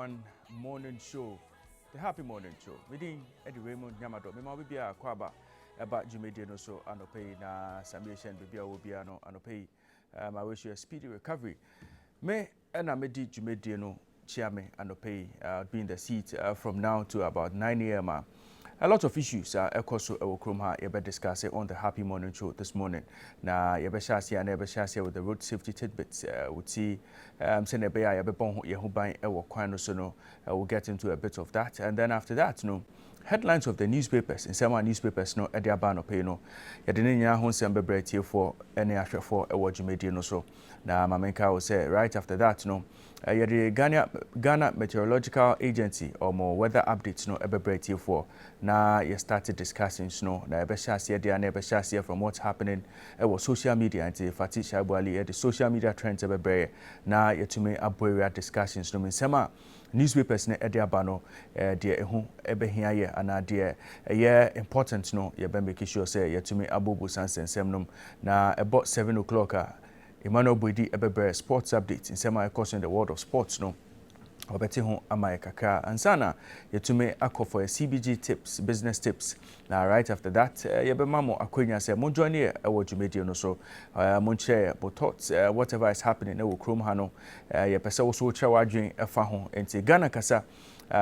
One morning show, the Happy Morning Show. Meeting Eddie Raymond Yamado. Me ma be a kwaba about Jumedi no so anope na Samiation be a obiano anope. I wish you a speedy recovery. Me and I made Jumedi no chiame anope be in the seat from now to about 9 a.m. A lot of issues are also we discuss on the Happy Morning Show this morning. Now, you share with the road safety tidbits. We see we'll get into a bit of that, and then after that, headlines of the newspapers in some newspapers no edia ba no pay no yɛde nya ho nsɛm bebrɛtie for ɛne ahwɛfo ɛwɔ dwumadi no so na mamenka will say right after that yɛde Ghana Meteorological Agency or more weather updates no bebrɛtie for na you started discussing no na ɛbɛhyɛ aseɛ na ɛbɛhyɛ aseɛ from what's happening ɛwɔ social media and Fati Shaibu Ali the social media trends bebrɛ na yɛtumi aboa discussions no nsɛm newspapers ne ede abano de ehu ebehia ye ana de ye important no ye be make sure say yetumi abobo sansensem nom na about 7 o'clock Emmanuel Boidi ebebre sports update in semi course in the world of sports no obeti ho amaye kakra ansana yetumi akọ for CBG tips business tips na right after that ye be mamo akonya say mo join here e wo dwumedi no so mo share your thoughts whatever is happening e wo krom ha no ye pese wo so kire wadwen e fa ho enti Ghana kasa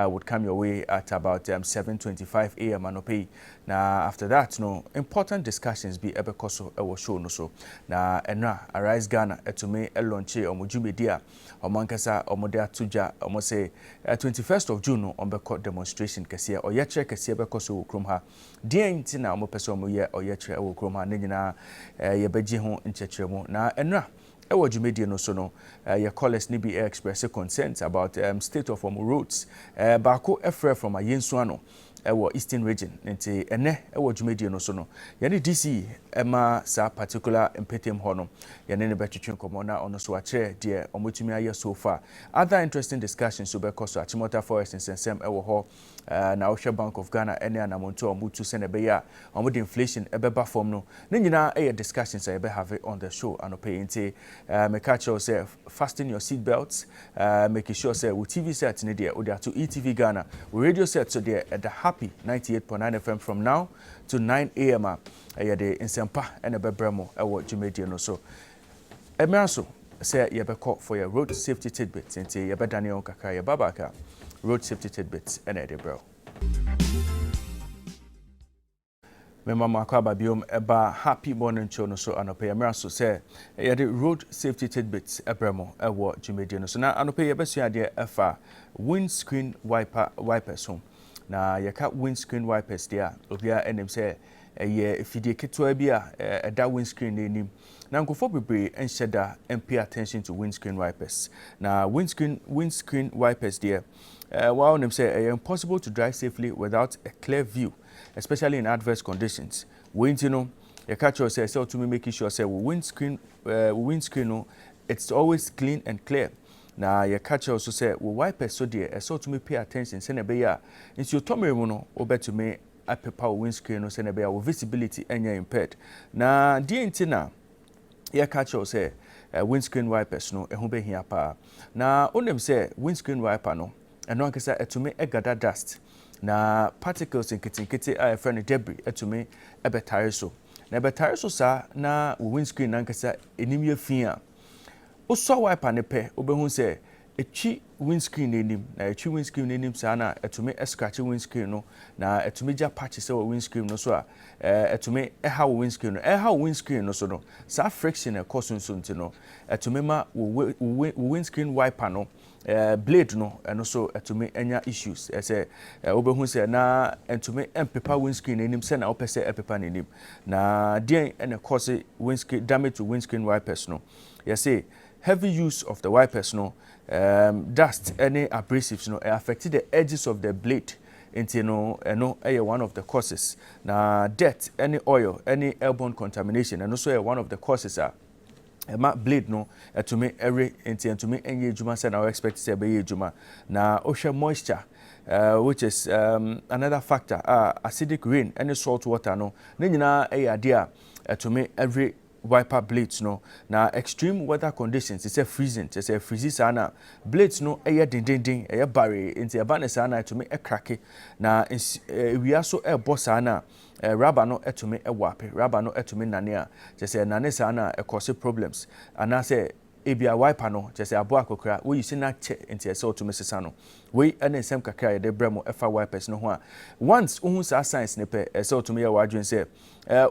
would come your way at about 7:25 a.m. anope. Now after that, important discussions be ebekoso ewo show no so. Na enra Arise Ghana etume elonche omojumedia omankasa omode atuja omose 21st of June ombeko demonstration kese oyekre kese ebekoso wokrom ha. Die nti na omopese omoye oyekre wokrom ha nyina yebegye ho nchekyeremu na enra ewo dwumedi no so no your callers ni be express consent about state of roads baako efre from ayensuano ewo eastern region nti ene ewo dwumedi no so no yene DC ema sa particular impetem ho no yene ne betwetwe komo na ono so akere de omotumi aye so far other interesting discussions so be koso Achimota Forest nsensem ewo ho na Ohwe Bank of Ghana ene anamonto omutu se ne be ya omode inflation ebeba form no ne nyina eye discussions I be have on the show anope nti make sure say fasten your seat belts make sure say with TV set ne there to ETV Ghana with radio set so there at the Happy 98.9 FM from now to 9 a.m. The insempa and a bebremo ewo dwumedi no so emeaso say ye be call for your road safety tidbits nti ye be Daniel kakra ye babaka road safety tidbits and edebro Mema makwaba biom eba Happy Morning Show no so anope emeaso say ye the road safety tidbits ebremo ewo dwumedi no so na anope ye besua de efa windscreen wipers home na yeka windscreen wipers there obia enem say ye fidie ketwa bi a da windscreen enim na nkofo bebre enhyeda pay attention to windscreen wipers na windscreen wipers there while them say impossible to drive safely without a clear view especially in adverse conditions we you catch yourself so to make sure say windscreen no it's always clean and clear. Now your catcher also say we wipers so dear so to me pay attention send a beya into your tommy no obe to me a paper windscreen no send a beya visibility and you're impaired. Now dear intina your catcher say windscreen wipers no ehube here pa. Now on them say windscreen wiper no and no say to me a gather dust. Na particles in kitty a friend debris to me a betare so. Na betare so sa na windscreen nankasa enimye fia. Oso wiper ne pe obehu se etwi windscreen enim na etwi windscreen enim sa na etumi scratch windscreen no na etumi ja patch se windscreen no so a etumi ha windscreen no so no sa friction e cause nti no etumi ma windscreen wiper no blade no and so etumi enya issues say obehu se na etumi empepa windscreen enim se na opese epepa nenim na den and cause windscreen damage to windscreen wipers no you say heavy use of the wipers no dust any abrasives no affected the edges of the blade into one of the causes na dirt any oil any airborne contamination and also one of the causes are blade no to me every to me any juma say now expect to be juma na ocean moisture which is another factor acidic rain any salt water no nyina idea to me every wiper blades no na extreme weather conditions it's a freezing it's a freezes ana blades no eye dindindin eye bare into eba ne sana to me e crack na ewia so e boss ana rubber no etumi e wape rubber no etumi nane a just nane sana e cause problems ana say ebia wiper no just abo akokra we use na che into ese otumi sesa no we ene nsem kakra ye de bremo efa wipers no ho a once ohun sa science ne pe ese otumi ye wadwen say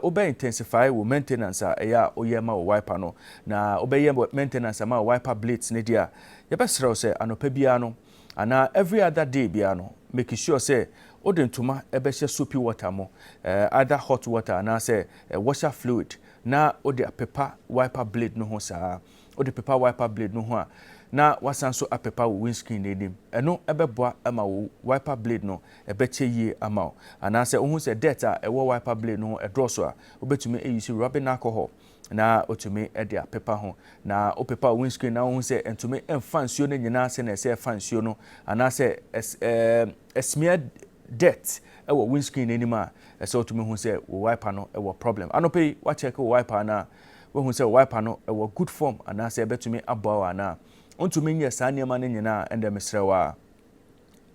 obe intensify wo maintenance a ya oyema wo wiper no na obe ye maintenance ama wiper blades ne dia ye be srew say anopa bia no ana every other day bia no make sure say odentuma ebe hye soapy water mo either hot water na say washer fluid na ode paper wiper blade no ho saa ode paper wiper blade no ho a na wasanso apepa wo windscreen nedim eno ebeboa ama wo wiper blade no ebeche yie ama ana se ohun se data ewo wiper blade no edroso a obetumi eyisi rubbing alcohol na otumi ede apepa ho na opepa windscreen na ohun se entumi emfa nsuo no nyina se na se emfa nsuo no ana se smear dirt ewo windscreen nenim a ese otumi hu se wo wiper no ewo problem anope wa check wo wiper na we hu se wiper no ewo good form ana se ebetumi aboa ana ontumi nye saa niema ne nyina ende mesrewa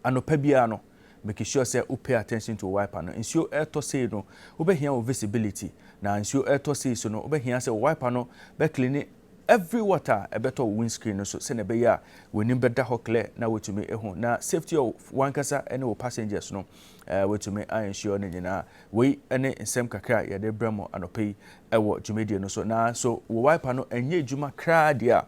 anopa bia no make sure say you pay attention to wiper no ensure air say no obehia o visibility na ensure air say so no obehia say wiper no be clean every water ebeto windscreen no so se na be ya wenim beda ho clear na wetumi ehu na safety of one kasa ene o passengers no wetumi ensure ne nyina we ene nsem kakra ye de bremo anopa ewo dwumedie no so na so wiper no enye dwuma kra dia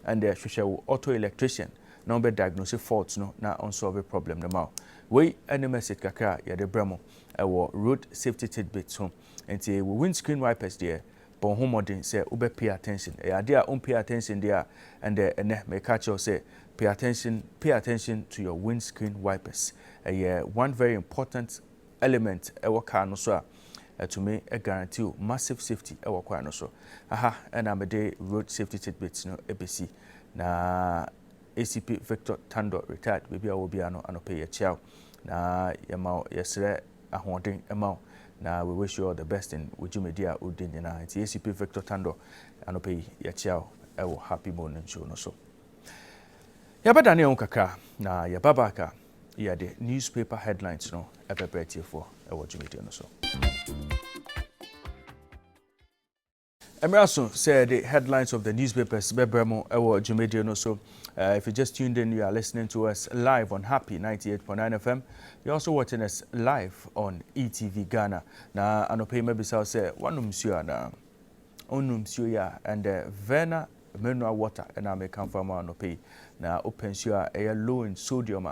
and the social auto electrician now be diagnose faults no na unsolve problem no ma we any message kakra ya de bremo ewo road safety tidbits home enti we windscreen wipers there bon homodin say ube pay attention e ade a pay attention there and the me catch you say pay attention to your windscreen wipers one very important element ewo car no so to me a guarantee massive safety ewo kwa no so aha and am the road safety tidbits no ABC na ACP Victor Tando retired baby a will be anope ye chiao na yema yesre ahoden ema na we wish you all the best in wujumedia udin na ACP Victor Tando anope ye chiao ewo happy morning show no so yabada ne on kakra na yababaka ya the newspaper headlines no ebebrete for ewo jumedia no so Emerson said the headlines of the newspapers bebremo ewo jumedia no so if you just tuned in, you are listening to us live on Happy 98.9 FM. You're also watching us live on ETV Ghana. Na anope mebisa say wanum sio na onum sio ya and Vena mineral water and I may come from anope na open sio a low in sodium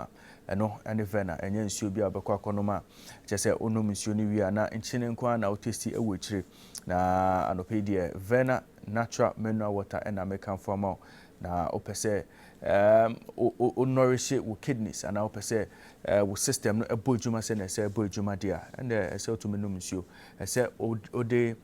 eno and Vena and yen sio bia bekwa konoma just say onum sio ni wi na nchine nkwa na otesti ewo chire na anope die Vena natural mineral water and I may come from na opese nourish with kidneys and opese with system no ebojuma se na se ebojuma dia and se to menum nsuo se ode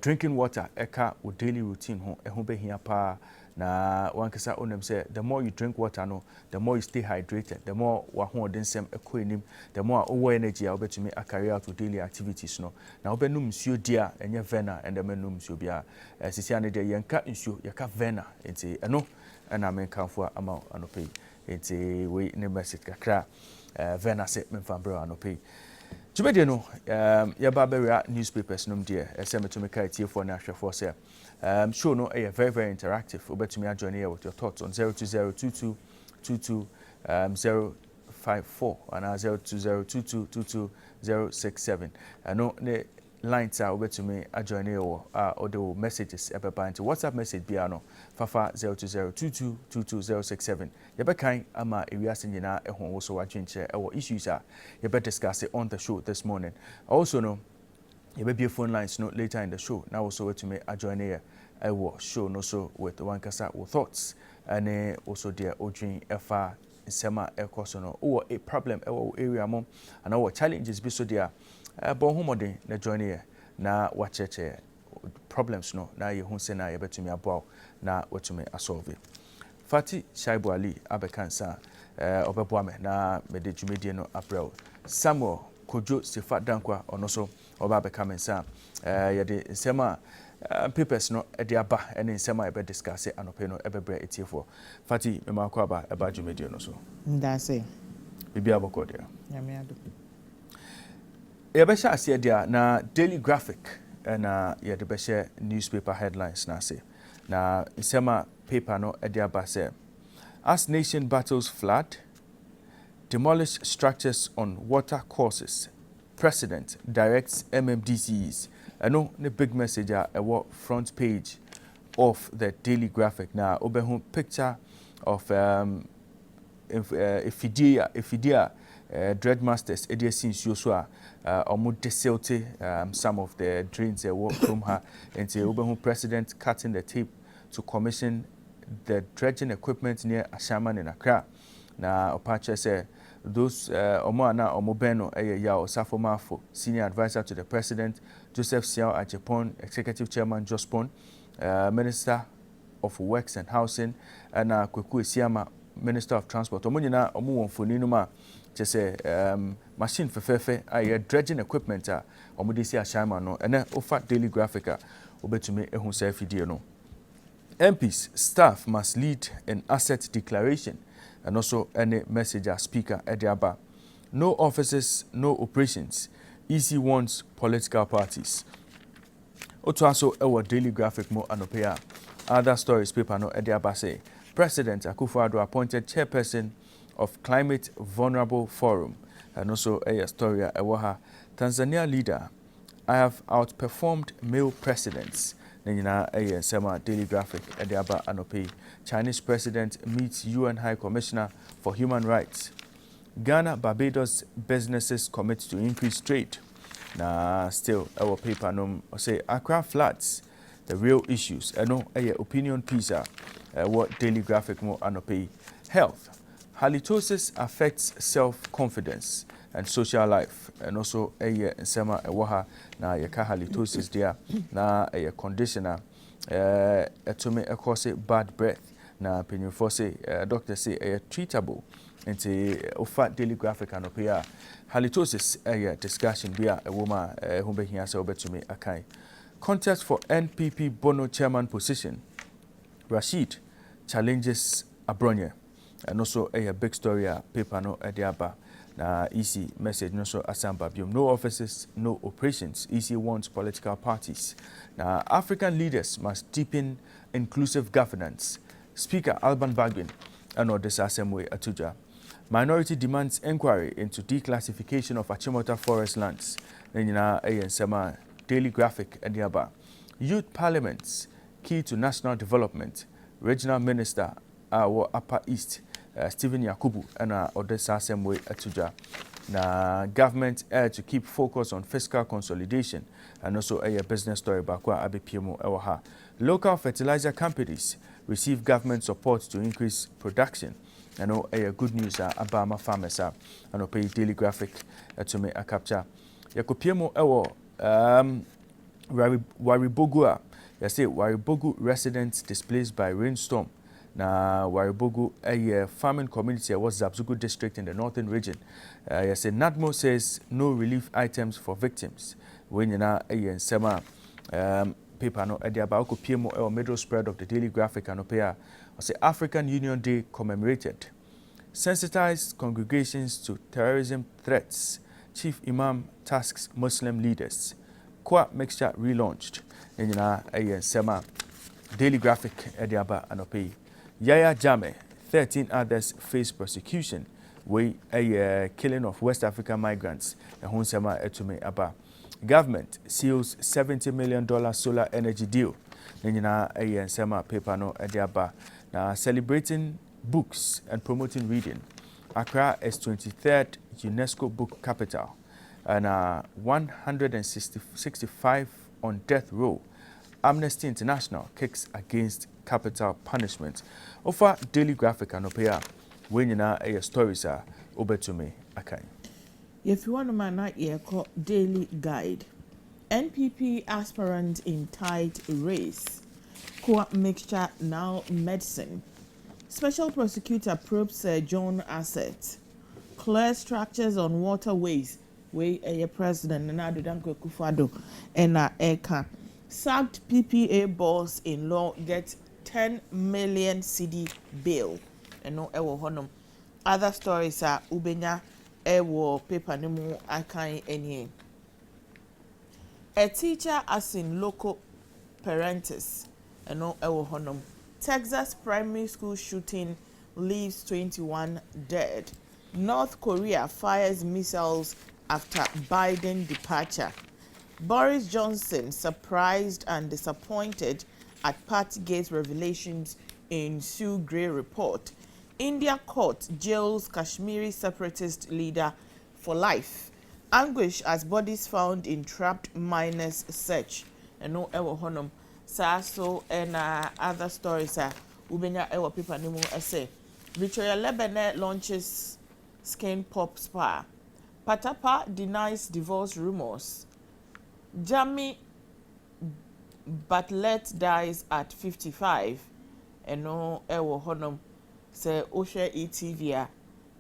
drinking water eka with daily routine ho ehun behia pa na wankasa onem say the more you drink water no the more you stay hydrated the more wa ho den sem ekonim the more over energy a obetumi carry out with daily activities no na obenum nsuo dia enye Vena and the menum nsuo bia sisi ane dia yenka nsuo yeka Vena enti eno and I mean come amount anope enti we ne message kakra Vena se memfambro anope Jumede no ya Barbara newspapers num dear to make it for national force show no very very interactive obetumi join here with your thoughts on 02022 054 and 02022 067 no ne lines are over to me join here or the messages ever into WhatsApp message biano fafa 02022220067 yebekan ama ewiase nyina ehon wo so wadwenche ewo issues a yebe discuss it on the show this morning also no yebe phone lines no later in the show now also to me join here ewo show no so with one kasa with thoughts and also there odwin efa sema ekoso no o a problem ewo area mom and our challenges be so there bon homodin na join here na wacheche problems no na ye hu se na ye betumi aboa na wetumi asolve Fati Shaibu Ali abekansa obeboa me na mede dwumedie no April Samuel Kojo Sefa Dankwa ono so oba bekamensa ye de nsema papers no e de aba ene nsema e be discuss anope no e be bre etiefo fati me makọ aba e ba dwumedio no so ndase bibia bokọ dia nyame ado e be sha ase dia na Daily Graphic na ye de be share newspaper headlines na say na nsema paper no e de aba say as nation battles flood, demolish structures on water courses, President directs MMDCs. I know the big message at front page of the Daily Graphic. Now, obehu picture of Ifidia Dreadmasters, Edia Sins Joshua, omu deselte some of the drains that work from her, and obehu President cutting the tape to commission the dredging equipment near Ashaman in Accra. Na Opache say those Omoana Omobeno Yao Safomafo, senior advisor to the president, Joseph Siao Ajepon, executive chairman Jospon, minister of works and housing, and Kweku Siama, minister of transport. Omunina Omu Wonfuninuma, just say machine fefefe, dredging equipment, Omudisi Ashaman, no, and then Ofa Daily Graphica, Obetumi Ehunse Fidio no. MPs, staff must lead an asset declaration and also any message as speaker Ediaba. No offices, no operations. EC wants political parties. Also, our Daily Graphic mo anopea. Other stories paper no Ediaba say. President Akufo-Addo appointed chairperson of Climate Vulnerable Forum. And also a story Ewaha. Tanzania leader, I have outperformed male presidents. Nina a Sema Daily Graphic Ediaba Anope. Chinese president meets UN High Commissioner for Human Rights. Ghana, Barbados businesses commit to increase trade. Na still our paper no say Accra floods, the real issues. No a opinion piece what Daily Graphic mo Anope. Health. Halitosis affects self-confidence and social life, and also a sema ewaha na yaka halitosis there na a conditioner etome cause bad breath na penyufo say doctor say a treatable into Ofa Daily Graphic anopia halitosis a discussion bia a woman who be here say obetumi akai contest for NPP Bono chairman position. Rashid challenges Abronya, and also a big story paper no ediaba. Na EC message no so asamba biom. No offices, no operations. EC wants political parties. Now African leaders must deepen inclusive governance. Speaker Alban Bagbin and this assembly atuja. Minority demands inquiry into declassification of Achimota forest lands. Nina Sema Daily Graphic Ediaba. Youth parliaments key to national development. Regional Minister Upper East. Stephen Yakubu and Odessa Assembly Atuja. Na government to keep focus on fiscal consolidation and also a business story bakwa ABPMO ewaha. Local fertilizer companies receive government support to increase production. And a good news Abama farmers and pay Daily Graphic to me a capture. Yakupiemo ewo Waribogua. You say Waribogu residents displaced by rainstorm. Na Waribogu, a farming community was Zabzugu district in the northern region. Yes, NADMO says no relief items for victims. When you know a sema paper no about PMO or middle spread of the Daily Graphic and Opea, or say African Union Day commemorated. Sensitized congregations to terrorism threats. Chief Imam tasks Muslim leaders. Kwa mixture relaunched. And you know a sema Daily Graphic Ediaba and Opea. Yaya Jame, 13 others face prosecution. We a killing of West African migrants. Hunsema etume aba. Government seals $70 million solar energy deal. Nina a sema paper no ediaba. Now celebrating books and promoting reading. Accra is 23rd UNESCO book capital. And 165 on death row. Amnesty International kicks against capital punishment. Offer Daily Graphic and Opea. When you know a stories are over to me. Okay. If you want to man call Daily Guide. NPP aspirant in tight race. Co-op mixture now medicine. Special prosecutor probes John Asset. Clear structures on waterways. We a president and Akufo-Addo and Eka. Sacked PPA boss-in-law gets 10 million CD bail. And no ewo honum. Other stories are ubenya ewo paper nimu akan any. A teacher as in local parentis. And no ewo honum. Texas primary school shooting leaves 21 dead. North Korea fires missiles after Biden departure. Boris Johnson surprised and disappointed at Partygate revelations in Sue Gray report. India court jails Kashmiri separatist leader for life. Anguish as bodies found in trapped miners search. And no ewo honum. So and other stories are ubenya ewo paper nimu essay. Victoria Lebanon launches skin pop spa. Patapa denies divorce rumors. Jamie Bartlett dies at 55. And no ewo honum say Osha ETV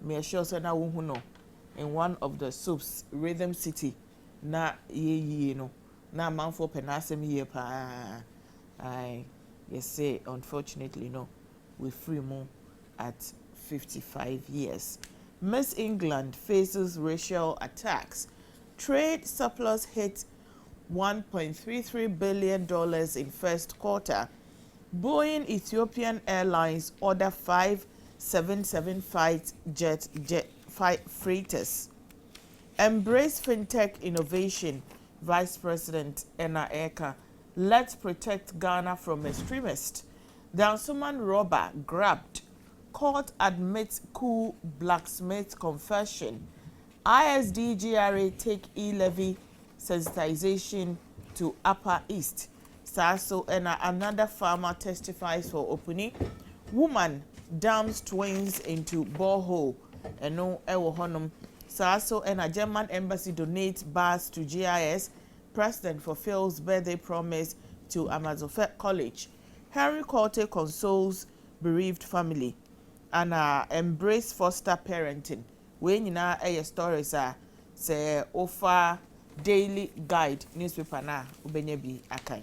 me sure say na wo no in one of the soaps Rhythm City na ye no na manfo penasem ye pa. I yes say unfortunately no we free more at 55 years. Miss England faces racial attacks. Trade surplus hit $1.33 billion in first quarter. Boeing Ethiopian Airlines order 5 775 jet freighters. Embrace fintech innovation. Vice President Enna Eka. Let's protect Ghana from extremists. Dansuman robber grabbed. Court admits coup blacksmith confession. ISDGRA take e-levy sensitization to Upper East. Saso and another farmer testifies for opening. Woman dams twins into borehole. And no ewo honum. Saso and a German embassy donates bars to GIS. President fulfills birthday promise to Amazofe College. Henry Colte consoles bereaved family. And embrace foster parenting. When you know stories are say offer daily guide newspaper na ubenyebi akan.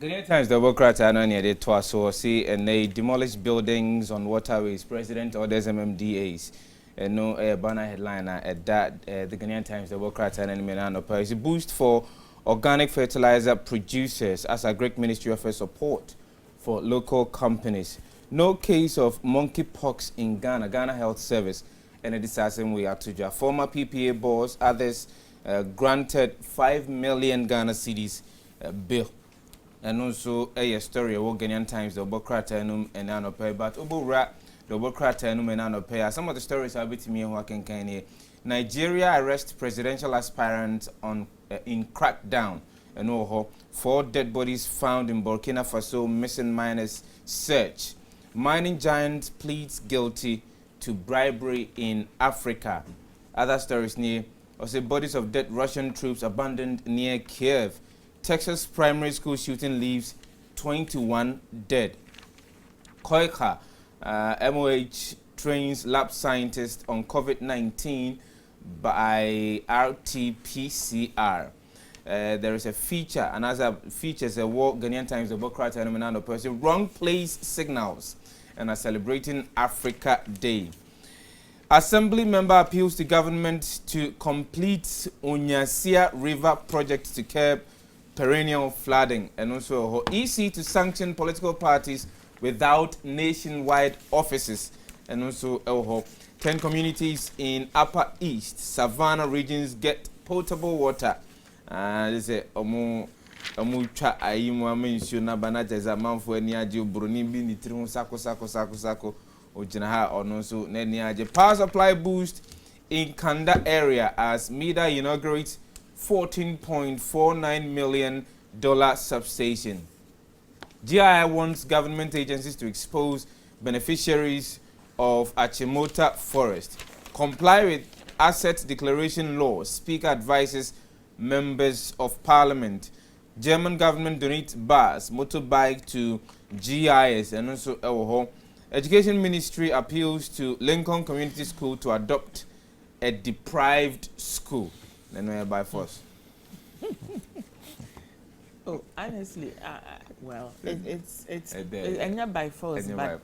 Ghanaian Times, the Democrat are near the Twaso see and they demolish buildings on waterways. President orders MMDAs. And no banner headline at that. The Ghanaian Times, the Democrat and Menano is a boost for organic fertilizer producers as a great Ministry of support for local companies. No case of monkeypox in Ghana. Ghana Health Service and it is assessing we are to former PPA boss. Others granted 5 million Ghana cedis bill. And also a story of Ghanaian Times, the Democrat and Nanope, but Ubura. The Democrat and some of the stories are with me working Kenya. Nigeria arrests presidential aspirant on in crackdown. And 4 dead bodies found in Burkina Faso missing miners search. Mining giant pleads guilty to bribery in Africa. Other stories near also bodies of dead Russian troops abandoned near Kiev. Texas primary school shooting leaves 21 dead. Koika. MOH trains lab scientists on COVID-19 by RT-PCR. There is a feature, and as a features a walk Ghanaian Times, the Democrat and Menano person, wrong place signals, and are celebrating Africa Day. Assembly member appeals to government to complete Onyasia River project to curb perennial flooding, and also EC to sanction political parties without nationwide offices, and also 10 communities in Upper East Savannah regions get potable water. This is cha ayimu amensu na banaja za manfo ani aje obroni bi ni tiri sako ojina ha ono so na ni aje power supply boost in Kanda area as MEDA inaugurates $14.49 million substation. GIA wants government agencies to expose beneficiaries of Achimota Forest. Comply with asset declaration law. Speaker advises members of parliament. German government donates bus, motorbike to GIS and also Education Ministry appeals to Lincoln Community School to adopt a deprived school. Then by force. Oh, honestly, well, it's and by force, but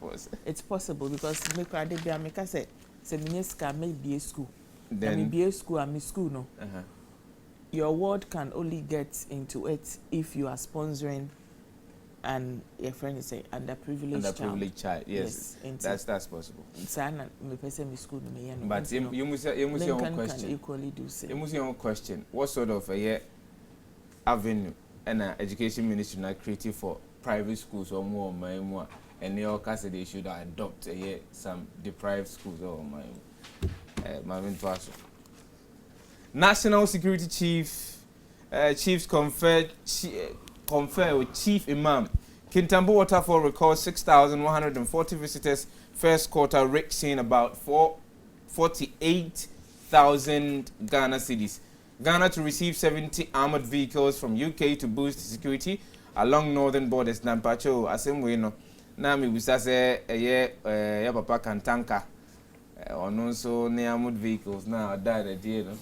it's possible because me crowd be America say Seminyeska may be a school. Then be a school and me school no. Your ward can only get into it if you are sponsoring and your friend is say underprivileged child. Yes, that's possible. Sana me person me school no me. But you must your question. Can equally do same. You must your question. What sort of a avenue and education ministry now creative for private schools or more and they all say they should adopt some deprived schools or National Security Chiefs confer with Chief Imam. Kintambo Waterfall records 6,140 visitors first quarter, reaching about 48,000 Ghana cedis. Ghana to receive 70 armored vehicles from UK to boost security along northern borders. Nampacho asemwe no na mi busa se ya papa kantanka ono so ne armored vehicles na da no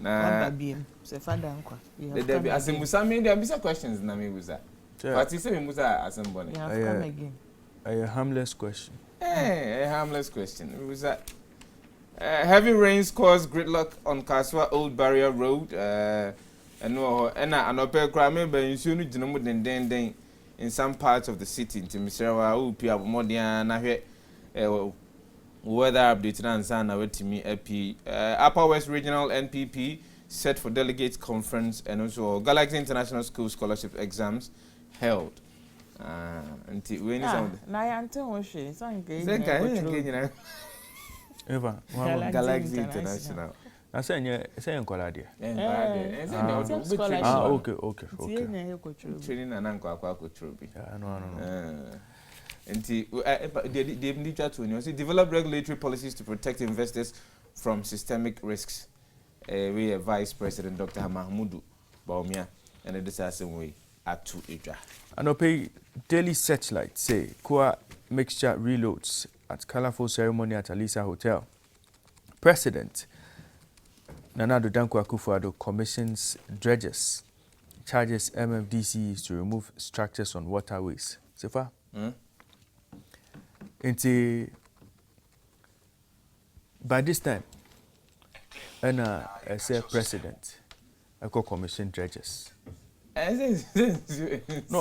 na se fada nkwa there be asemusa me there be some questions na me busa but you say me busa asembone come again a harmless question. A harmless question. It was that heavy rains caused gridlock on Kaswa Old Barrier Road. And open crime by soon in some parts of the city. In Timisera, Upia, Modiana, weather update and Sana with me. Upper West Regional NPP set for delegates conference and also Galaxy International School Scholarship exams held. Until when is on Galaxy International. I say Nkolade. Okay. Training and uncle Trobi. No. They need to develop regulatory policies to protect investors from systemic risks. We Vice President Dr. Mahmoud Baumia and the assassin way at 2 Idra. And pay daily searchlight say Kua mixture reloads at colorful ceremony at Alisa Hotel. President Nana Addo Dankwa Akufo-Addo commissions dredgers, charges MFDCs to remove structures on waterways. Sefa? By this time, I say president, I call commission dredgers. No,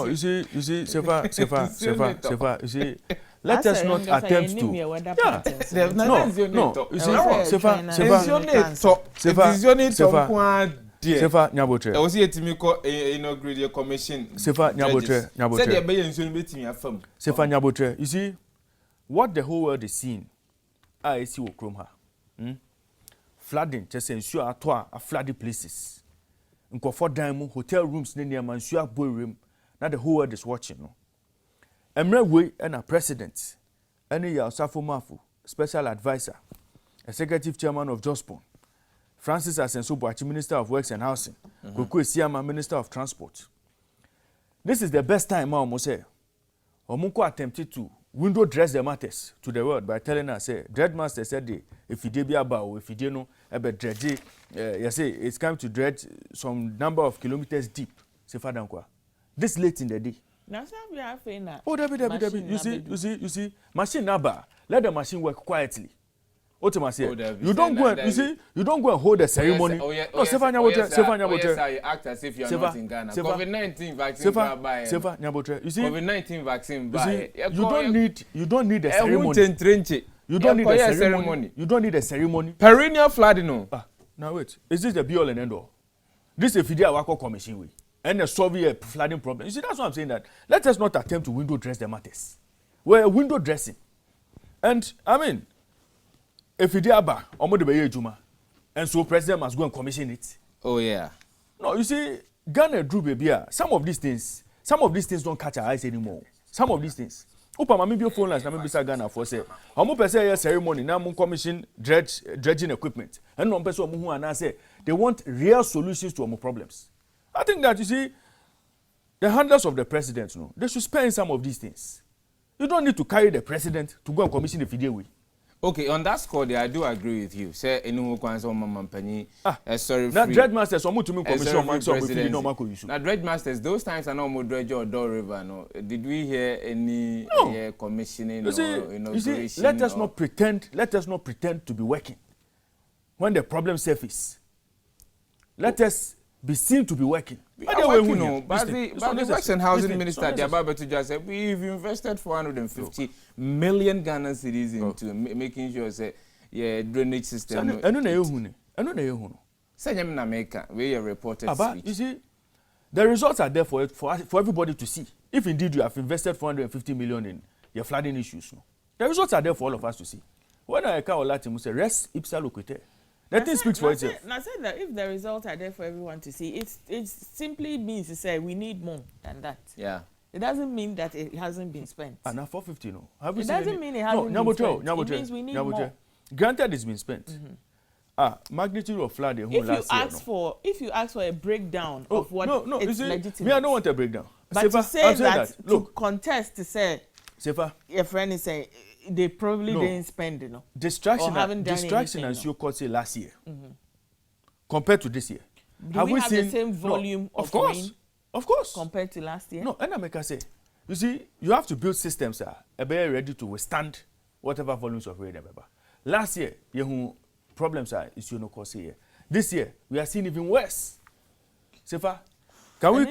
you see, Sefa, you see, let us not attempt to. No, you see, Sefa, Nyabotre. I was here to make inaugurate a commission. Sefa, Nyabotre. Sefa, Nyabotre. You see, what the whole world is seeing, I see what Kromha. Flooding, just ensure a flooded places. For diamond hotel rooms near Mansua boy room. Now the whole world is watching. No, Emre Way and a president, any Safo Mafu, special advisor, executive chairman of Jospon, Francis Asenso-Boachi, Minister of Works and Housing, Koko Esiama, Minister of Transport. This is the best time, I almost say. Omunko attempted to window dress the matters to the world by telling us, say, Dreadmaster said, if you did be about, if you didn't know about dredge, you say it's come to dredge some number of kilometers deep. Say, Fadankwa. This late in the day. Now, we are saying that. Oh, Debbie. You see, machine number. Let the machine work quietly. You don't go and you don't go and hold a ceremony. No, Stefania Nyabotre. You act as if you are not in Ghana. COVID-19 vaccine by. Stefania Nyabotre. You see, COVID-19 vaccine by. You don't need a ceremony. You don't need a ceremony. You don't need a ceremony. Perennial flooding, no. Now wait, is this the be all and end all? This is a Fidea Wako commission way. And a Soviet flooding problem. You see, that's why I'm saying that. Let us not attempt to window dress the matters. We're window dressing. And, I mean, if you did Juma, and so president must go and commission it. Oh, yeah. No, you see, Ghana drew baby. Some of these things don't catch our eyes anymore. Some of these things. Opa, maybe your phone lines, maybe Ghana for say. How much per ceremony now commission dredging equipment. And no person who and say they want real solutions to our problems. I think that you see, the handlers of the president, they should spend some of these things. You don't need to carry the president to go and commission the video way. Okay, on that score, there, I do agree with you. Say, anyone who wants on Mampani, sorry, now Dredge Masters, someone to me commission man, so we no man use. Now, Dredge Masters, those times are no more Dredge or Door River. No, did we hear any commissioning or inauguration? You see, let us not pretend. Let us not pretend to be working when the problem surface. Let us be seen to be working. But the Works and Housing Minister, the Ababetu just said, we've invested 450 million Ghana cedis into making sure say, drainage system. I don't know. Say them in America, where you reported speech. You see, the results are there for everybody to see. If indeed you have invested 450 million in your flooding issues, the results are there for all of us to see. When I can Olatim say, res ipsa loquitur. Nothing speaks for itself. Now say that if the results are there for everyone to see, it simply means to say we need more than that. Yeah. It doesn't mean that it hasn't been spent. And now 450 no. It doesn't mean it hasn't been spent. It means we need more. Granted, it's been spent. Magnitude of flooding. If you ask for a breakdown of what it's legitimate. Me, I don't want a breakdown. But to say that to contest to say, your friend is saying they probably didn't spend, distraction and so called say last year compared to this year. Have we seen the same volume of rain? Of course. Compared to last year? No, and I make her say, you see, you have to build systems ready to withstand whatever volumes of rain. Last year, problems are is here. This year, we are seeing even worse. Sefa, can we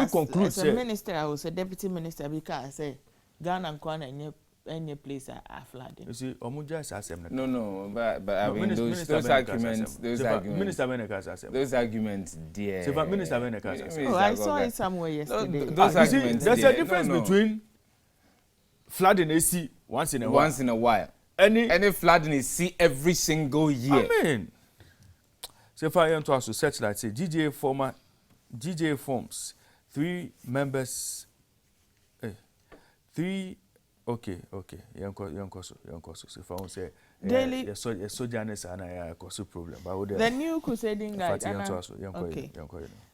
conclude? As a minister, I was a deputy minister because I say Ghana and Kwana any place are flooding. You see, Omuja is asem. No, but I mean those arguments, those arguments, dear. Sefa, Minister Beneka. Oh, I saw it somewhere yesterday. Those arguments. There's a difference between flooding AC once in a while. Any flooding is see every single year. I mean, Sefa, I want to also search that say GJA forms 3 members. Okay. Yanko so. If I want to say daily sojourners and I cause problem. But the new crusading guide.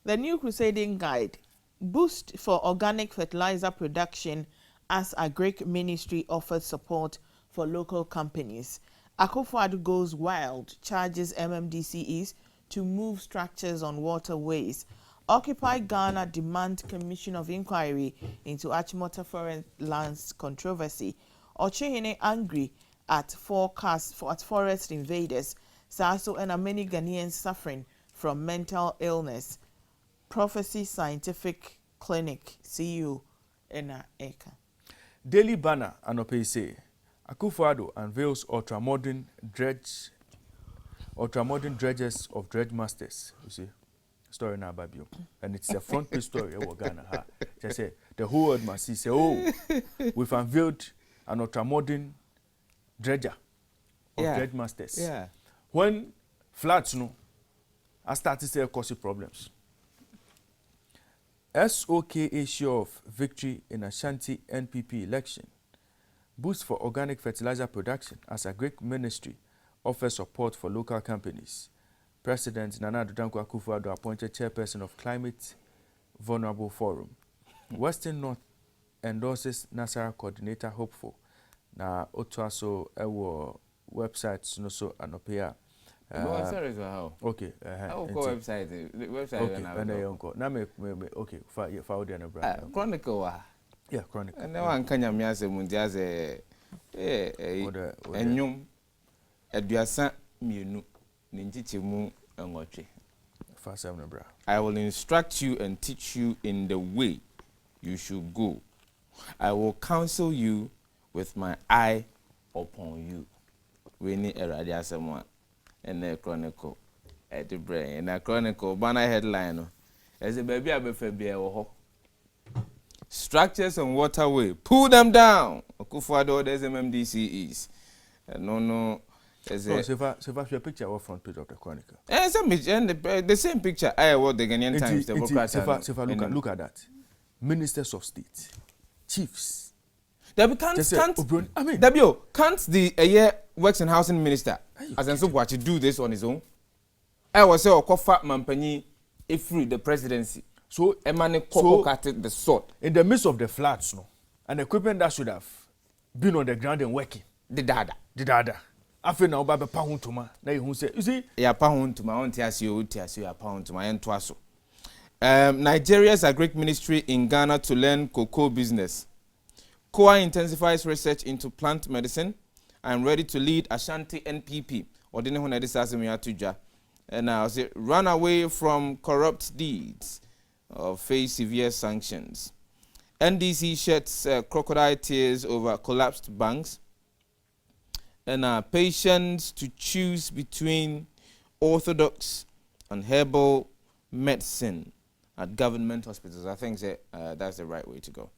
The new crusading guide boost for organic fertilizer production as Agric Ministry offers support for local companies. Akufo-Addo goes wild, charges MMDCEs to move structures on waterways. Occupy Ghana demand commission of inquiry into Achimota Forest lands controversy. Ochehene angry at forest invaders. Saso and many Ghanaians suffering from mental illness. Prophecy Scientific Clinic CEO Ena Eka. Daily Banner anope say Akufo-Addo unveils ultramodern dredges of dredge masters. You see. Story now about you, and it's a front page story of Ghana. Just say the whole world must see. Say, oh, we've unveiled an ultramodern dredger of dredge masters. Yeah. When floods, I started to cause problems. SOKA sure of victory in Ashanti NPP election. Boost for organic fertilizer production as a Greek ministry offers support for local companies. President Nana Addo Dankwa Akufo-Addo appointed chairperson of Climate Vulnerable Forum. Western North endorses Nasara coordinator hopeful. Na otuaso ewo websites no so anopia. Website is how? Okay. How call website? Website okay. And I uncle. Na me okay. For audio na brand. Chronicle wa. Yeah, Chronicle. And now Kanya miase mundiaze enyum eduasa mienu. I will instruct you and teach you in the way you should go. I will counsel you with my eye upon you. We need a radio someone and a chronicle at the brain. And a chronicle banner headline as a baby I structures on waterway, pull them down. Akufo-Addo, there's MMDCEs. No. So if your picture was front page of the Chronicle. And the same picture I what the Ghanaian Times, the Democrats. Look at that. Ministers of state, chiefs. Can't the Works and Housing Minister as and so what to do this on his own? I was say Okofa Mampani free the presidency. So Emmanuel cut the sword. In the midst of the floods, and equipment that should have been on the ground and working. Didada. Afei na oba be pa ho ntoma na ye hu se you see ya pa ho ntoma on ti ase ya pa ho ntoma ye nto aso. Nigeria's Agric Ministry in Ghana to learn cocoa business. COA intensifies research into plant medicine. I'm ready to lead Ashanti NPP. Odine ho na de sase me atuja. And I say run away from corrupt deeds or face severe sanctions. NDC sheds crocodile tears over collapsed banks. And patients to choose between orthodox and herbal medicine at government hospitals. I think that's the right way to go.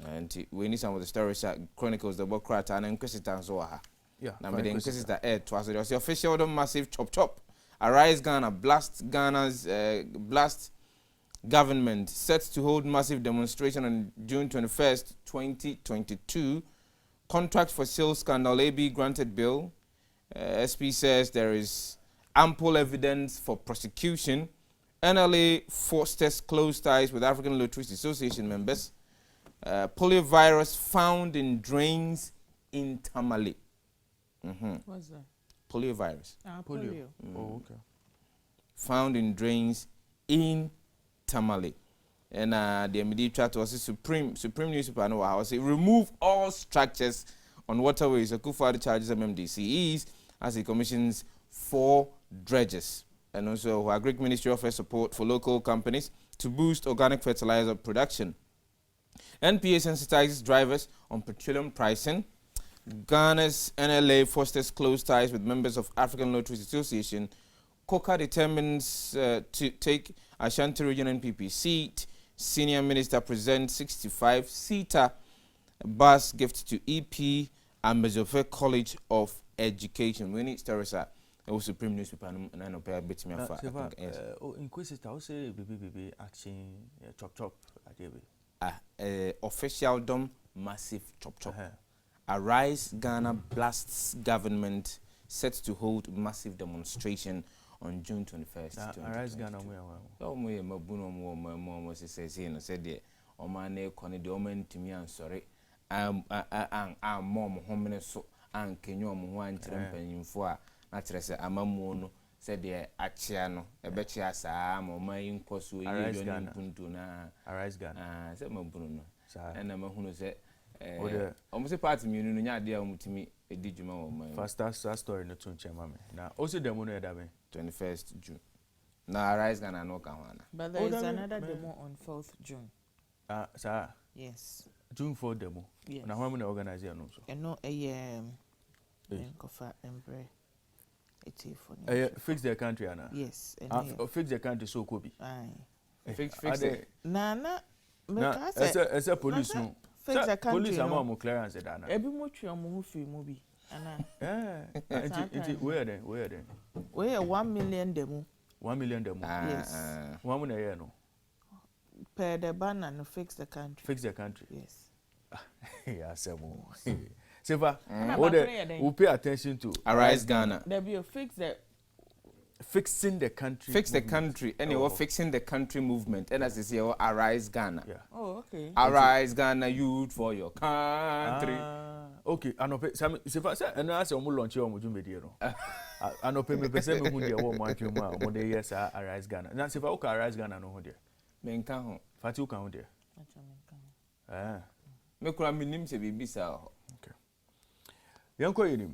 And we need some of the stories that chronicles the Bokrata and Inquisitor so yeah. Now the Inquisitor twice. There was the official massive chop. Arise Ghana blast government set to hold massive demonstration on June 21st, 2022. Contract for sales scandal, AB granted bill. SP says there is ample evidence for prosecution. NLA fosters close ties with African Lotteries Association members. Poliovirus found in drains in Tamale. What's that? Poliovirus. Polio. Oh, okay. Found in drains in Tamale. And the immediate chat was Supreme newspaper. No, I was say remove all structures on waterways. Akufo-Addo charges MMDCEs as he commissions 4 dredges. And also, Agric Ministry offers support for local companies to boost organic fertilizer production. NPA sensitizes drivers on petroleum pricing. Ghana's NLA fosters close ties with members of African Lotteries Association. COCA determines to take Ashanti Region NPP seat. Senior Minister presents 65-seater bus gift to EP and Mezofe College of Education. We need stories at Supreme newspaper and I know a bit me afa. Inquisitor also baby action chop official dom massive chop. Arise Ghana blasts government set to hold massive demonstration on June 21st. Arise Ghana we mabuno mo says no said the omane kone de omentimi ansori mom homene so ankenyo mo ho ankyere mpanyimfo a na kyerɛ sɛ amamuo no sɛ de akyea no ɛbɛkyea saa ma ɔman nkoso yɛ yɛ mpuntu na Arise Ghana sɛ mabuno no ɛna mahunu sɛ almost a party minu no nya de a mutimi edi dwuma wɔ man first story no to nkyɛn mame na also demo no ɛda me 21st June na Arise Ghana no ka ho ana But there is another demo on 4th June. Sir. Yes. June 4 demo. Yes. Na how many organize here no so? No Kofa Embre. Fix the country ana. Yes. Fix the country so Kobe. Aye. Fix it. Nana as a police no. Fix the country. Police am mo clearance dana. Ebi mo twa mo ho fi mo bi. Ana. Where then? Where 1 million demo. 1 million demo. Yes. 1 million here no. Per the ban and fix the country. Fix the country. Yes. Yeah, Sebo. Seva, we'll pay attention to Arise Ghana. There be a fixing the country. Fix the country. Anyway, fixing the country movement. And as you say, Arise Ghana. Yeah. Oh, okay. Arise Ghana, youth for your country. Okay. Anope, Seva, and I say, I'm launch your Mujumedi. Anope, me person who dear woman, you ma, one day, yes, Arise Ghana. Now, Seva, okay, Arise Ghana, no, dear. Menkaho. Fatu count there. Me kura minim se bibi sa. Okay. Yanko yinim.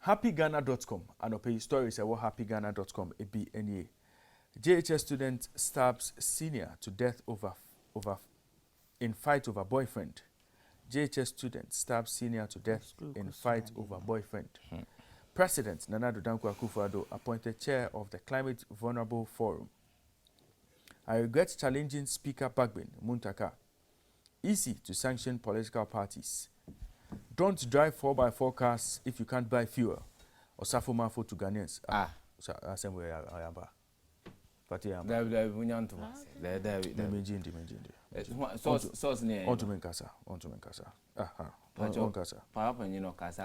happyghana.com anope stories at happyghana.com ebi enie. JHS student stabs senior to death over in fight over boyfriend. JHS student stabs senior to death in fight over boyfriend. President Nana Addo Dankwa Akufo-Addo appointed chair of the Climate Vulnerable Forum. I regret challenging Speaker Bagbin Muntaka. Easy to sanction political parties. Don't drive 4x4 cars if you can't buy fuel. Or Safo to Ghanaians. Same way I am. But yeah, source near. On to Menkasa.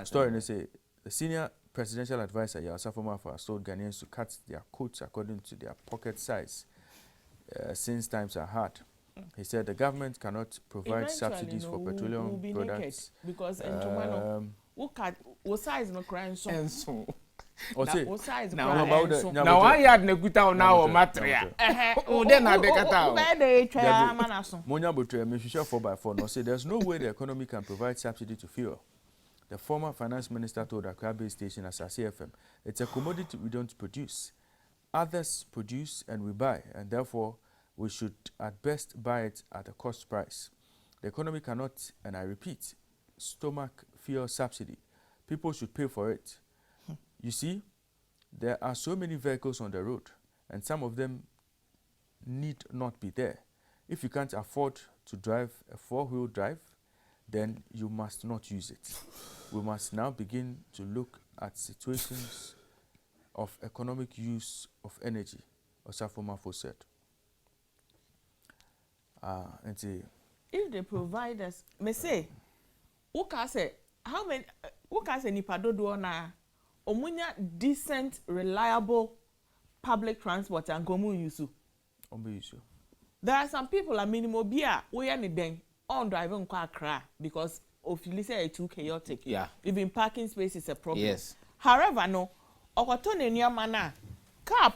Story they say the senior presidential advisor Safo Mafa told Ghanaians to cut their coats according to their pocket size. Since times are hard. He said the government cannot provide subsidies for petroleum products. Because What size no crying so? And so. Or say, What size now crying about so? the- Now I had Neguta now or Matria. Oh, then I make a town. Monya Butre, Mishusha 4x4, no say there's no way the economy can provide subsidy to fuel. The former finance minister told Accra Bay Station as a CFM, it's a commodity we don't produce. Others produce and we buy, and therefore we should at best buy it at a cost price. The economy cannot, and I repeat, stomach fuel subsidy. People should pay for it. You see, there are so many vehicles on the road, and some of them need not be there. If you can't afford to drive a four-wheel drive, then you must not use it. We must now begin to look at situations of economic use of energy, Osafo Mafo said. If they provide us, me say, Uka say, how many, Uka say nipa dodo na, omunya decent, reliable public transport and gomu yusu. There are some people, I mean, mobia, we are then on driving car Accra because of you say it's too chaotic. Yeah. Even parking space is a problem. Yes. However, no, okotone niya mana. Car,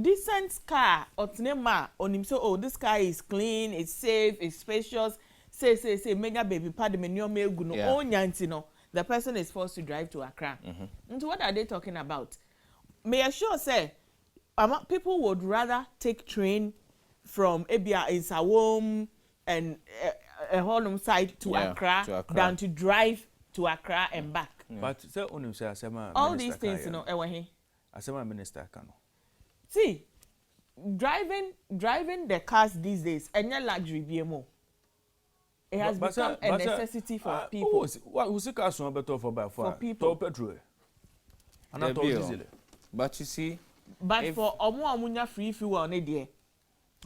decent car, otnema, on him so, oh, this car is clean, it's safe, it's spacious. Say, mega baby pad menyo meguno, oh, nyantino. The person is forced to drive to Accra. And so what are they talking about? May I sure say, people would rather take train from Ebia in Sawom and a Holland side to Accra than to drive to Accra and back. But say only say asema all these things, you know, asema minister kano. See, driving the cars these days, any luxury BMO. It has become a necessity for people. What was the car so better for people? Petrol. And I told you. But you see, but for Omunya free fuel on it, they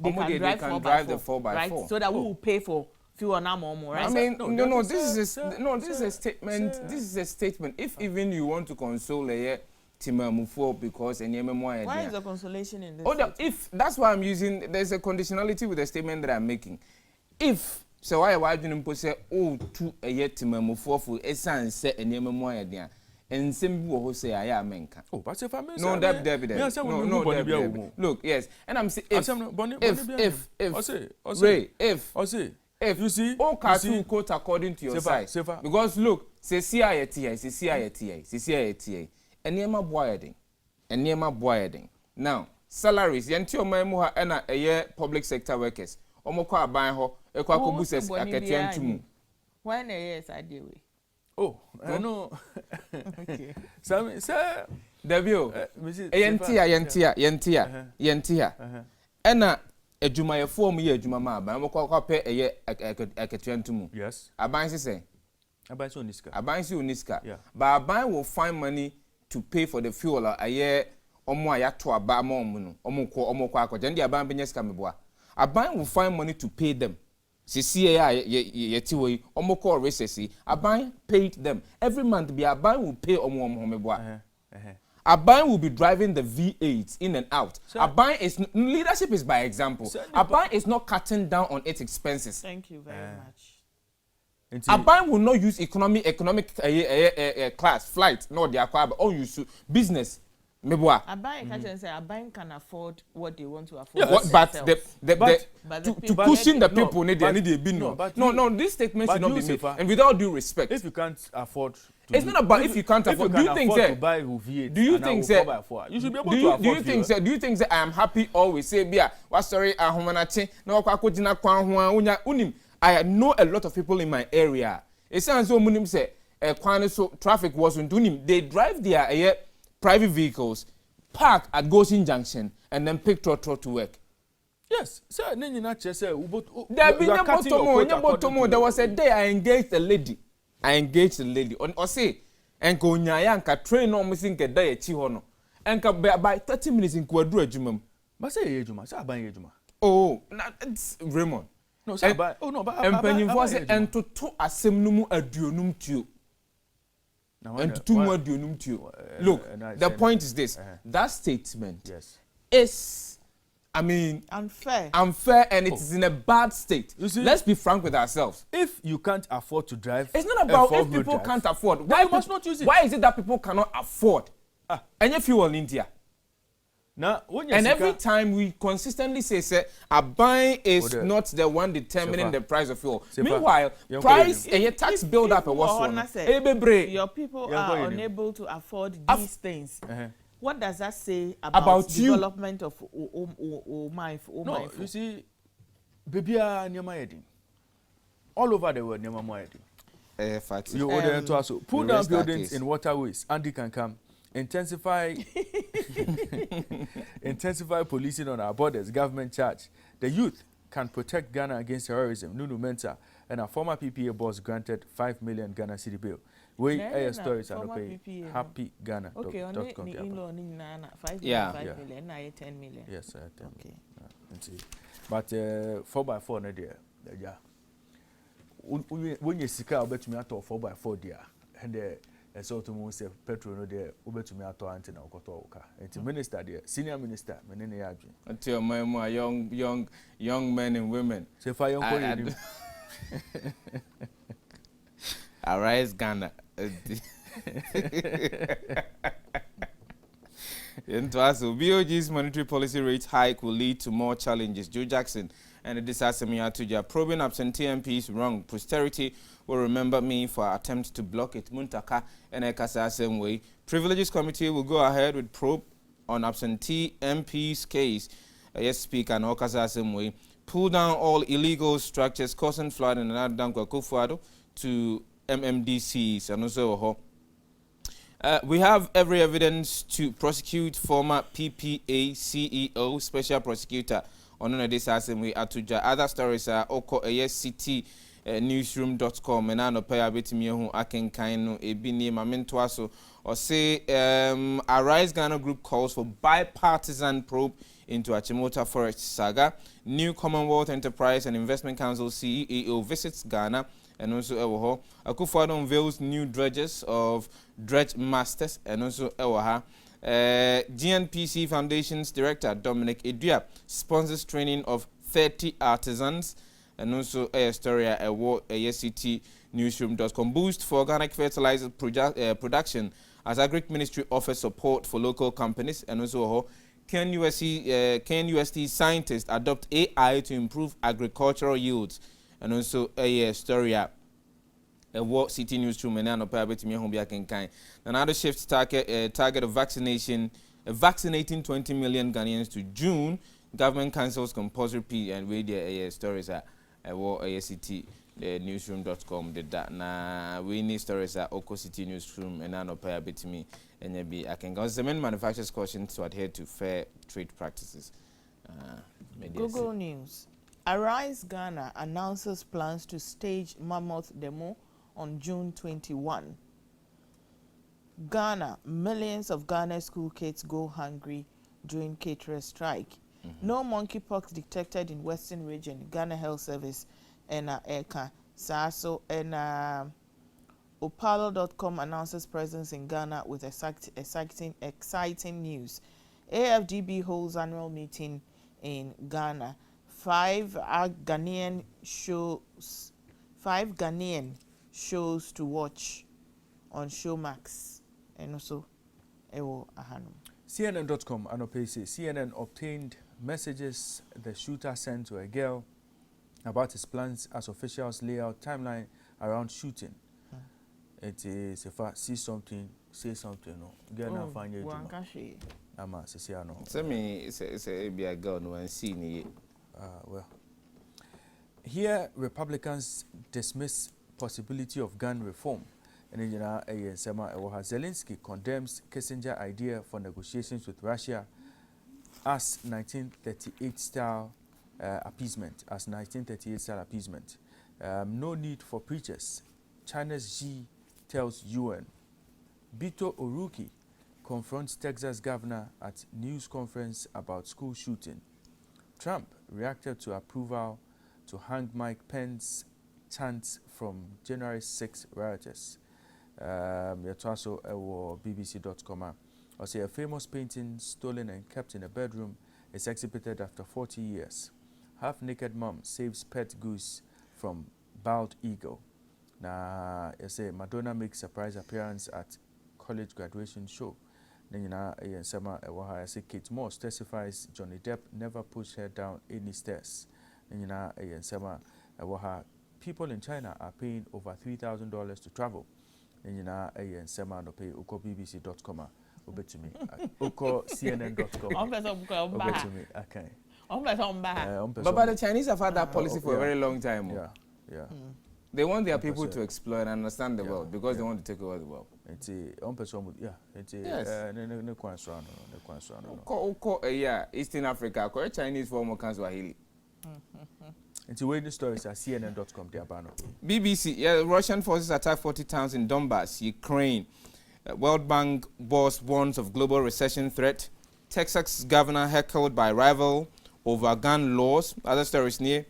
can drive the 4x4, right? So that we will pay for fuel now more, right? I mean, no, this is a statement. This is a statement. If even you want to console a Timamufu because any more. Why is the consolation in this? If that's why I'm using, there's a conditionality with the statement that I'm making. If so, why do you say, oh, to a yet Timamufu for a son say any more idea? And some people who say I am menka. Oh, but if I miss no, no, look, yes, and I'm saying if you see, all cartoon quote according to your side, because look, say CIATA, and Yema boyading. Now, salaries, yanti omamuha ena a year public sector workers, omoko aban ho, ekwa buses aketiantumu. When a years I deal with. Oh, I know. Okay. Some sir, Devio, yentia. Ena ejuma ye form ye ejuma ma ba mo kwa pay a year aketiantumu. Yes. Aban say. Aban so niska. Aban si uniska. Yeah. But aban will find money to pay for the fuel a year omo ayato aba ma omo no. Omo kwa akọ. Ndi aban benyeska meboa. Aban will find money to pay them. Yetiwe omoko recessi Aban paid them every month. Be Aban will pay omeboa. Aban will be driving the V8 in and out. Aban is leadership is by example. Aban is not cutting down on its expenses. Thank you very much. Aban will not use economic class flight. No, they acquire all use business. Aban can afford what they want to afford. Yeah, but to cushion the people need a bin. No, this statement should not be made. And without due respect, if you can't afford to it's not about if you can't afford. Do you think that buy V8? Do you think that you should be able to afford? Do you think that I am happy always say bia what sorry ahomanache na kwa jina kwa ho unim. I know a lot of people in my area. It sounds so munim say kwan so traffic wasn't unim. They drive their private vehicles, park at Goshen Junction, and then pick trotro to work. Yes, sir. There was a day I engaged a lady. Or say, and go nyaya nka train no missing ke day chi hono. And by 30 minutes in Kwadru ejumam. But say ejuma, say aban ejuma. Oh, it's Raymond. No, say aban. Oh no, but empanyin for say and to asem no mu aduonum tuo. And two more look, the point is this. That statement is I mean, unfair, and it's in a bad state. See, let's be frank with ourselves. If you can't afford to drive, it's not about if people can't afford. Why you must not use it? Why is it that people cannot afford? And if you are in India. Now, and every time we consistently say a buy is not the one determining the price of fuel. Meanwhile, price and your tax build up your people are unable to afford these things. What does that say about development of No, you see, baby, all over the world, you order to us. Pull down buildings in waterways. Andy can come. Intensify policing on our borders, government charge. The youth can protect Ghana against terrorism. Nunu Mensah and a former PPA boss granted 5 million Ghana city bill. We air stories are pay happy Ghana. Okay, on the 5 million, now 10 million. Yes, 10 okay. But 4x4 na there. Yeah. When you seek out bet me at 4x4 there. And so to me say petrol no there bet me at anti na okoto oka. And minister there, senior minister, menene yadwe. Until my young men and women. Say for young people. Arise Ghana. Into us, BOG's monetary policy rate hike will lead to more challenges. Joe Jackson and the Disasemi Atuja probing absentee MPs wrong. Posterity will remember me for attempts to block it. Muntaka and Ekasa same way. Privileges Committee will go ahead with probe on absentee MPs case. Yes, Speaker and Okasa same way. Pull down all illegal structures causing flood in Anadanko Kufuado to MMDCs and also we have every evidence to prosecute former PPA CEO, Special Prosecutor on this assembly Atuja. Other stories are Oko ASCT newsroom.com and I pay a bit me who I can kind of be near my mentor or say Arise Ghana Group calls for bipartisan probe into Achimota Forest saga. New Commonwealth Enterprise and Investment Council CEO visits Ghana. And also Ewoho. Akufo-Addo unveils new dredges of dredge masters and also Ewoha. GNPC Foundation's Director Dominic Edua sponsors training of 30 artisans and also Astoria ASCT newsroom.com boost for organic fertilizer production as Agric Ministry offers support for local companies and also KNUST scientists adopt AI to improve agricultural yields. And also Astoria City Newsroom and Nano Private me home kind. Another shift target of vaccinating 20 million Ghanaians to June. Government cancels compulsory P and radio stories at ASCT newsroom.com did that. Now we need stories at Oko City Newsroom and Nano Private me and I can go. Cement manufacturers caution to adhere to fair trade practices. Google News. Arise Ghana announces plans to stage mammoth demo on June 21. Ghana, millions of Ghana school kids go hungry during caterer strike. No monkeypox detected in Western region. Ghana Health Service and ECA. SASO and Opalo.com announces presence in Ghana with exciting news. AFDB holds annual meeting in Ghana. 5 Ghanaian shows to watch on Showmax and also Ewo Ahanum. CNN.com Anopese CNN obtained messages the shooter sent to a girl about his plans as officials lay out timeline around shooting. It is if I see something, say something. No, get na find you. Ama sisiano. Tell me, it's a be a girl no one see ni. Well, here Republicans dismiss possibility of gun reform. And Zelensky condemns Kissinger idea for negotiations with Russia as 1938 style appeasement. No need for preachers. China's Xi tells UN. Bito Oruki confronts Texas governor at news conference about school shooting. Trump reacted to approval to hang Mike Pence chants from January 6 rioters. Also BBC.com. I say a famous painting stolen and kept in a bedroom is exhibited after 40 years. Half-naked mom saves pet goose from bald eagle. Na say Madonna makes surprise appearance at college graduation show. Nina Sama Ewaha say Kate Moss testifies Johnny Depp never pushed her down any stairs. Nina Sama Ewaha people in China are paying over $3,000 to travel. Nina Sama no pay uko bbc.com obetumi uko cnn.com obetumi okay. But the Chinese have had that policy for a very long time. Yeah. They want their people to explore and understand the world because they want to take over the world. It's Eastern Africa, Chinese form of Swahili. It's waiting stories at cnn.com. BBC, Russian forces attack 40 towns in Donbass, Ukraine. World Bank boss warns of global recession threat. Texas governor heckled by rival over gun laws. Other stories near.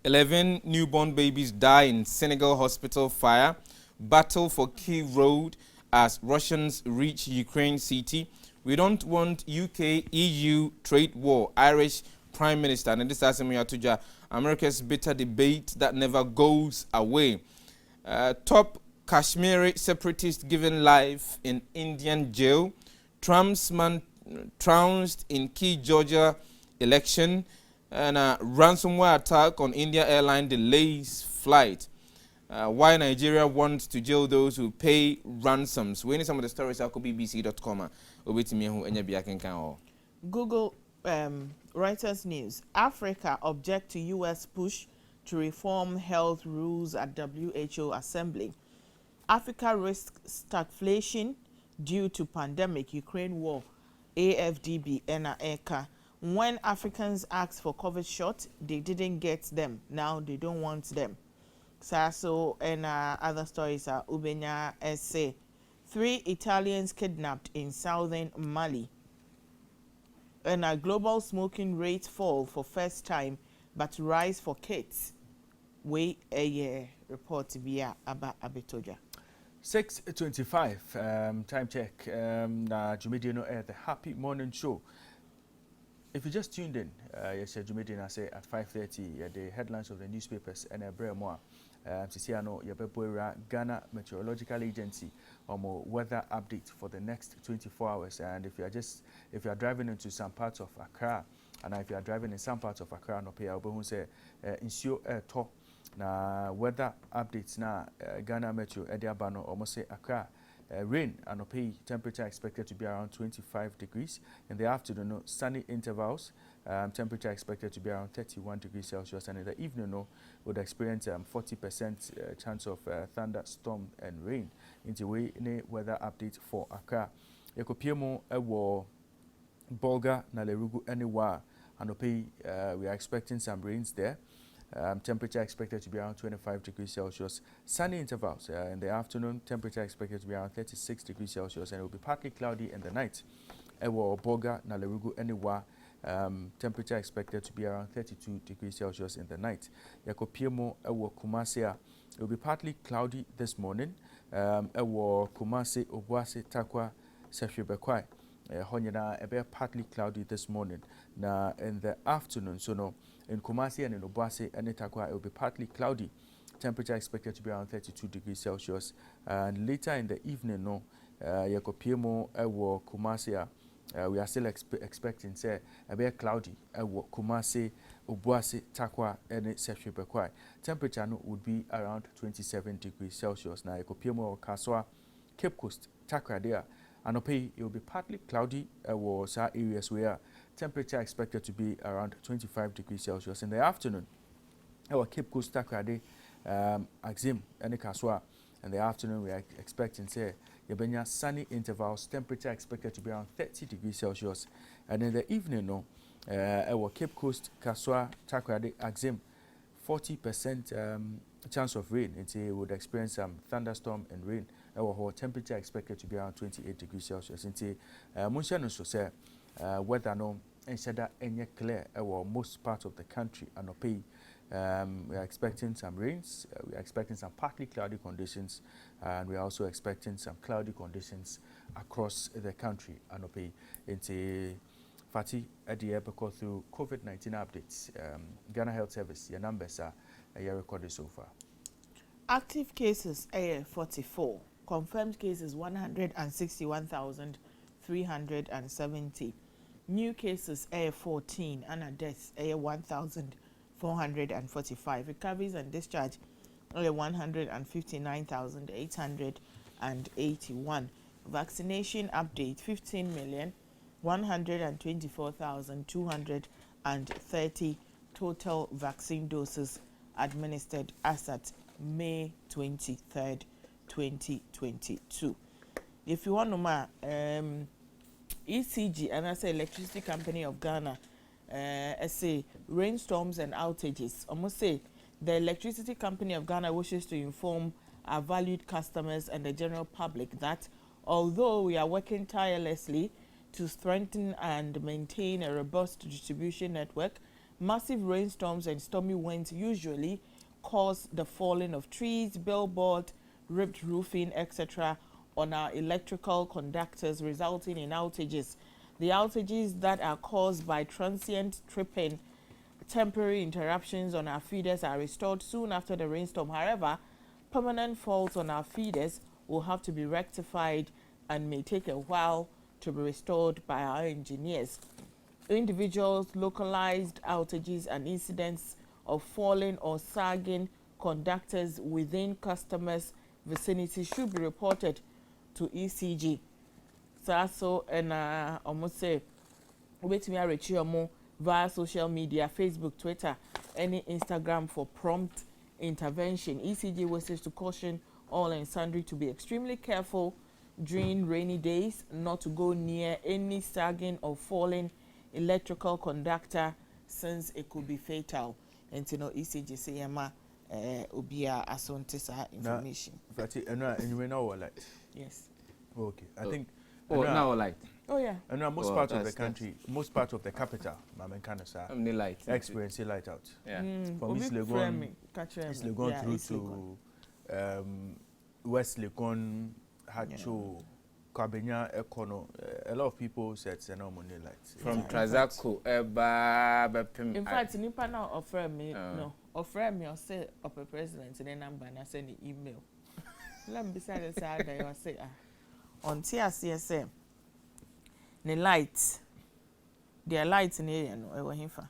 11 newborn babies die in Senegal hospital fire. Battle for key road as Russians reach Ukraine city. We don't want UK-EU trade war. Irish Prime Minister Nedisa Asemi America's bitter debate that never goes away. Top Kashmiri separatist given life in Indian jail. Trump's man trounced in key Georgia election. And a ransomware attack on India airline delays flight. Why Nigeria wants to jail those who pay ransoms. We need some of the stories at bbc.com. Google Reuters News. Africa object to U.S. push to reform health rules at WHO assembly. Africa risks stagflation due to pandemic, Ukraine war, AFDB, and ECA. When Africans asked for COVID shots, they didn't get them. Now they don't want them. Sasso and other stories are Ubenya SA. 3 Italians kidnapped in southern Mali. And a global smoking rate fall for first time, but rise for kids. Wait a year report via Abba Abetoja. 6:25 time check. Na Jumedino air the Happy Morning Show. If you just tuned in, yes, Jumedina say at 5:30. The headlines of the newspapers and a break more. Sisiano Yabeboira Ghana Meteorological Agency weather update for the next 24 hours. And if you are driving into some parts of Accra, and if you are driving in some parts of Accra, no pay Obo say insure to na weather updates na Ghana Meteo Ediabano almost say Accra. Rain and temperature expected to be around 25 degrees. In the afternoon, sunny intervals. Temperature expected to be around 31 degrees Celsius. And in the evening, would experience 40% chance of thunderstorm and rain. Into way weather update for Accra. Ekopiemo ewo Bolga na Lerugu anywhere. And we are expecting some rains there. Temperature expected to be around 25 degrees Celsius. Sunny intervals in the afternoon. Temperature expected to be around 36 degrees Celsius, and it will be partly cloudy in the night. Ewo Boga na Lerugu anywhere. Temperature expected to be around 32 degrees Celsius in the night. Yakopiemo ewo Kumasi. It will be partly cloudy this morning. Ewo Kumasi, Obuasi, Takwa, Sefribekwai. Honyana ebe partly cloudy this morning. Now in the afternoon, so no. In Kumasi and in Obuasi and Itakwa, it will be partly cloudy. Temperature expected to be around 32 degrees Celsius. And later in the evening, Yakopiemo ewo Kumasi, we are still expecting say a bit cloudy. Ewo Kumasi, Obuasi, Takwa, and Sefribekwai. Temperature would be around 27 degrees Celsius. Now Yakopiemo Kaswa, Cape Coast, Takwa there. And it will be partly cloudy was areas where temperature expected to be around 25 degrees Celsius in the afternoon. Our Cape Coast Takrade, Axim, and Kaswa. In the afternoon, we are expecting say Yabenya sunny intervals, temperature expected to be around 30 degrees Celsius. And in the evening, our Cape Coast Kaswa Takrade, Axim, 40% chance of rain. It would experience some thunderstorm and rain. Our temperature expected to be around 28 degrees Celsius. Munshano so say weather no enshada enye clear most parts of the country and we are expecting some rains. We are expecting some partly cloudy conditions, and we are also expecting some cloudy conditions across the country and Fati at the epoch through COVID-19 updates. Ghana Health Service, your numbers are recorded so far. Active cases 44. Confirmed cases 161,370. New cases 14 and deaths 1,445. Recoveries and discharge 159,881. Vaccination update 15,124,230 total vaccine doses administered as at May 23rd, 2022. If you want to know, ECG, and I say Electricity Company of Ghana, I say rainstorms and outages. I must say the Electricity Company of Ghana wishes to inform our valued customers and the general public that although we are working tirelessly to strengthen and maintain a robust distribution network, massive rainstorms and stormy winds usually cause the falling of trees, billboard, ripped roofing, etc. on our electrical conductors, resulting in outages. The outages that are caused by transient tripping, temporary interruptions on our feeders are restored soon after the rainstorm. However, permanent faults on our feeders will have to be rectified and may take a while to be restored by our engineers. Individuals, localized outages and incidents of falling or sagging conductors within customers' vicinity should be reported to ECG. So and almost say wait me a reach you via social media, Facebook, Twitter, any Instagram for prompt intervention. ECG wishes to caution all and sundry to be extremely careful during rainy days, not to go near any sagging or falling electrical conductor since it could be fatal. And to know ECG say yama obia asontisa information. But and you know what light? Yes. Okay. I think now light. Oh yeah. And most part of the country, most part of the capital, Mamen Kanasa, light. experience light out. Yeah. From East Legon through to West Legon, Hacho, Kabenya, Ekono. A lot of people said ceremony lights. From Trazako, in fact, Nipa now offer me or say of a president and number and I send the email. Let me beside the side that you say on TRCSM. The lights, their lights in the area, no, I want him for.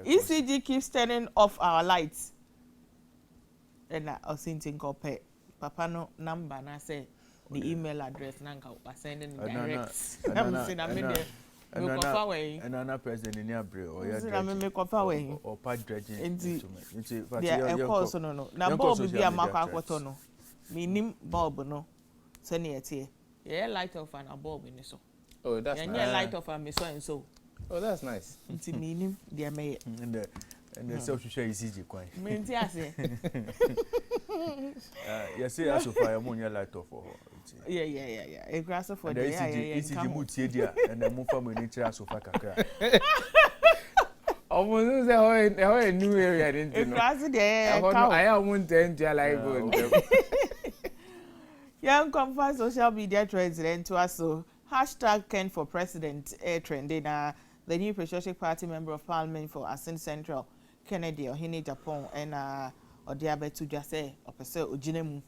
ECG keeps turning off our lights. And I was thinking, Papa no number, and I say the email address, and I sending direct. I'm saying, I'm in there. And another president in your brain, or your or part dredging instrument. Yeah, of course, no. Now, Bob will be a Makakotono. Meaning Bob, no. Send it here. Yeah, light off and a bulb in so. Oh, that's nice. And yeah, light off and so and so. Oh, that's nice. It's meaning, dear May. And the social share is easy, quite. Yes, say, as of fire, ammonia light off for her. Yeah. A grass for the ECG Mutia and the Mufam nature as of Fakaka. Almost a new area, I didn't know. I won't enter like Young confirm social media trends to us so hashtag Ken for President trending the new Patriotic Party Member of Parliament for Asin Central Kennedy Ohene Japan and Odiabetu Jase opese Ojinemu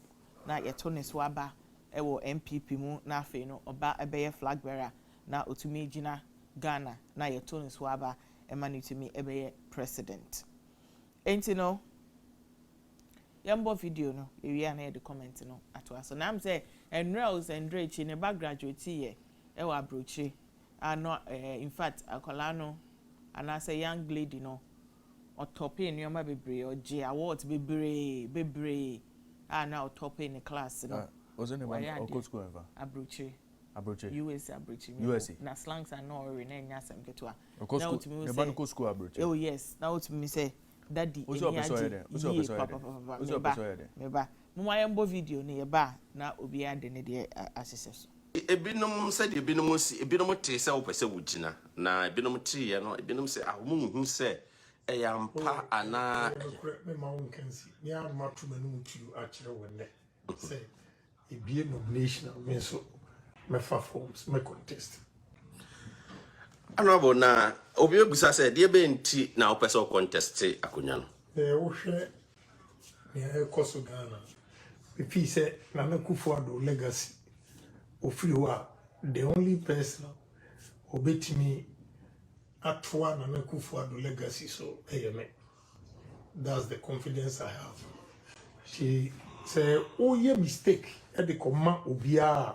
na yetone swaba ewo MPP mu na afi no oba ebeye flag bearer na otumi gina Ghana na yetone swaba emani tumi ebeye president. Enti no yambo video no ewia na the comment no atwa so na am say enrels and Drake in a back graduate here ewa abrochi ano in fact akola no and I say young lady no otope nyoma bebre oje award bebre na otope in the class no wasn't it one school ever abrochi US abrochi USA na slangs are no re na nya asem ketua now to me say school abrochi oh yes now to me say daddy meba mama yambo video ne yeba na obi ade ne de asese so ebinom se de ebinom si ebinom te se opese wugina na ebinom te ye no ebinom se ahomu se eyampa ana me ma won kansi me amatu manum turu a kire wonne se ebie nomination me so me fa forms me contest. Honorable na obi obusa said dey be nti na opese contest akonya no. Wo hwe ne koso Ghana. If say Nana Akufo-Addo legacy ofiri ho a the only person obetimi atwa Nana Akufo-Addo legacy so me. That's the confidence I have. She say oh yeah mistake e de koma obia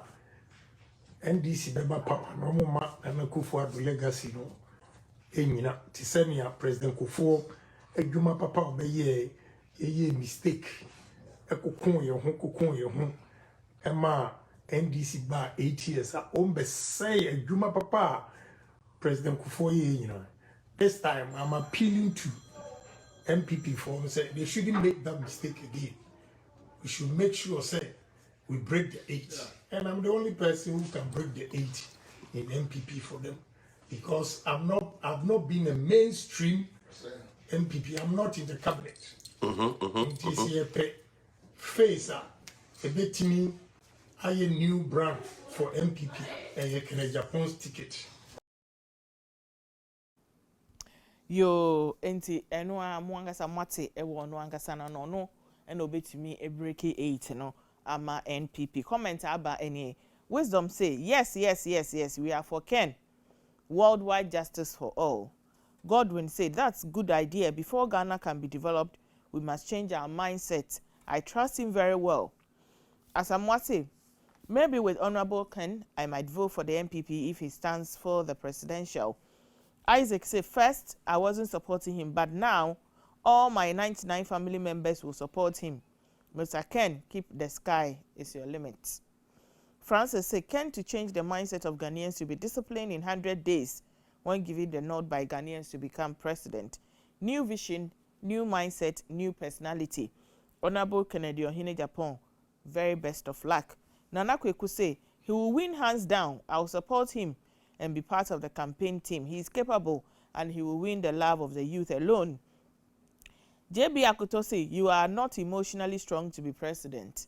NDC beba papa no ma Nana Akufo-Addo legacy no enyina ti se nia President Kufuor adwuma papa obeye ye mistake ekokon ye ho ema NDC ba 8 years a ombe say adwuma papa President Kufuor ye nyina. This time I'm appealing to MPP for say they shouldn't make that mistake again. We should make sure say we break the 8. And I'm the only person who can break the 8 in MPP for them. Because I've not been a mainstream MPP. I'm not in the cabinet. In TCFP face a bit me a new brand for MPP a Japan's ticket. Yo enti eno a mwangasa mwate ewo no angasa na no eno betumi e break 8 no ama NPP comment aba any wisdom say yes we are for Ken worldwide justice for all. Godwin said that's good idea. Before Ghana can be developed we must change our mindset. I trust him very well. Asamwase, maybe with Honorable Ken I might vote for the NPP if he stands for the presidential. Isaac said, first, I wasn't supporting him, but now all my 99 family members will support him. Mr. Ken, keep the sky is your limit. Francis said, Ken to change the mindset of Ghanaians to be disciplined in 100 days when given the nod by Ghanaians to become president. New vision, new mindset, new personality. Honorable Kennedy Ohene Japan, very best of luck. Nana Kweku say, he will win hands down. I will support him and be part of the campaign team. He is capable and he will win the love of the youth alone. JB Akoto say, you are not emotionally strong to be president.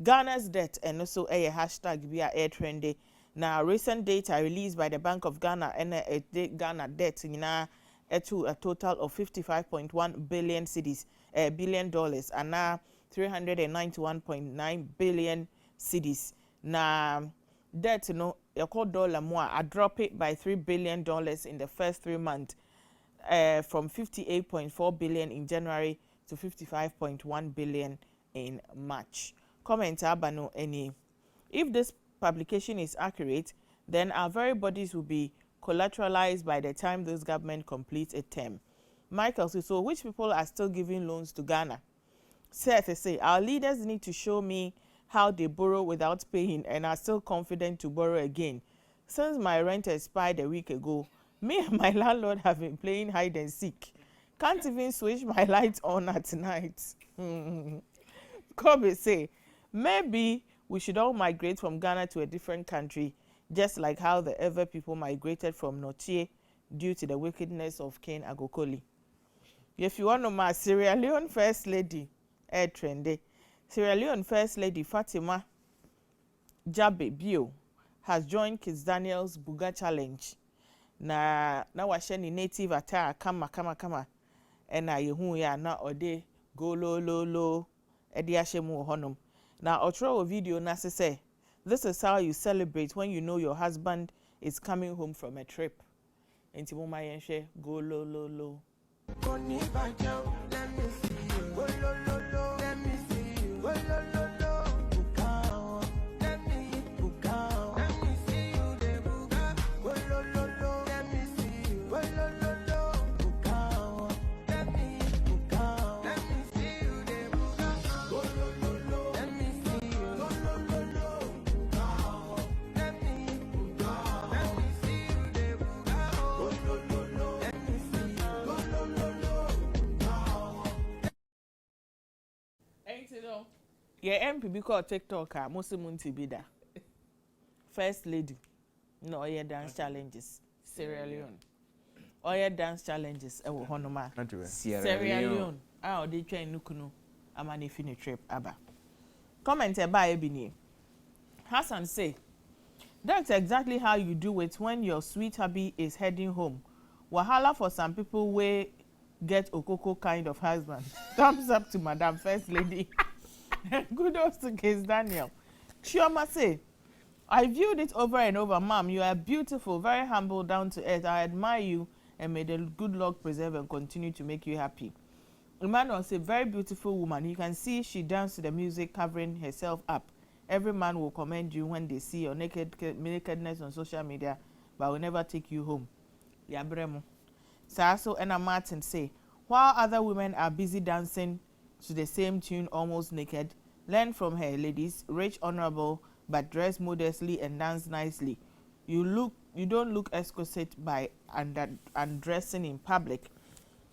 Ghana's debt and also a hashtag via air trendy. Now recent data released by the Bank of Ghana and Ghana debt to a total of 55.1 billion cedis, billion dollars, and now 391.9 billion cedis. Now debt your dollar more I drop it by $3 billion in the first 3 months, from 58.4 billion in January to 55.1 billion in March. Comment abano any. If this publication is accurate, then our very bodies will be collateralized by the time this government completes a term. Michael says, so which people are still giving loans to Ghana? Seth say, our leaders need to show me how they borrow without paying and are still confident to borrow again. Since my rent expired a week ago, me and my landlord have been playing hide and seek. Can't even switch my lights on at night. Kobe say, maybe we should all migrate from Ghana to a different country, just like how the Ever people migrated from Notie due to the wickedness of Ken Agokoli. If you want to my Sierra Leone First Lady, trendy. Sierra Leone First Lady Fatima Jabe Bio has joined Kids Daniel's Buga Challenge. Na washe ni native attire kama. Ena yehu ya na ode go lo. Edi ashemu honum. Na otro video na say, this is how you celebrate when you know your husband is coming home from a trip. Enti mo mayenhwe go lo. Yeah, MPB called TikToker, Musimunti Bida. First Lady. No, yeah, dance challenges. Sierra Leone. Oh, yeah, dance challenges. Honoma. Sierra Leone. Ah, they try Nukunu. I'm an infinite trip. Abba. Comment by Ebony. Hassan say, That's exactly how you do it when your sweet hubby is heading home. Wahala for some people wey get okoko kind of husband. Thumbs up to Madam First Lady. Kudos to Case Daniel. Chioma say, I viewed it over and over. Mom, you are beautiful, very humble, down to earth. I admire you and may the good Lord preserve and continue to make you happy. Emmanuel say, very beautiful woman. You can see she danced to the music, covering herself up. Every man will commend you when they see your nakedness on social media, but will never take you home. Yabremo. Saso and Martin say, while other women are busy dancing to the same tune almost naked, learn from her, ladies. Rich, honorable, but dress modestly and dance nicely. You don't look exquisite by undressing in public.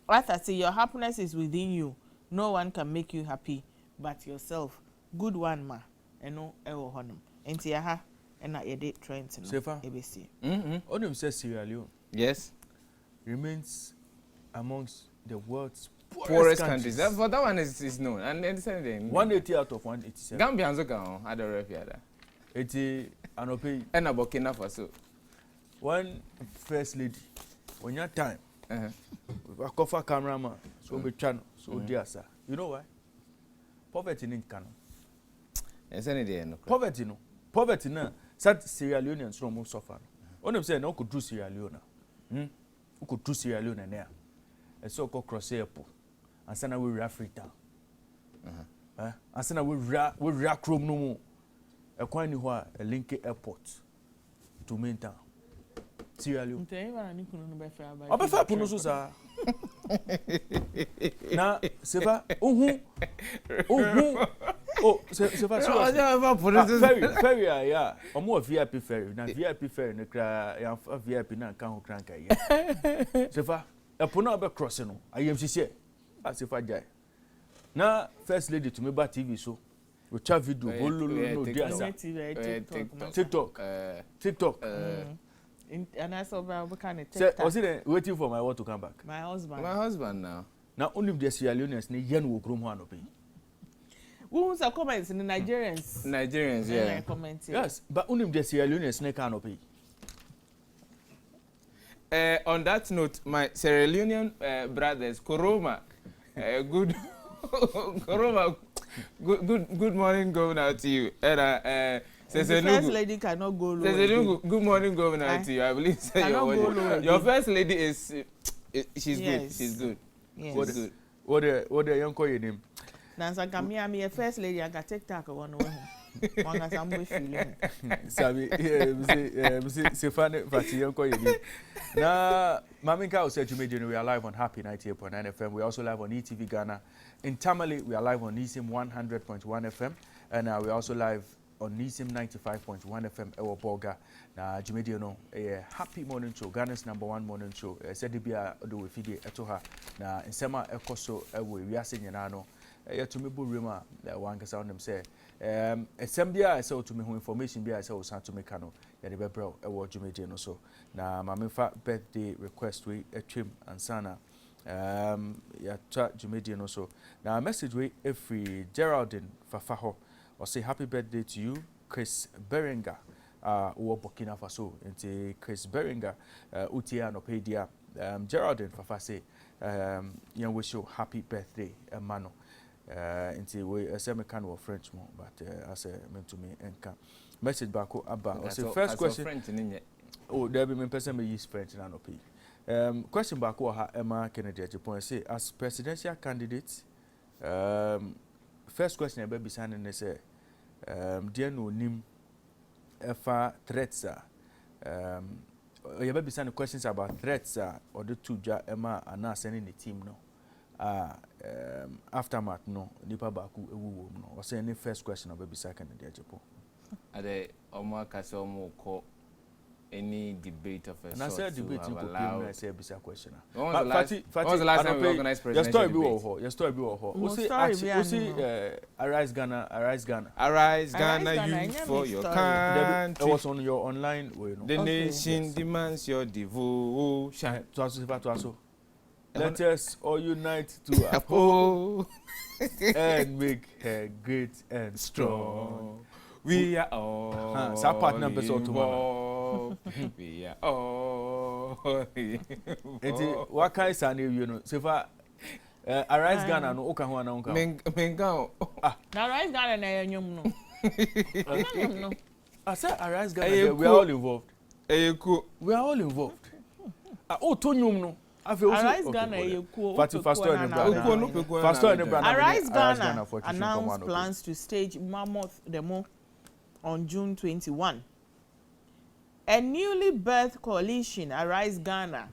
Arthur say, your happiness is within you. No one can make you happy but yourself. Good one, ma. Eno ewo honum. Enti aha ena yede trend no. Sefa. ABC. Only says Sierra Leone Yes. remains amongst the world's Poorest countries. But that one is known. And the same thing. 180 out of 187. Gambia and Zoka had a refiada. 80 anope. And a Burkina Faso. One first lady. When your time. A cover cameraman. So be channel. So dear sir. You know why? Poverty in Kano. Yes, any day. Poverty no. Poverty na. Sad Sierra Leoneans no more suffer. Only say no could do Sierra Leone. Who could do Sierra Leone there? A so-called cross airport. And send away Africa. And send away Rack Room no more. A coin who a link airport to main town. Sierra Leone. Obefa puno so sa. Na sefa oh sefa ferry yeah. Omo VIP ferry. Na VIP ferry ne kra ya VIP na kan ho kranka ye. Sefa e puno obe cross no. IMCC. Sefa jai. Na first lady to me ba TV so. We chat video bololo no dia sa. TikTok. And I saw what kind of TikTok. Was it waiting for my wife to come back? My husband now. Now only the Sierra Leoneans ne yen wo krom ho anope. Who was comments in the Nigerians? Yeah. Yes, but only the Sierra Leoneans ne can anope. On that note, my Sierra Leonean brothers, Koroma, good morning going out to you. The first lady cannot go low. Good morning going out to you. I believe your first lady is she's good. She's good. Yes. What the young call your name? Nansa Kamia, me a first lady. I got TikTok one way. One as I'm with feeling. Sabi, Stefan, but young call your name. Now, Maminka said you made we are live on Happy 98.9 FM. We're also live on ETV Ghana. In Tamale, we are live on Nisim 100.1 FM, and we're also live on Nisim 95.1 FM ewo Bolga na Jimedi no happy morning show, Ghana's #1 morning show. Said be a do we feed eto ha na nsema ekoso ewo wiase nyina no yetumi bu rema wan kasa onem say esem bia say to me ho information bia say o san to me kano ya de bebro ewo Jimedi no so na mamefa birthday request we etwem ansana ya cha Jimedi no so na message we every Geraldine Fafaho or say happy birthday to you, Chris Beringer, or Burkina Faso, and Chris Beringer, Utia no pedia, Geraldine Fafa say, you wish you happy birthday, Mano, into we a semi-can or French more, but as a meant to me and can message back Abba. Or say first question. Oh, there be me person may use French and no pay. Question back or Emma Kennedy at your point say as presidential candidate. First question about be signing is dear no nim efa threats you be signing questions about threats or the two Emma and now sending the team no aftermath no nipa baku ewu no or say any first question about be second dear Japan ade omo kase omo ko any debate of a sort. And I said debate you could I say be a question. When was the last time we organized presidential debate? Your story be who see Arise Ghana youth for your country. It was on your online way, no? The nation demands your devotion. Let us all unite to uphold and make her great and strong. We are all Sa partner person to involved. We are all Enti what kind san you know so far Arise Ghana no oka ho na onka. Menga. Na Arise Ghana na enyum no. Enyum no. I said Arise Ghana we are all involved. We are all involved. Oh to nyum no. Arise Ghana eku. Arise Ghana announced plans to stage mammoth demo on June 21. A newly birthed coalition, Arise Ghana,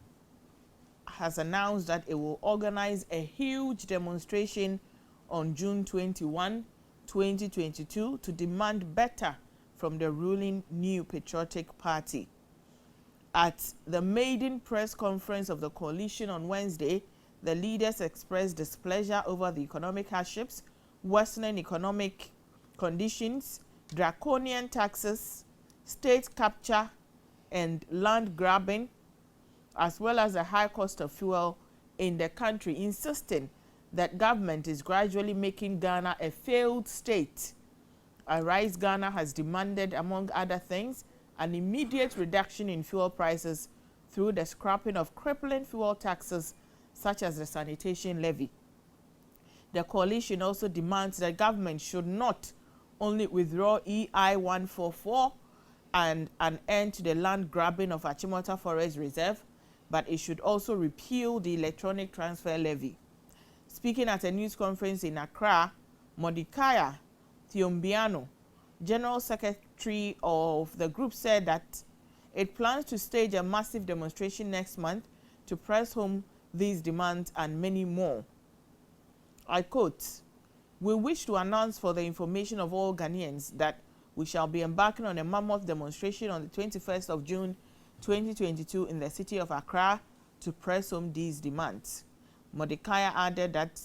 has announced that it will organize a huge demonstration on June 21, 2022 to demand better from the ruling New Patriotic Party. At the maiden press conference of the coalition on Wednesday, the leaders expressed displeasure over the economic hardships, worsening economic conditions, draconian taxes, state capture, and land grabbing, as well as the high cost of fuel in the country, insisting that government is gradually making Ghana a failed state. Arise Ghana has demanded, among other things, an immediate reduction in fuel prices through the scrapping of crippling fuel taxes such as the sanitation levy. The coalition also demands that government should not only withdraw EI 144 and an end to the land grabbing of Achimota Forest Reserve, but it should also repeal the electronic transfer levy. Speaking at a news conference in Accra, Mordecai Thiombiano, General Secretary of the group, said that it plans to stage a massive demonstration next month to press home these demands and many more. I quote, "We wish to announce for the information of all Ghanaians that we shall be embarking on a mammoth demonstration on the 21st of June 2022 in the city of Accra to press home these demands." Mordecai added that,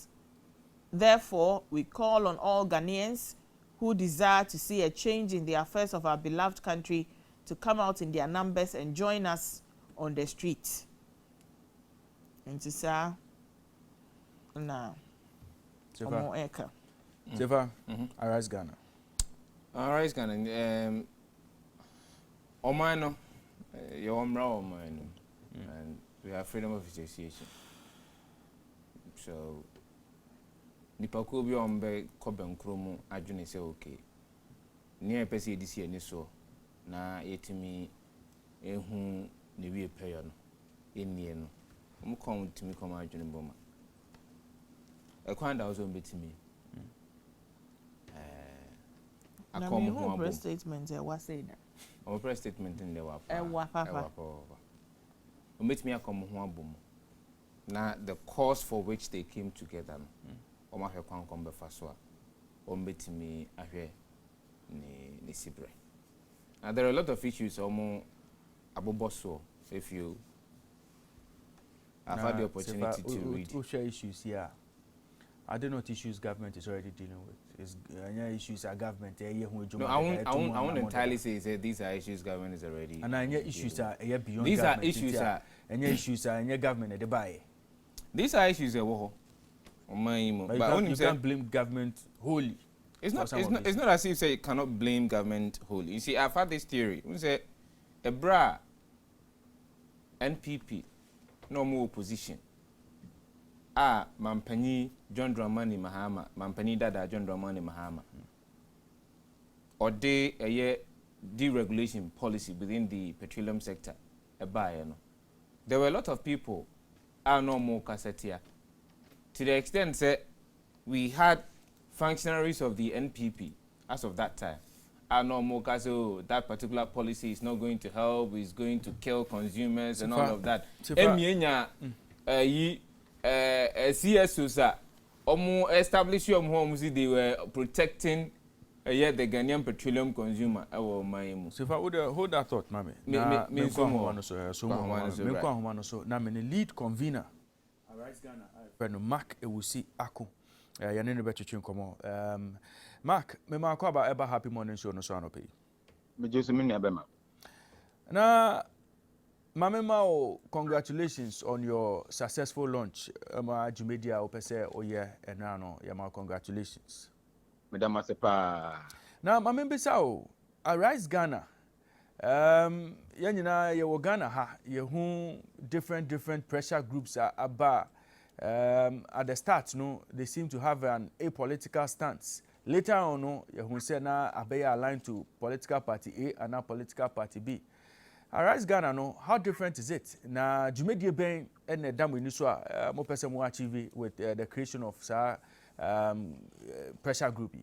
"Therefore, we call on all Ghanaians who desire to see a change in the affairs of our beloved country to come out in their numbers and join us on the street." And to say, now, Sefa, Arise Ghana. Arise Ghana. Omano, your Omano, and we have freedom of association. So, nipa ko bi on be ko bankro mu adwene se okay ne pese edisi ani so na yetimi ehu ne wie peyo no enie no mu kom timi kom adwene boma e kwanda ozo betimi akom ho press statement e wa say that o press statement in the wa e wa papa o betimi akom ho abom na the cause for which they came together no Oma hwe kwan kom be faso a ombetimi ahwe ni sibre. Now there are a lot of issues aboboso if you have had the opportunity to read. Who share issues here? I don't know what issues government is already dealing with. Is issues our government No, I won't entirely say these are issues government is already. And issues are beyond. These are issues issues are government they buy. These are issues but you can't blame government wholly. It's not as if you say you cannot blame government wholly. You see, I've had this theory. We say a bra NPP no more opposition. Mampani John Dramani Mahama, Mampani Dada John Dramani Mahama. Or they a year deregulation policy within the petroleum sector. There were a lot of people no more cassetia. To the extent that we had functionaries of the NPP as of that time. No more caso that particular policy is not going to help, is going to kill consumers and all of that. CSOs established your homes, they were protecting the Ghanaian petroleum consumer. So if I would hold that thought, Mami. Lead convener. Arise Ghana. Mark Ewusi Aku. Yane no betwetwe nkomo. Mark, me ma ko about ever happy morning show no so anope. Me Jose me bema. Na Mama, congratulations on your successful launch. Jumedia opese oye enano yama congratulations. Madam Masepa. Now, my members are Arise Ghana. Yanyina ye Ghana ha ye different pressure groups are about. At the start, no, they seem to have an apolitical stance. Later on, no, you say na abeya aligned to political party A and now political party B. Arise Ghana, no, how different is it? Na Jumedi Ben and the Damu Niswa, more person will achieve with the creation of pressure group.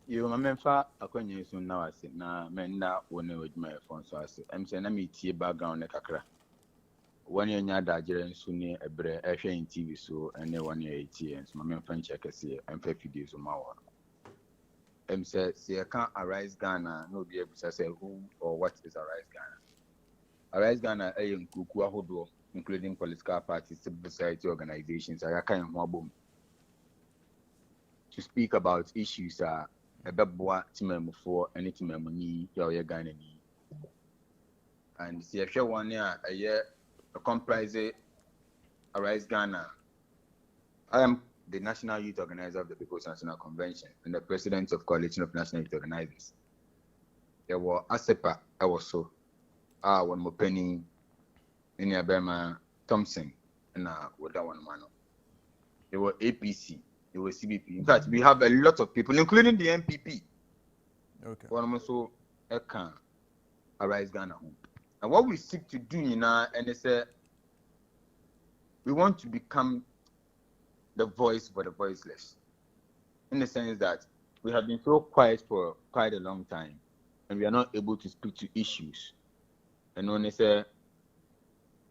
You remember akwenye so now ase na menda woni wejuma phone so ase em say na me tie background ne kakra woni anya da agere nso ne ebre ehwe in TV so ene woni etie nso ma memfa check ase em fa video so ma wo em say can Arise Ghana no be able to say who or what is Arise Ghana. Arise Ghana e nkuku ahodo including political parties, civil society organizations ayaka en ho abom to speak about issues ebeboa timemufo any timemuni ya Ghana ni. And see if one year comprise Arise Ghana. I am the national youth organizer of the People's National Convention and the president of Coalition of National Youth Organizers. There were ASEPA, I was so one more penny in Abema Thompson and with that one man. There were APC. It was CBP. In fact, we have a lot of people, including the MPP. Okay. One also can Arise Ghana home. And what we seek to do now, and it's we want to become the voice for the voiceless. In the sense that we have been so quiet for quite a long time, and we are not able to speak to issues. And when they say,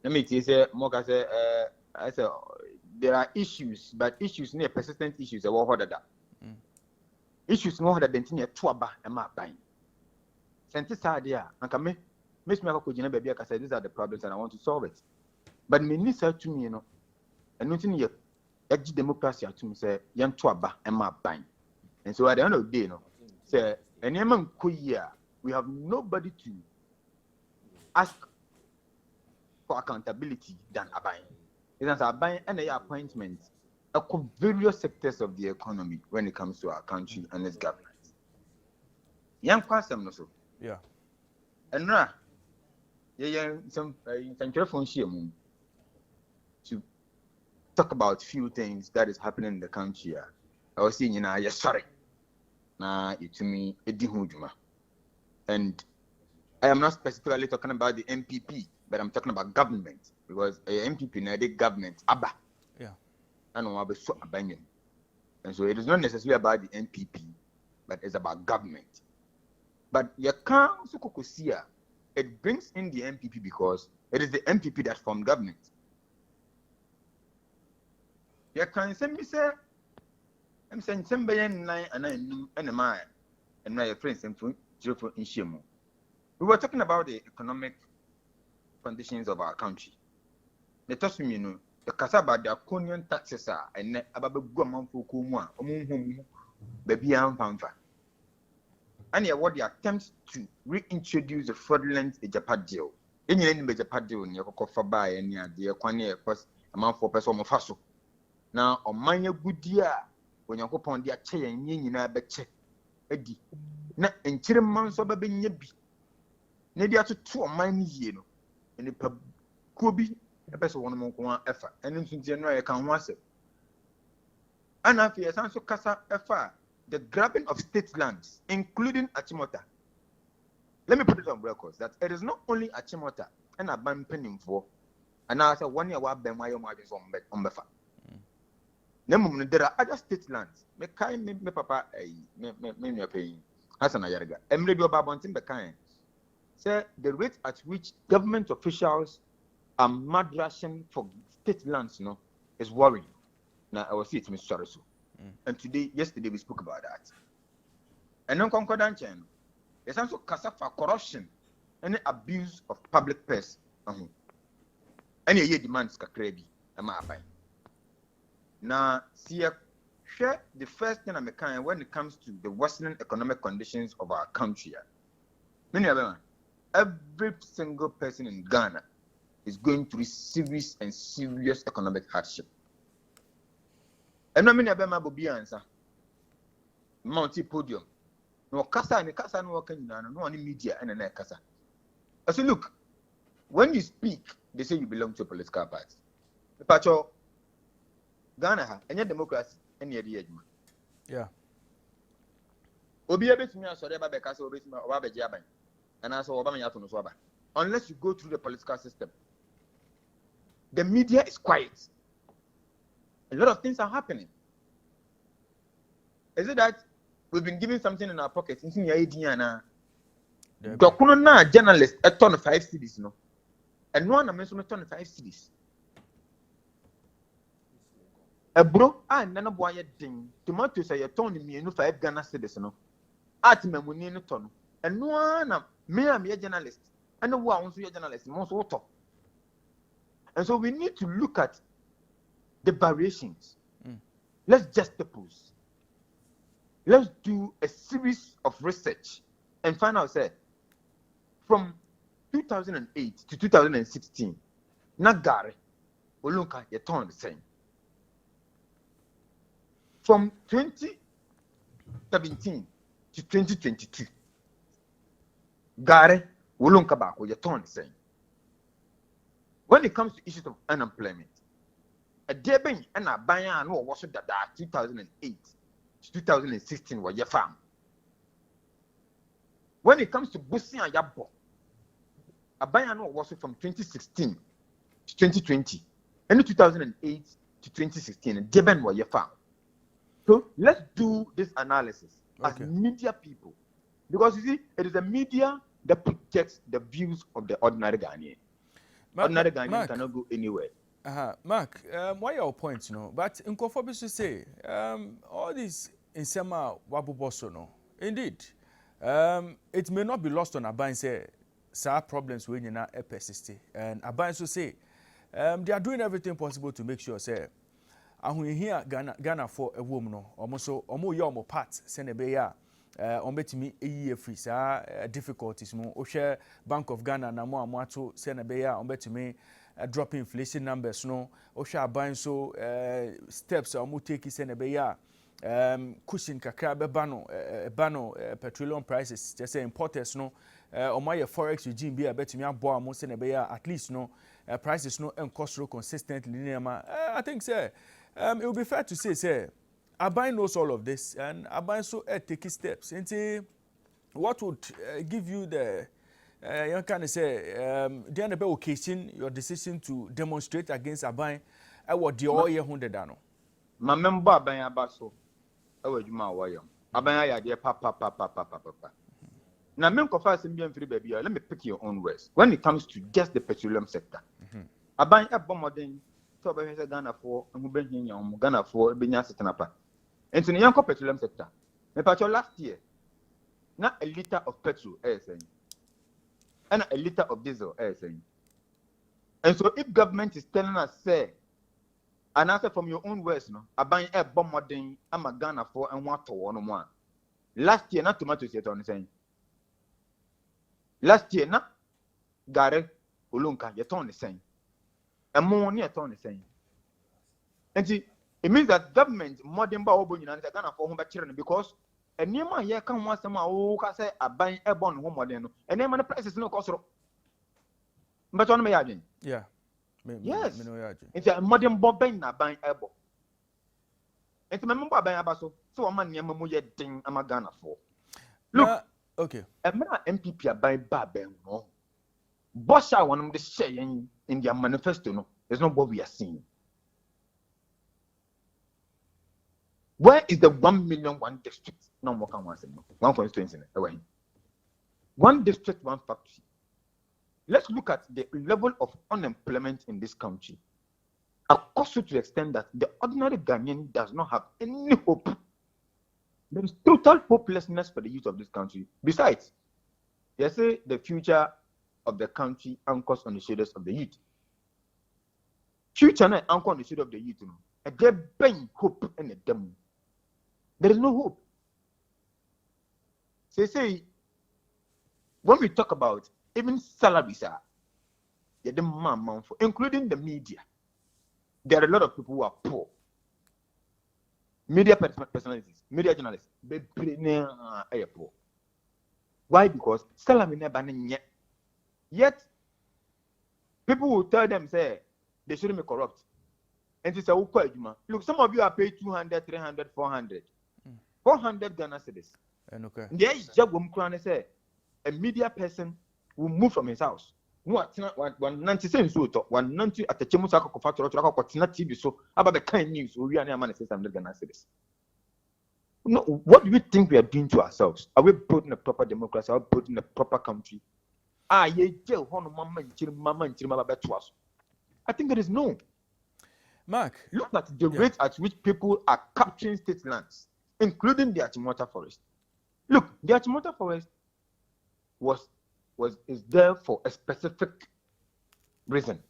let me say, Moka say, I say. There are issues, but issues near persistent issues. Are what that issues no that than tuaba and my buying. Scientists are there, and come Miss Mako baby. I said these are the problems, and I want to solve it. But me listen to me, and nothing yet. Edge democracy to me say young tuaba and my buying. And so at the end of the day, say and we have nobody to ask for accountability than Abain. It is buying any appointments across various sectors of the economy when it comes to our country and its government. Young person, no so. Yeah. And now, some telephone to talk about few things that is happening in the country. I was saying, yes, sorry. Nah, it to me, and I am not specifically talking about the MPP, but I'm talking about government. Because a MPP na the government ABBA. Yeah. And so abandoned. And so it is not necessarily about the MPP, but it's about government. But you can't see it brings in the MPP because it is the MPP that formed government. You can send me say I'm saying somebody and my friends in Shemu. We were talking about the economic conditions of our country. The touch me, the Casaba, the Conian taxes are, and Ababa Guaman Fukuma, baby, and Pamfa. And what the attempts to reintroduce the fraudulent Japan deal. Any Japan deal in your coffer by any idea, Quania cost amount for person of Faso. Now, on my good year, when you go upon the chair and yin, I bet check. Eddie, not in Chiraman so baby, maybe I took 2 of mine, and the pub could be. A person one effort, and in January can once it. And after a sanso casa effort, the grabbing of state lands, including Achimota. Let me put it on record that it is not only Achimota and a ban penning for, and now I said 1 year what Bemayo margins on Befa. There are other state lands. Me papa me paying. Hassan Ayarga. Emredio Babontin Bekain. Say the rate at which government officials mad ration for state lands, is worrying. Now I was it, Mr. Sarasu. And yesterday we spoke about that. And non-concordant chain, there's also for corruption and abuse of public purse. Any year demands kakrebi, am I buying? Now, see, share the first thing I'm kind when it comes to the worsening economic conditions of our country. Many of them, every single person in Ghana is going through serious economic hardship. And no many of them will be answer. Mounty podium. No kasa ni kasa no waka nyina no any media and na kasa. I say look, when you speak, they say you belong to a political party. Pacho Ghana ha any democracy any area adwuma. Yeah. Obi ebetumi asore ba be kasa obetumi oba be jiaban. And also oba me yato no so aba. Unless you go through the political system. The media is quiet. A lot of things are happening. Is it that we've been given something in our pockets? Dokuno na journalist a ton of 5 cities, no. And one of them ton of 5 cities. A bro, nana boy ding. Tomatoes are ton in me 5 Ghana cities, no. At me money no ton. And one of me am a journalist. And the one who's a journalist, most auto. And so we need to look at the variations. Let's juxtapose. Let's do a series of research and find out, say, from 2008 to 2016, Nagare, Olunka, you turn the same. From 2017 to 2022, Gare, Olunka Bako, you turn the same. When it comes to issues of unemployment, a debate and a buyer no was that 2008 to 2016 was your farm. When it comes to boosting a yabo, a buyer no was from 2016 to 2020, and 2008 to 2016, and debate was your farm. So let's do this analysis as media people, because you see, it is the media that projects the views of the ordinary Ghanaian. Ordinary Ghanaian cannot go anywhere. Mark, why your points, you know? But in Kofobi to say, all these in Sema Wabuboso, no. Indeed, it may not be lost on Aban say, sir, problems when you not persist. And Aban so say, they are doing everything possible to make sure, say, and when you hear Ghana for a woman, no, almost so, almost your part, send a bear. On bet me a year free, sir, difficulties more. Osha Bank of Ghana, na mo amuato, send a bear, on bet me drop inflation numbers, no. Osha buying so steps, or more take send a bear, cushion kakra bano, petroleum prices, just say importers, no, or my forex regime be a bet me a boy, most send a bear, at least, no, prices, no, and cost consistently, I think, sir, it will be fair to say, Aban knows all of this, and Aban so taking steps. And what would give you the, you can say, the other occasion, your decision to demonstrate against Aban, what the all year hundred dano? My member Aban Abaso, I will do my way. Aban, I dear papa. Now, men confess in being free, baby. Let me pick your own words. When it comes to just the petroleum sector, Aban a bombarding, so by Ghana for, and who been here, Ghana for, Benya Sitanapa. And to the young petroleum sector, the petrol last year, not a liter of petrol, saying, and a liter of diesel, saying. And so, if government is telling us, say, an answer from your own words, no, I buy a bombarding, I'm a Ghana for and what to one. Last year, not tomatoes yet on saying. Last year, not Gare, Olunka, yet on the same. And more near on the same. And see, it means that government more than Baobun and Ghana for home children because a near my year come once a month, say, I buy a bond home modern, and then the price is no cost. But on my agent. Yeah. Yes. It's a modern bobbing, buying a bob. It's a member by Abaso, so a man near Mamuya ding, I'm a Ghana for. Look, okay. A man MPP are buying Babel, no. Bosha one of the saying in their manifesto, no, there's no what we are seeing. Where is the 1 million one district? No more can one constituency. One district, one factory. Let's look at the level of unemployment in this country. Across to the extent that the ordinary Ghanaian does not have any hope. There is total hopelessness for the youth of this country. Besides, they say the future of the country anchors on the shoulders of the youth. Future not anchor on the shoulders of the youth. And they bring hope in the demo. There is no hope. Say, when we talk about even salaries, including the media, there are a lot of people who are poor. Media personalities, media journalists, they are poor. Why? Because salary never yet. Yet people will tell them say they shouldn't be corrupt. And it's a look, some of you are paid 200, 300, 400. 400 Ghana cedis. Okay. There is just one say a media person will move from his house. What 90 cents so 190 at the Chemusaka factory to TV so about the kind news we are near 600 Ghana cedis. No, what do we think we are doing to ourselves? Are we building a proper democracy? Are we building a proper country? I think there is no. Mark, Look at the rate at which people are capturing state lands, including the Achimota forest. Look, the Achimota forest is there for a specific reason.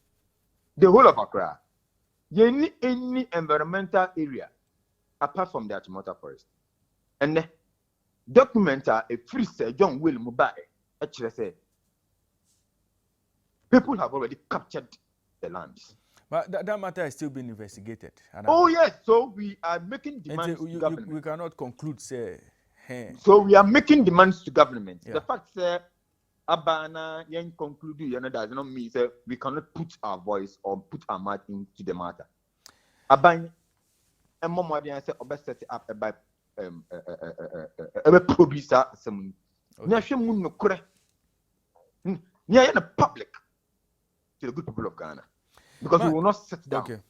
The whole of Accra, any environmental area apart from the Achimota forest. And the documents are a free say John Will Mubai actually say people have already captured the lands. but that matter is still being investigated. Oh yes, so we are making demands to government. We cannot conclude say. Hey. So we are making demands to government. Yeah. The fact that Abana yen conclude does not mean that we cannot put our voice or put our mouth into the matter. Abana and more than I said, obey set up about producer some. Near the public to the good people of Ghana. Because we will not sit down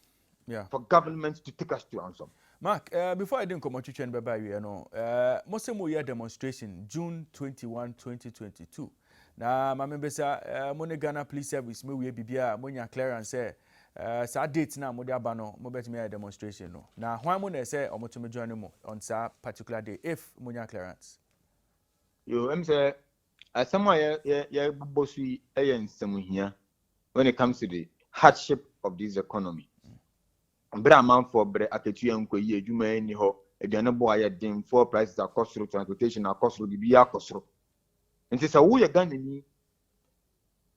for government to take us to ransom. Mark, before I didn't come on to by you know, most of my demonstration June 21, 2022. Now, my members are Ghana Police Service, me we bibia monya clearance say sa date na mo de abano mo bet me a demonstration no. Now, why mo na say omo to me join mo on sa particular day if monya clearance? You say someone ya bossy here when it comes to the hardship of this economy. Brahman for bre aketu enko ye adwuma ani ho aduane bo aye den for prices akosoro transportation akosoro bibia akosoro nti say wo ye Ghana ni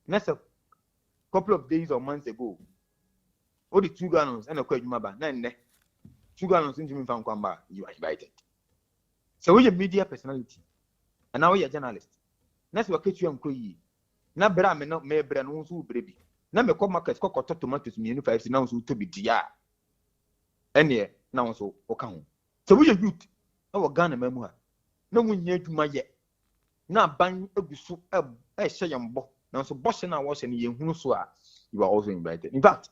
next a couple of days or months ago all the 2 gallons and akwa adwuma ba na nne 2 gallons into me fan kwamba you are invited. So we a media personality and now we a journalist next we aketu enko yi na bra me no me bra no so brebi na me ko market ko tomatoes me 5 na so to be dia ene na so oka ho so we youth na wo Ghana mamu ha na munye adwuma ye na ban agusu e hye yambo na so boss na wo se ne yehunu so a you are also invited. In fact,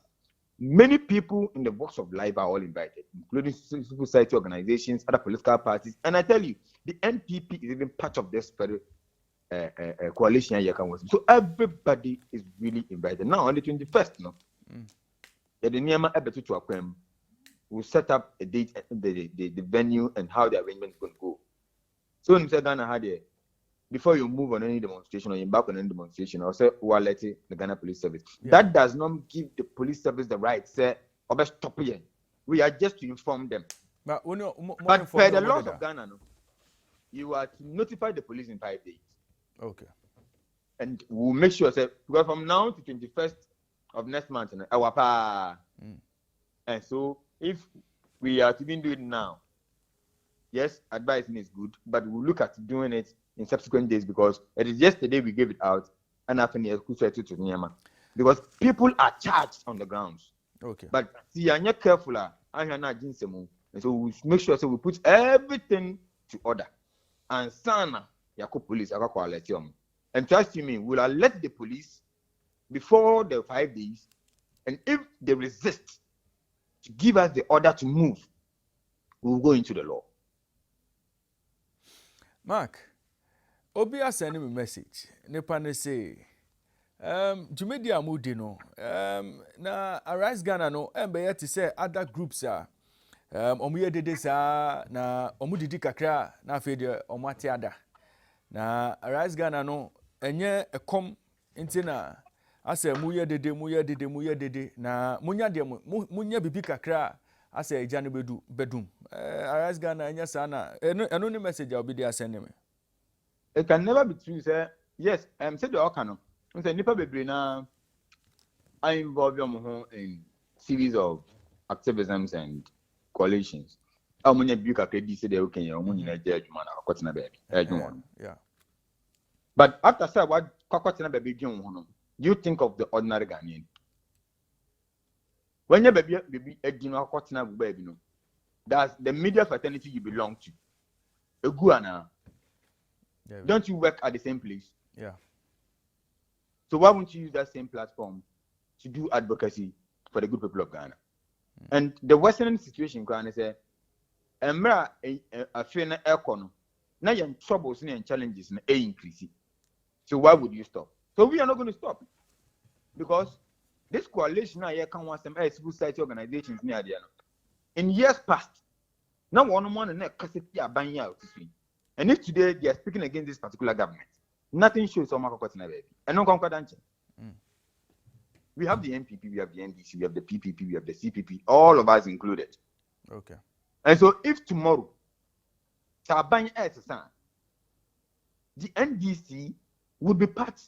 many people in the walks of life are all invited, including civil society organizations, other political parties, and I tell you the NPP is even part of this very coalition here. So everybody is really invited. Now on the 21st, no, the Niyama Ebetu to Akwem will set up a date, the venue, and how the arrangement is going to go. So in Ghana had it before you move on any demonstration or you embark on any demonstration, or say the Ghana Police Service. Yeah. That does not give the police service the right say stop here. We are just to inform them. But per the laws of Ghana, no, you are to notify the police in 5 days. Okay. And we'll make sure that because from now to 21st of next month, and so if we are to do it now, yes, advising is good, but we'll look at doing it in subsequent days because it is yesterday we gave it out and after to Nyama. Because people are charged on the grounds. Okay. But see, I'm not careful. And so we make sure we put everything to order. And Sana, Yako police, and trust me, we'll alert the police before the 5 days. And if they resist to give us the order to move, we'll go into the law. Mark, Obi has sent me a message. Nepane say, Jumedia Mudino, na Arise Ghana no, embe to say other groups are, omuye dede sa na omudidi kakra na afede omatiada. Na Arise Ghana no, enye ekom intina ase muye dede na munya bibi kakra ase ejane bedum. Arise Ghana enye sana eno ni message obi dey send me. It can never be true, sir. Yes, said the Okano. Say nipa bebre na I involve you in series of activisms and coalitions. How many buka kredi say they okay, how many na judge man akoti na baby. Yeah. But after say what Kokotena baby do you think of the ordinary Ghanaian? When your baby Edino Kokotena baby no, that's the media fraternity you belong to. Eguana. Don't you work at the same place? Yeah. So why won't you use that same platform to do advocacy for the good people of Ghana? And the Western situation, Ghana say, Emra a trainer econo. Now your troubles and challenges increase. So why would you stop? So we are not going to stop. Because this coalition now can want some civil society organizations near the in years past. Now one and neck capacity are buying out. And if today they are speaking against this particular government, nothing shows on Makokotena baby. And no concordance. We have the NPP, we have the NDC, we have the PPP, we have the CPP, all of us included. Okay. And so if tomorrow, the NDC would be part,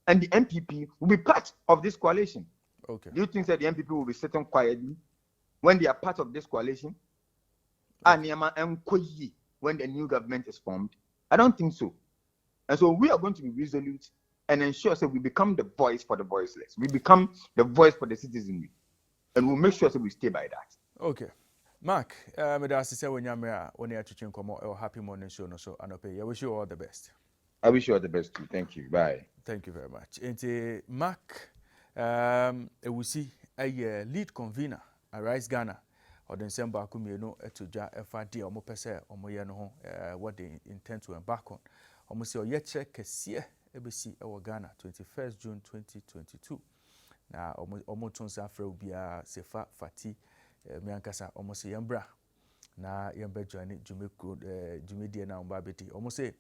and the NPP will be part of this coalition. Okay. Do you think that the NPP will be sitting quietly when they are part of this coalition? And when the new government is formed? I don't think so. And so we are going to be resolute and ensure that we become the voice for the voiceless. We become the voice for the citizenry. And we'll make sure that we stay by that. Okay. Mark, I say when you're teaching Happy Morning Show, so I wish you all the best. I wish you all the best too. Thank you. Bye. Thank you very much. And Mark, we see a lead convener, Arise Ghana, or the December Kumino to Ja FRD or Mopese or Moyano, what they intend to embark on. Almost your yet check ABC our Ghana 21st June 2022. Now almost on Safra will be a Sefa Fati Miankasa almost Yambra. Na Yambe join Jumedi na Umbabeti. Almost say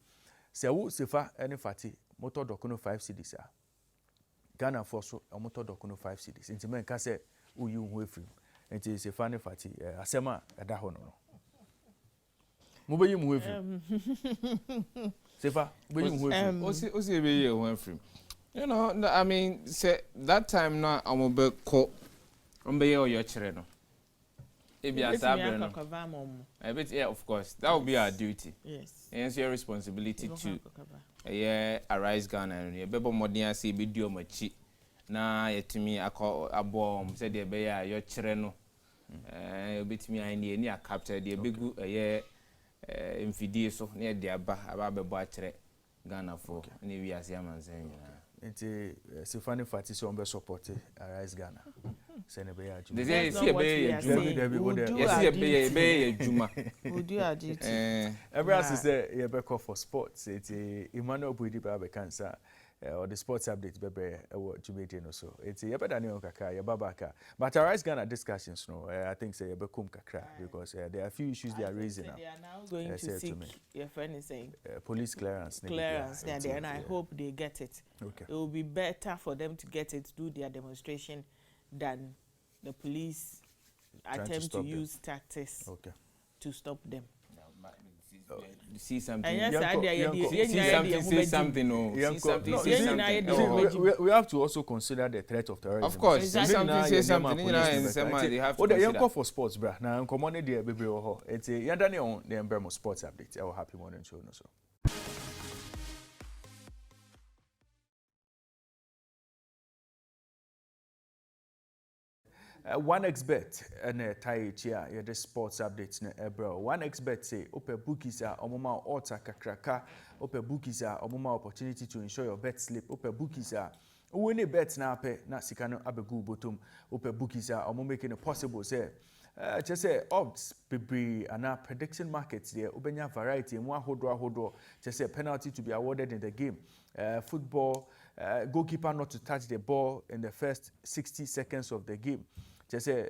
Sefa any Fati motor docuno 5 CDs. Ghana for so a motor docuno 5 CDs. Into men can say you way free. Into Sefa any Fati Asema Adahono. Mube you move free. Sefa, where you move free? Osi be you went free. You know, I mean, say that time now I'm be call be your children. If you are sabring, a bit, yeah, of course, that will be our duty. Yes. And it's your responsibility to Arise Ghana and your baby modern see video machi. Na yet me I call a bomb, said the bear your children. Bit me I need near capture the big infidie so near the Abba Batre Ghana for any we as Yaman saying. Nti Sifani Fati so mbe support Arise Ghana. Say ne be ya juma. They say be ya juma. Yes, be ya juma. We do our duty. Every as say you be call for sports. Nti Emmanuel Buidi be cancer or the sports update be Jumedi no so. Nti you better know kakra you babaka. But Arise Ghana discussions no I think say you be come kakra because there are a few issues they are raising now. They are now going to seek your friend is saying police clearance. And I hope they get it. Okay. It will be better for them to get it, do their demonstration, than the police attempt to use tactics to stop them. See something. Say something. We have to also consider the threat of terrorism. Of course. Say something. You know, they have to consider. Call for sports, bra. Now, come on, the baby or it's a yandani on the Embramo Sports Update. Our Happy Morning Show, no so. OneXBet and tie here yeah the sports updates na bro. OneXBet say open bookies are omoma alter kakraka open bookies are omoma opportunity to ensure your bet slip open bookies are when a bet na pe na sikano abegu bottom open bookies are omo making it possible say just say odds bebre and prediction markets there obenya variety and one hodro just say penalty to be awarded in the game football goalkeeper not to touch the ball in the first 60 seconds of the game. Just say,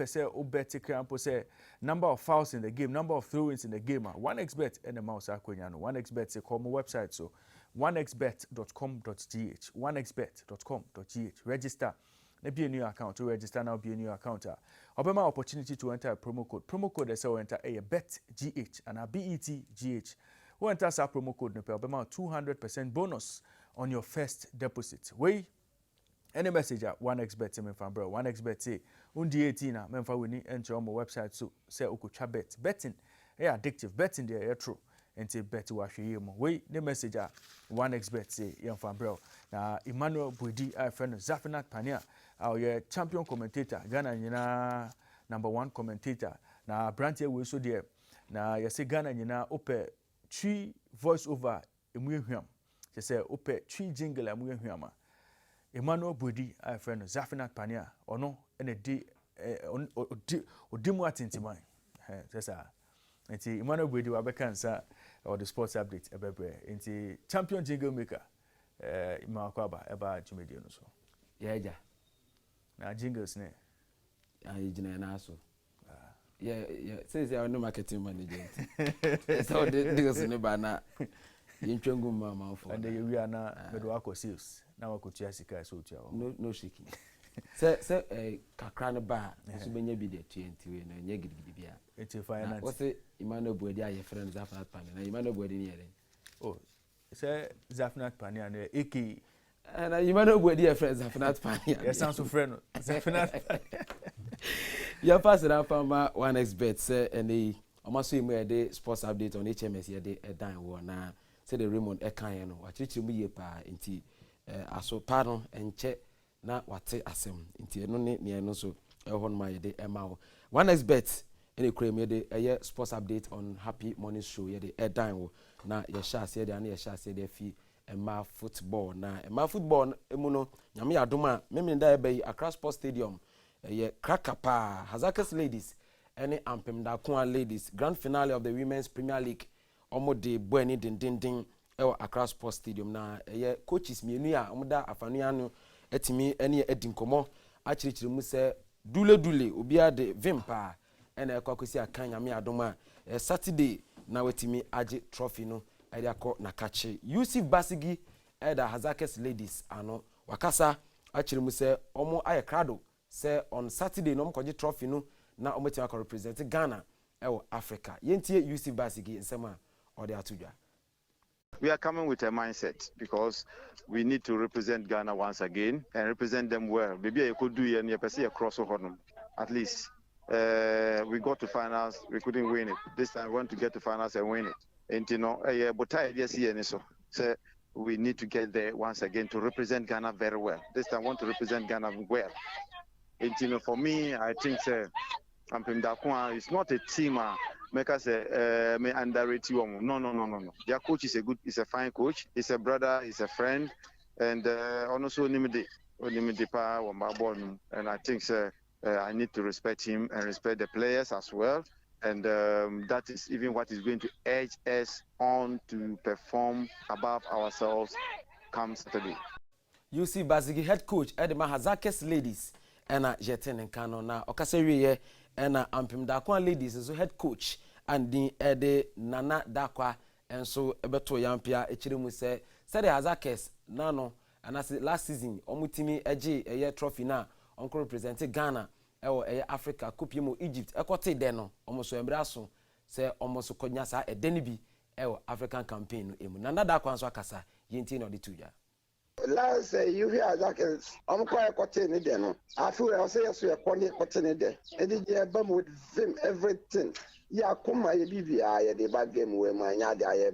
say number of fouls in the game, number of throw-ins in the game. OneXBet and the mouse OneXBet say call my website so onexbet.com.gh onexbet.com.gh register. Be a new account to register now. Be a new account. Obama opportunity to enter a promo code. Promo code is enter a BETGH and a BETGH. Who enters our promo code? Obama 200% bonus on your first deposit. Any message at OneXBet me fan bro. OneXBet say undi 18 na memfa weni enter on my website so say okucha bet. Betting addictive. Betting there true. nti bet wahwe ye mo we the message a 1xbet say yemfa bro na Emmanuel Bodi a friend Zafinat Pania our champion commentator Ghana nyina number 1 commentator na branche we so there na yesi Ghana nyina ope three voice over emu ehwam say ope three jingle emu ehwam Emmanuel Bodi a friend Zafinat Pania ono ene di odimu atintiman sesa nti Emmanuel Bodi wa beka nsa or the sports update ebebre nti champion jingle maker Imakwaba eba Jumedi no so yeah na jingles ne I jina na so yeah says I no marketing manager so the jingles ne ba na yintwengu mama for and you we are na medo akọ sales na wakotua sika so tua no shaking se kakra ne ba so benya bi de 20 we na nya gidigidi bia it's finance what say Emmanuel Bodi aye friend Zafinat Pania na Emmanuel Bodi ni yere oh say Zafinat Pania na AK na Emmanuel Bodi friend Zafinat Pania yes sounds so friend Zafinat ya pass it up ma 1xbet say any omaso imu de sports update on HMS ye de dan wo na say the Raymond Ekan no wa chirichiri mu ye pa nti aso pa no enche na wate asem nti eno ne eno so ehon ma ye de ema wo 1xbet any cream ye de sports update on Happy Morning Show ye de dan wo na ye sha se de na ye sha se de fi ema football na ema football emu no nyame adoma meme nda e bayi Accra Sports Stadium ye cracker pa Hazakes ladies any Ampem Dakoa ladies grand finale of the Women's Premier League omo de boani dindindin e Accra Sports Stadium na ye coaches mienu a omo da afanu anu etimi ene edi nkomo achirichiri mu se dule obi ade vimpa ene ekwakosi akan nyame adoma Saturday na wetimi age trophy no ede akọ na kache Yusuf Basigi eda Hazakes ladies ano wakasa achiri mu se omo aye krado se on Saturday no mkoje trophy no na omo tima ka represent Ghana ewo Africa yentie Yusuf Basigi nsema ode atudwa. We are coming with a mindset because we need to represent Ghana once again and represent them well. Maybe I could do it and you see a cross over at least. We got to finals, we couldn't win it. This time we want to get to finals and win it. And you know, but I just so we need to get there once again to represent Ghana very well. This time I want to represent Ghana well. And you know, for me, I think Ampem Dakoa is not a team make us may underrate you. No. Their coach is a fine coach. He's a brother, he's a friend, and also Nimidi Pa Wambabon. And I think I need to respect him and respect the players as well. And that is even what is going to edge us on to perform above ourselves come Saturday. UC Basigi head coach Edema Hazakes ladies and Jeten and Kano na Okaseriye and Ampem Dakoa ladies so head coach and the Ede Nana Dakwa and so Ebeto Yampia Echirimu say the Hazakes nano and as last season omutimi eje eye trophy na onko represent Ghana ewo eye Africa kupimo Egypt ekote de no omoso embraso say omoso konyasa edeni bi ewo African campaign no emu Nana Dakwa nso akasa yenti no de tuja. Last you hear Hazakes I'm quite cotton in there no I feel I say so a pony cotton in there and the bum with them everything. Yeah, come my baby. I the bad game where my yard I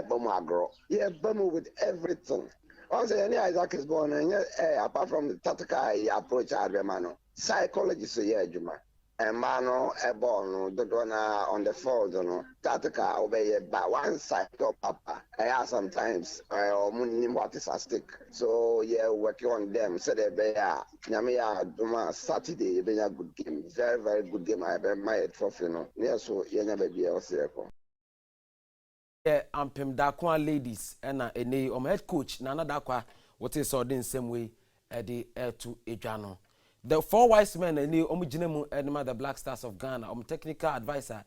bum agro. Yeah, bum with everything. Also, any Isaac is born and apart from the Tataka approach Adremano. Psychologist, yeah, Juma. And Mano, a born, the donor on the fold, no. Tataka obey by one side of Papa. I ask sometimes, what is a stick. So, yeah, working on them. So they be Yamia Duma Saturday, be a good game. Very, very good game. I have my trophy, no. Yeah, so you never be able to Ampem Dakoa ladies and a head coach Nana Dakwa what is all the same way the air to Ejano. The four wise men and the Omujinemu and the Black Stars of Ghana, technical advisor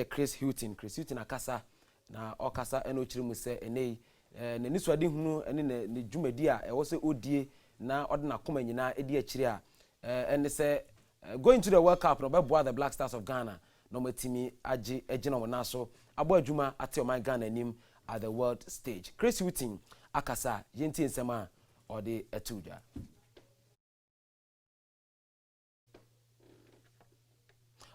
Chris Houghton Akasa na Okasa and Ochirimu say and the Niswadi Hunu and in the Jumedia also ODA na Odna Kumenina Edia Chiria and they say going to the World Cup no be the Black Stars of Ghana no metimi aji ejina wonaso abo adwuma ate o man Ghana nim at the world stage. Chris Houghton akasa yenti nsema or the etuja.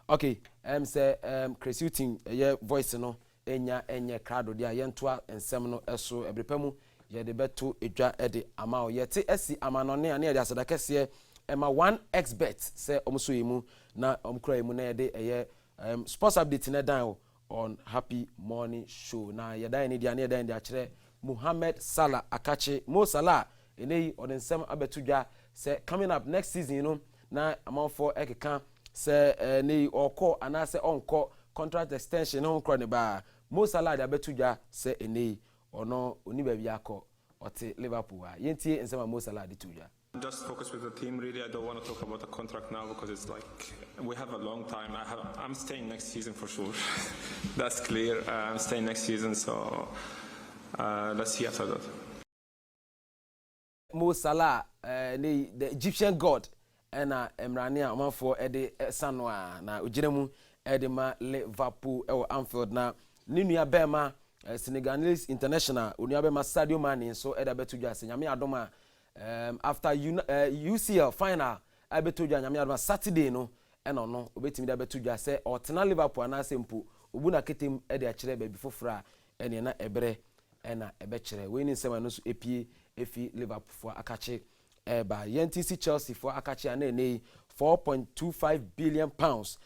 Okay, say Chris Houghton voice no enya enye krado dia yentoa ensem no eso ebrepam ye de beto edwa ede ama o yete asi amanone ane de asadakese ema 1xbet se omso yimu na omkra yimu na yede eye sports update na dan on Happy Morning Show na yedan ni dia na yedan dia kire Mohamed Salah akache Mo Salah enei odensem abetudwa se coming up next season no na amanfo ekeka se nei okọ anase onko contract extension no kro ne ba Mo Salah da betudwa se enei ono oni ba bi akọ ote Liverpool a yentie nsema Mo Salah de tudwa. Just focus with the team. Really, I don't want to talk about the contract now because it's like we have a long time. I'm staying next season for sure. That's clear. I'm staying next season, so let's see after that. Mo Salah, the Egyptian god, and Emrania Amanfo Ede Sanwa na ujiremu Edema Liverpool Anfield na Ninuya Bema Senegalese international Unuya Bema Sadio Mane so Eda Betuja Nyame Adoma. After UCL final I betuja nyame adwa Saturday no eno no obetimi da betuja se otena Liverpool na sempo obuna ketem e de akire ba bi fofora ene na ebre ena ebekire we ni nsema no so epie efi Liverpool for akache ba YNTC Chelsea for akache na enei 4.25 billion pounds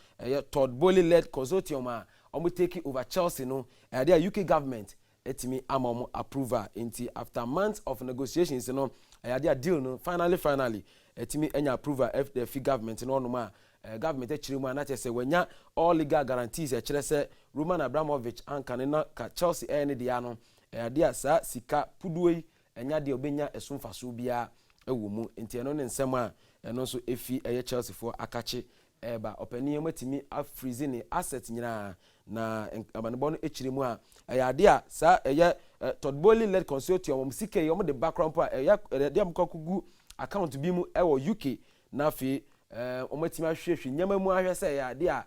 Todd Boehly led consortium a omo take over Chelsea no the UK government etimi amom approval into after months of negotiations you know a deal no finally etimi enya approval of the fee government no no ma government echirimu na chese wenya all legal guarantees echire se Roman Abramovich anka na ka Chelsea ene dia no dia sa sika puduoi enya de obenya esumfaso bia ewo mu enti eno ne nsem a eno so efi eye Chelsea for akache ba opani matimi afreeze ne asset nyina na abanebo no echirimu a dia sa eye Todd Boehly led consortium msike yom the background pa dia mkokugu account bi mu ewo UK na fi omatimi ahwehwe nyama mu ahwe se ya dia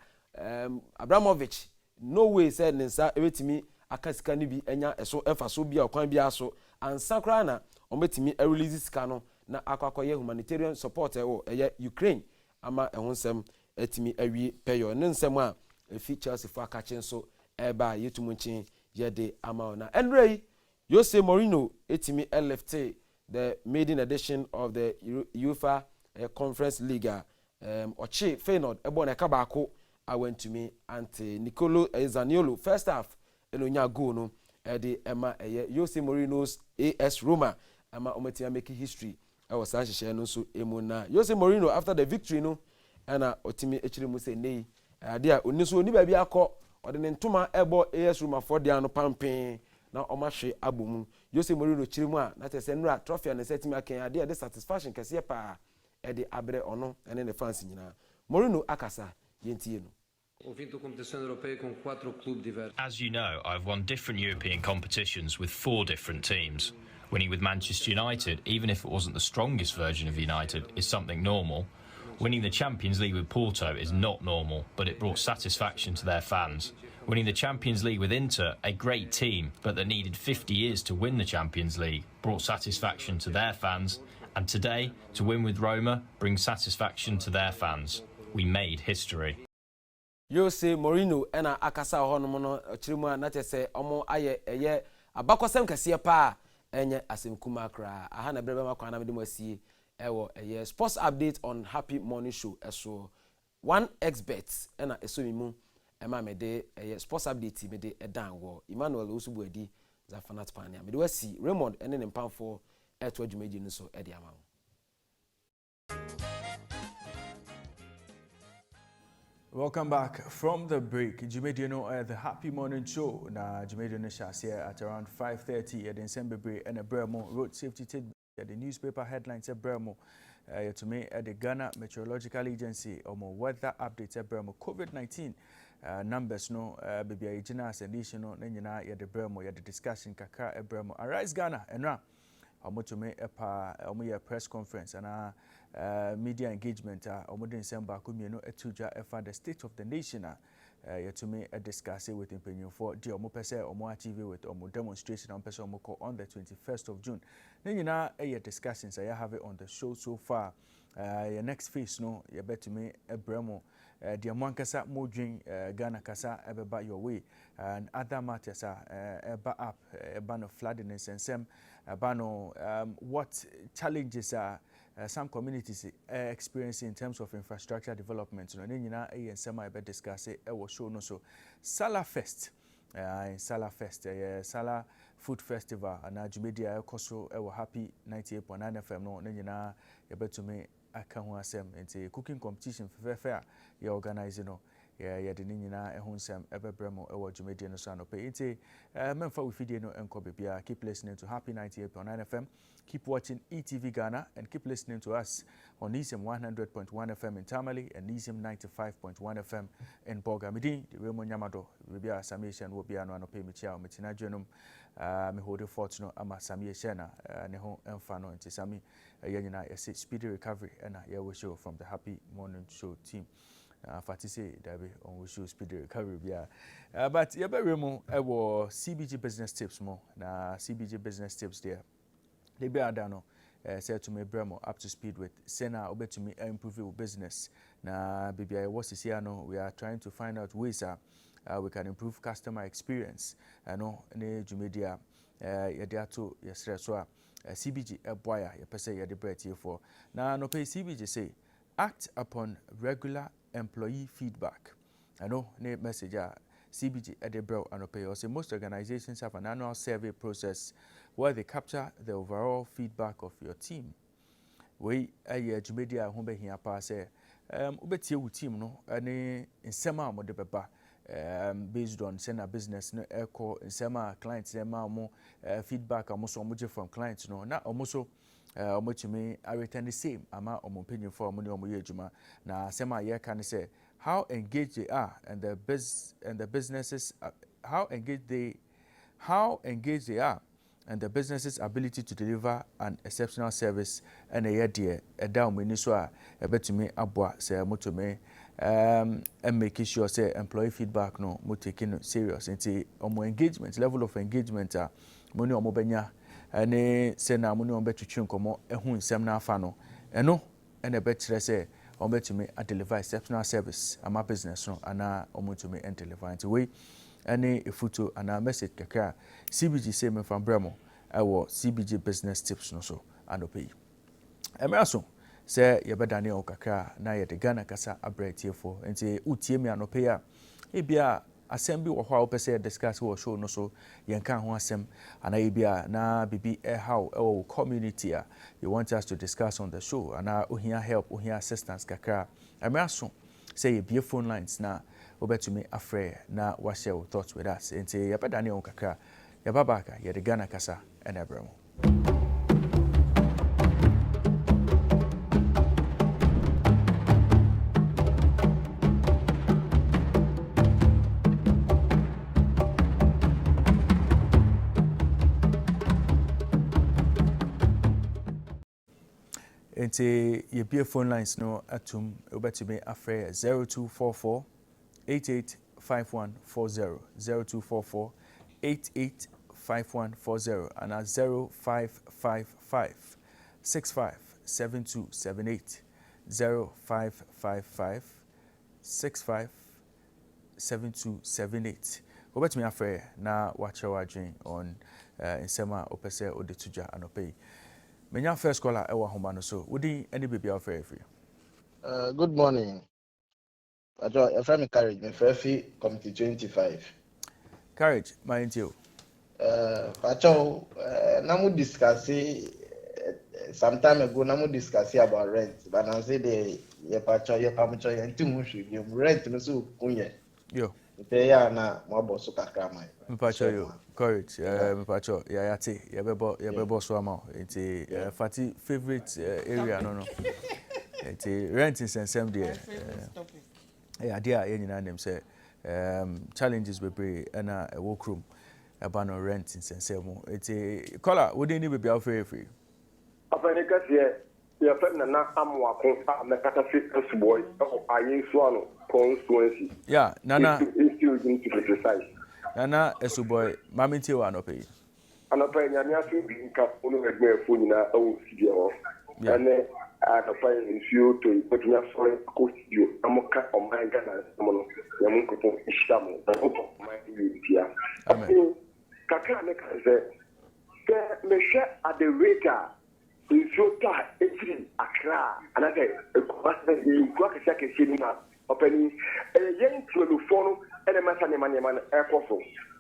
Abramovich no way said nsa ebetimi akasika ni bi enya eso efaso bi akwan bi aso ansakra na omatimi release sika no na akwakoye humanitarian support ewo eye Ukraine ama ehonsem etimi awie payo ne nsem a efi Chelsea for akache so eba yetumunchi yede amaona Andre Jose Mourinho etimi LFT the maiden edition of the UEFA Conference League ochi Feyenoord ebo na kabako I went to me ante Nicolo Zaniolo first half enonya goal no de ema Jose Mourinho's AS Roma ama ometia make history was sanhye no so emuna Jose Mourinho after the victory no ana otimi echire mu say nei ade a oni so oni ba bi akọ ode ne ntoma ebo AS Roma for dia no pampen na omahwe abomu Jose Mourinho chirimu a na tese nura trophy na setimi akan ade de satisfaction kese pa e de abre ono ene ne fans nyina Mourinho akasa yentie no. As you know, I've won different European competitions with 4 different teams. Winning with Manchester United, even if it wasn't the strongest version of United, is something normal. Winning the Champions League with Porto is not normal, but it brought satisfaction to their fans. Winning the Champions League with Inter, a great team, but that needed 50 years to win the Champions League, brought satisfaction to their fans. And today, to win with Roma brings satisfaction to their fans. We made history. Jose Mourinho ena akasa hono no chirimu na tese omo aye eye abakosem kase pa enye asemkuma kra aha na brebe makwa na medem asie ewo eye sports update on Happy Morning Show eso 1xbet ena eso mimu ema mede eye sports update mede edan wo Emmanuel Osubu edi Zafanat Pania mede wasi Raymond ene ne mpamfo eto adwumaji no so edi ama. Welcome back from the break. Jimediano the Happy Morning Show. Na Jimediano shas here at around 5:30 at December break and a Bremo road safety tidbit at the newspaper headlines at Bremo. To me at the Ghana Meteorological Agency or more weather updates at Bremo COVID-19 numbers no baby agina sedition no nyina at the Bremo at the discussion kaka at Bremo. Arise Ghana and ra to me a press conference and media engagement omodin semba kumieno etuja efa the state of the nation to me discuss it with impenyo for the omo pese omo achieve with omo demonstration on pese omo call on the 21st of June. Nyina discussions I have it on the show so far. Your next phase no you bet to me Bremo the Monkasa Modrin Ghana Kasa Ebeba your way and other matters eba up ban of floodiness and some what challenges are some communities experiencing in terms of infrastructure development. No, nyina and some I bet discuss it was show no so Salah Fest. Salah Fest, Salah Food Festival, and Jumedia Koso, happy 98.9 FM. No, Nina, you bet to me. I can't asem into cooking competition for fair. You organizing no, yeah, the Nina and Hunsam Eberbremo, or Jumedia no Sano pay. It's Memphis with video and Kobibia. Keep listening to Happy 98.9 FM. Keep watching ETV Ghana and keep listening to us on Nisem 100.1 FM in Tamale and Nisem 95.1 FM in Bogamidi. The Raymond Yamado, Ribia Samation will be an pay Michel, Mitina Genum, me hold the fortune, Ama Samia Shena, Neho and Fano and Tisami, Yanina, a speedy recovery, and a wish you from the Happy Morning Show team. Fatisi Dabi on wish you speedy recovery. But Yaberemo, I was CBG business tips more. Na CBG business tips there. They be adano said to me Bremo up to speed with Sena obey to me improve your business. Na BBI was here no we are trying to find out ways we can improve customer experience. No ne Jumedia ya to yesterday so CBG boya ya pese ya de bread here for. Na no pay CBG say act upon regular employee feedback. No ne message CBG at the Bro and Opay. Also, most organizations have an annual survey process where they capture the overall feedback of your team. We Jumedia Humbe here pass ubeti u team no any in sema mo de beba based on sena business no echo in sema clients sema mo feedback almost from clients no na almost to me I return the same ama opinion for money juma na sema ye can say how engaged they are and the businesses how engaged they are and the businesses ability to deliver an exceptional service and a year dear a down miniswa a bet to me abwa say motome and making sure say employee feedback no mo taking serious into omo engagement level of engagement money omo benya and say na money on betu chinkomo ehun nsem na afa no eno and a bet say omo to me a deliver exceptional service ama business no ana omo to me and deliver into way any photo and a message kakra CBG say me from Bremo our CBG business tips no so anope emerso say ye bedane o kakra na ye de Ghana kasa abrete for enti utie me anope a ebia asem bi wo ho a opese discuss wo show no so ye nka ho asem ana ebia na bibi how our community you want us to discuss on the show ana ohia help ohia assistance kakra emerso say ye phone lines na to me afraid na what share your thoughts with us and say yabadani on kakra yababaka ye de Ghana kasa and Abramo. And say your phone lines no atum to me afraid 0244 885140 0244 885140 and at 0555 657278 0555 657278. Obet me afraid na watch our dream on in sema opese odetuja anope. Menya first caller ewa homa no so wodi any baby afraid free. Good morning. If I'm Courage, my Frefi Committee 25. Courage, my intio. Pacho, Namu discuss some time ago, Namu discuss about rent, but I say the Pacho, your Pamacho, and too much you rent no so kunye. Yo. Pay na Mabo Sukakama. Pacho, yo. Courage, Pacho, Yayati, Yabebo Swama. It's a fatty favorite area, no. It's a rent in Sensem there. Yeah, dear, any name say challenges we bring and a workroom about no rent in Sensemo. It's a color. Wouldn't it be out free? Africa, your friend and not Amwako, Macatafi boy, I use one constituency. Yeah, Nana is still going to be precise. Nana, a boy, Mammy Tiwa no pay. And a penny, I'm not being cut on a phone in our own studio. And the fire is you to put me up for a coast you. I'm a cat on my gun and someone who could put a sham my here. Kaka make say me share at the radar. In Jota, every Accra, and I say, you work a second cinema, opening a young telephone and a Massaman airport.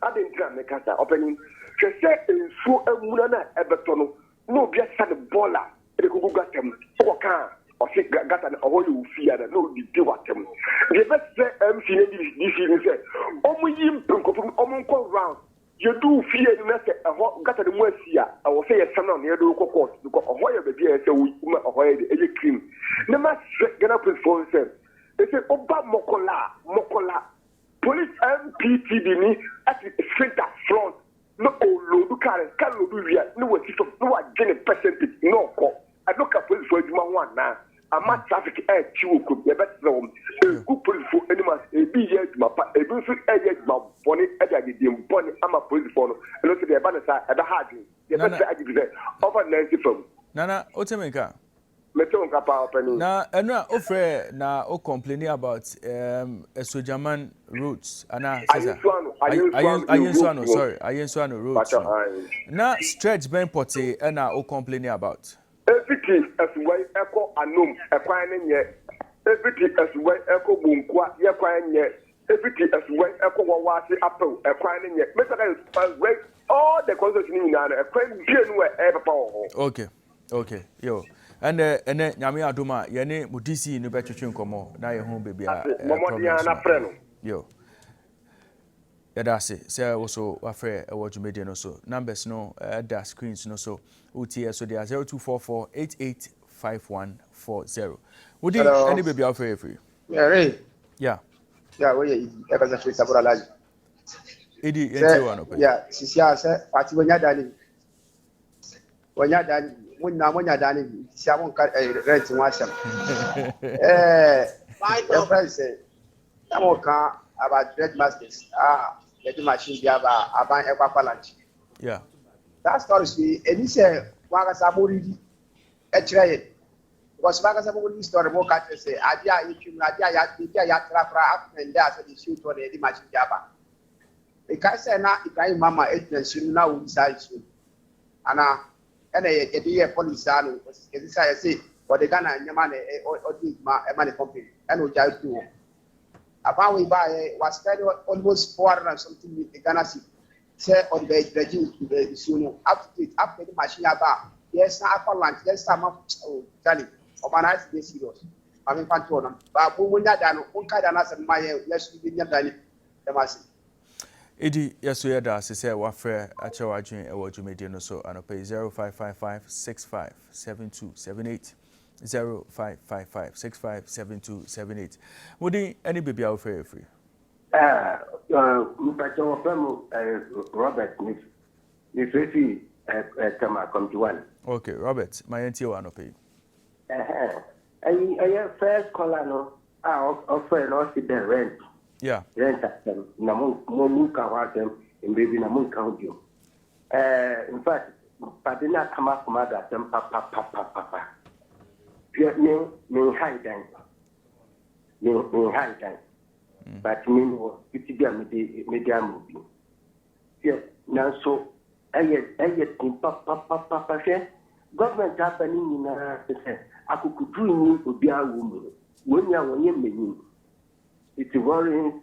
I didn't try make us opening. She said, in so a Muna Everton, no, just had a baller, the Google got them, or car, or sick got an oil fear that no, you do what them. The best say, MC, this evening said, oh, we him, Omunko round. You do fear the message of what got the mercy. I will say a son on the other court because of why baby I say we avoid a cream. The mass get up his phone said, they say, Oba Mokola, police MPTD at the center front. No, Lodu Karen, Kaluria, no, no, percentage, no call. I look at police for one now. I'm not traffic air chew could be better than good police for animals, a be yet my beautiful edge, my bonnet, the bonnet, I'm a police for and look at the banner at the hard. The best I did over 90 from Nana Otemeka. Meton Kappa opening. Now, and now, offer now, oh, complaining about a Sojaman routes. And I sorry, I routes. Now, stretch Ben Potte and now, oh, complaining about. Everything as well echo anum acquiring yet. Everything as well echo bunkwa acquiring yet. Everything as well echo wawasi apple acquiring yet. Mr. All the constitution in a question where ever power. Okay, yo. And then Yami Aduma, Yane Mudisi, no better chin como, now your home baby. Yo. Yeah, that's it. Say also afraid what you made no so numbers no that screens no so UTS so they are 0244 885140. Would you any baby out for you? Yeah, right. Yeah. Yeah, we are a free sabura large. Yeah, Sisia said, Pati when you're done. When you're done, when you're done, Siamon rent to watch them. My friend said, I'm okay about Red Masters. The machine be about lunch. Yeah. That story is and he said, Wagasaburi, a trade. Was Wagasaburi story more catch say, Adia, you Yatra, and that's the shoot for the machine jabba. The Kasa now, if I mamma, it now inside soon. And a dear police, I say, for the Ghana and Yaman or a money company, and we just do. About we buy was spent almost 400 and something with the Ghana City. Say on the regime to the soon up to the machine about. Yes, after lunch, yes, some of Johnny, organize this serious. I mean, Pantona, but when that done, Unkai and my yes, we didn't done the massive. Edi, yes, we are there. Say, what fair at your agent, a word you made no so, and pay 0555 65 7278. 0555 65 7278. Would any baby out for free? Robert, Miss Rafi, come to one. Okay, Robert, my auntie one pay. I first call no, I offer no see the rent. Yeah. Rent at them, Namuka was them in baby Namun County. In fact, but did not come up from other them, papa. Me high down. Me high down. But me no, it's a media movie. Yes, now so I think papa say government happening in I could do in Ubia woman. When you are when it's worrying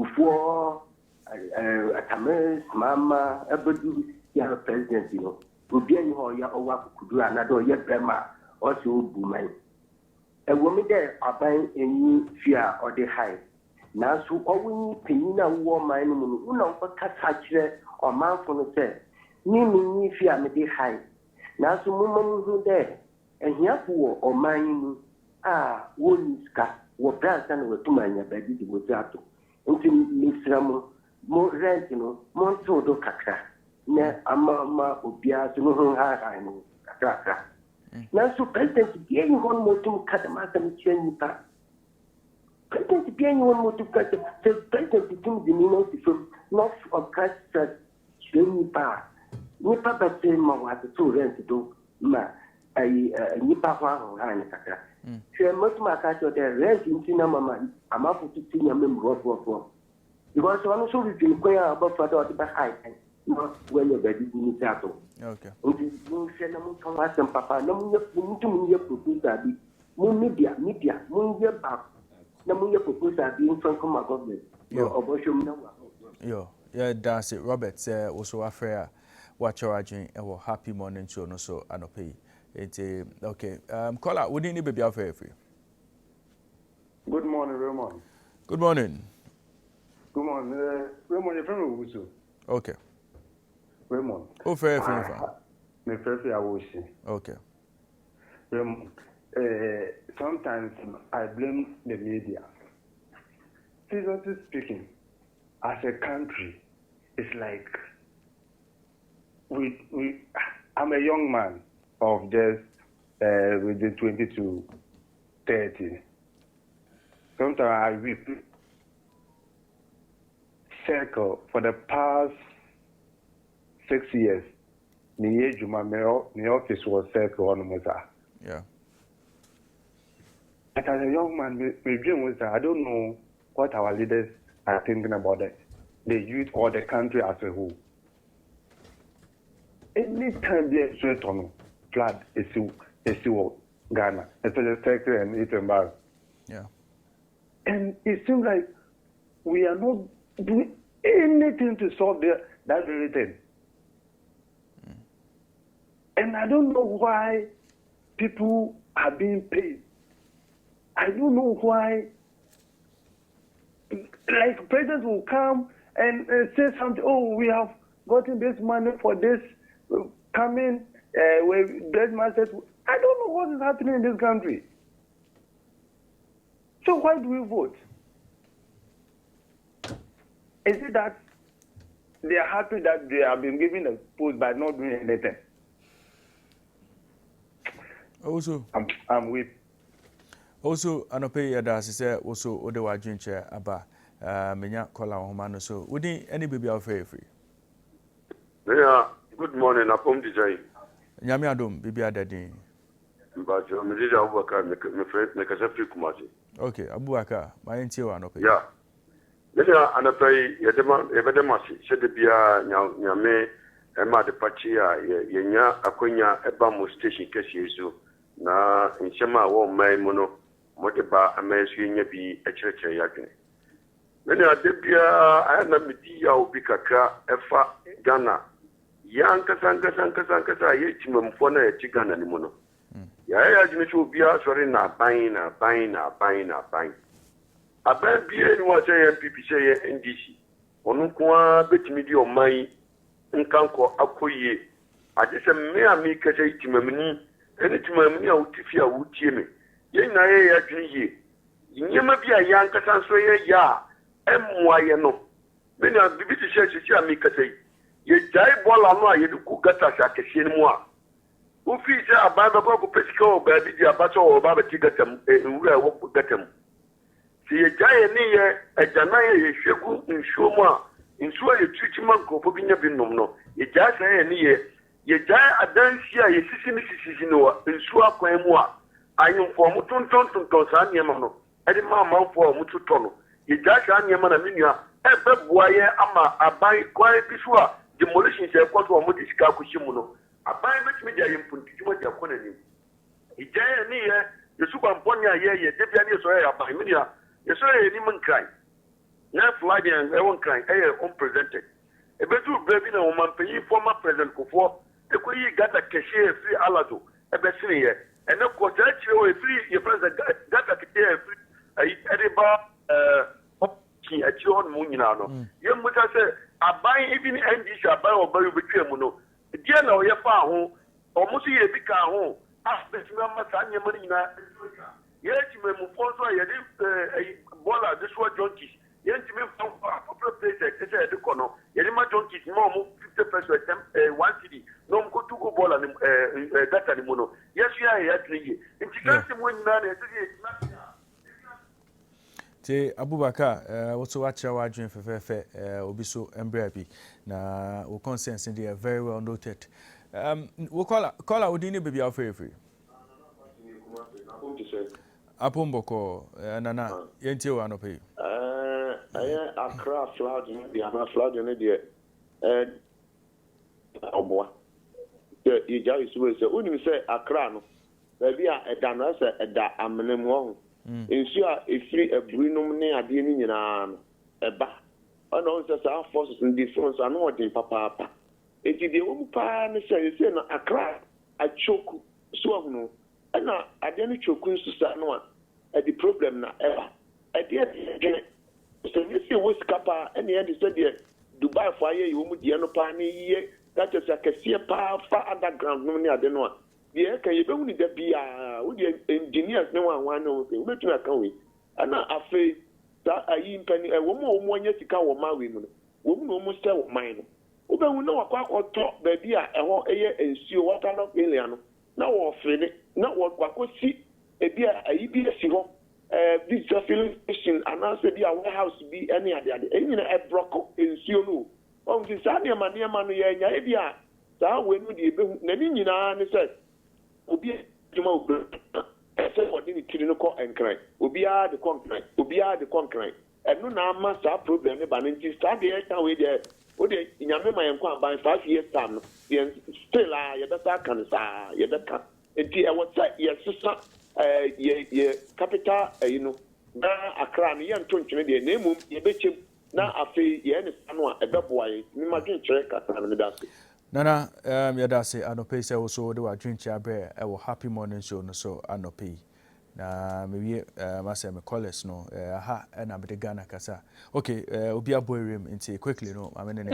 before Atamis, Mama, everybody, you have a president, you know. Ubia you or what could do another year grandma. Also, woman. A woman there are buying any fear or the high. Now, so all we need penina woman, who know what catch or mouth on the set. Meaning, fear may be high. Now, so woman who there, and here poor or mine, one cat, what brass and what to mine, baby, was that. Until Miss Ramo, more rent, you know, more so do cacra. Ne, a mamma, Ubia, to know how I know, cacra. Now, so President, being one more to cut the matter with you. President, being one more to cut the President between the Minos from north of Castle, Nipa, but say, was the two rent to do, ma, nipa ho han kakra se motuma ka to the rent intina mama amafu titi nyame mrofo because one so we been kwaya about father to back high no when you bedi ni tato okay mu se na mu kan wasem papa na mu ye proposal bi mu media mu ye back na mu ye proposal bi in front of my government oboshom na wa yeah that's it Robert also affair watch your agent and happy morning show no so anope it okay caller we need baby affair free. Good morning Raymond. Good morning. Good morning Raymond, your friend Wusu. Okay Raymond. Oh fair friend. My friend I was. Okay Raymond, sometimes I blame the media. Seriously speaking, as a country, it's like I'm a young man of just within 20 to 30. Sometimes I weep. Circle for the past 6 years. My office was circle on Moza. Yeah. But as a young man, my dream was that I don't know what our leaders are thinking about it. The youth or the country as a whole. Anytime they sweat on flood, it's Ghana, especially Secretary and Itembar. Yeah. And it seems like we are not doing anything to solve that very thing. And I don't know why people are being paid. I don't know why. Like presidents will come and say something. Oh, we have gotten this money for this. Coming with blood masses. I don't know what is happening in this country. So why do we vote? Is it that they are happy that they have been given a post by not doing anything? Also, I'm with. Also, anope yada say also ode wa dwinche aba menya kola homa no so wodi any baby affair free. Yeah, good morning apom DJ. Nyame adom baby adadin. Mbajo mjija Abubakar me kasafi kumasi. Okay, Abubakar, my entie wa anope. Yeah. Nenya anope yebedemasi sede bia nyame ema de pachi a yenya akonya eba mo station kesi yesu na nchema wo mai mu no mode ba amesu nya bi ekyerekyer yadwene. Nenya de bia ayana medi ya obi kakra efa Ghana yankasa ye timamfo na ye Ghana ni mu no. Ya jini so bia sori na ban. Aban bia ni wa say MPP say NDC. Onu kwa betimi di oman nkanko akoye. Ade se me ami kasa itimamni, ene timamni a utifia wutie me. Ye na ye ya jini ye. Nyema bia yankasa so ye ya emwa ye no. Me na bibiti she ami kasa ye jai bola no a ye ku gata sha kese ni mu a. Ufi se ababa ko pesika o ba bi dia ba so o ba ti gatam nwura wo gatam. Si ye jai ni ye ejana ye hwegu nsuomu a nsuo ye tuchima nkofo bi nya bi nom no ye jai se ye ni ye jai adansi a ye sisi no nsuo akwan mu a ayinfo mu tonton sa niema no e di ma manfo mu tuto no ye jai sa niema na menua e beboa ye ama aban kwai bi so a demolition se kwato mu disika kuhimu no aban betimi dia yimpunti timo dia kona ni ijaya ni ye yesu kwamponya ye debia ni so ye aban menua yesu ye ni mankrai na Floridian e won kran e unpresented e betu baby na woman pay former president kofo e ko yi gata keshe free alado e be sini ye e na ko ta chire o free ye president gata kete free e riba ki a chire on mu nyina no ye muta se aban even NDC aban obaru betwe mu no die na o ye fa ho o mu so ye bi ka ho a betimi ma sa nyema nyina ye time mu fonso ye di bola this was junkies yenti me from popular places say the kono yeni ma junkies mo mu 50% 1 city no mu ko tugo bola ni data ni mono yesu ya triye nti kasi mo nyina na say te Abubakar also watch our adwin fefefe obi so embra bi na o conscience dey very well noted We call our dinner baby out free. Apomboko, Nana, Yentio Anope. I craft flood in the flood in the boy. You just will say, wouldn't you say a crown? Maybe a dana said that I'm an wrong. Ensure if free a brinum near the Indian a ba. I know that our forces in difference are not in papa. It is the old pan say, a crack, a choke, swagno, and I didn't choke to Sanoa at the problem now ever. I did again. So you see, what's Kappa and the end is Dubai fire, you won't be any that is like a sea far underground, no near the one. Yeah, can you only be with the engineers? No one knows. We're to account with. And I feel that I penny a woman 1 year to cover my women. Women almost tell mine. Oba we know akwa oto baby a eho eye ensuo water no alien na wo fele na wo kwakosi ebi a ayi esi ho this filling station announce bi a warehouse bi any ade enyina e broko ensuo no o nti sa de ma no ye nya ebi a sa we no de ebehu na ni nyina ne se obi djuma obi se odi ni tiri no ko enkran obi a de concrete obi a de concrete enu na ama sa problem ne ba nti sa de e kan we de o de nyame ma yenkwa ban 5 years time no still you better can sa you better enti e what say yes ye capital na akra no ye ntontwene de na emum ye bechem na afi ye ne sano a ebeboaye mi ma dwen kire kasa ne da se Nana ye da se anope se also de wa dwen kire abre e wo happy morning show no so anope na maybe masa me college no aha na be Ghana kasa okay obi aboyrim into quickly no I mean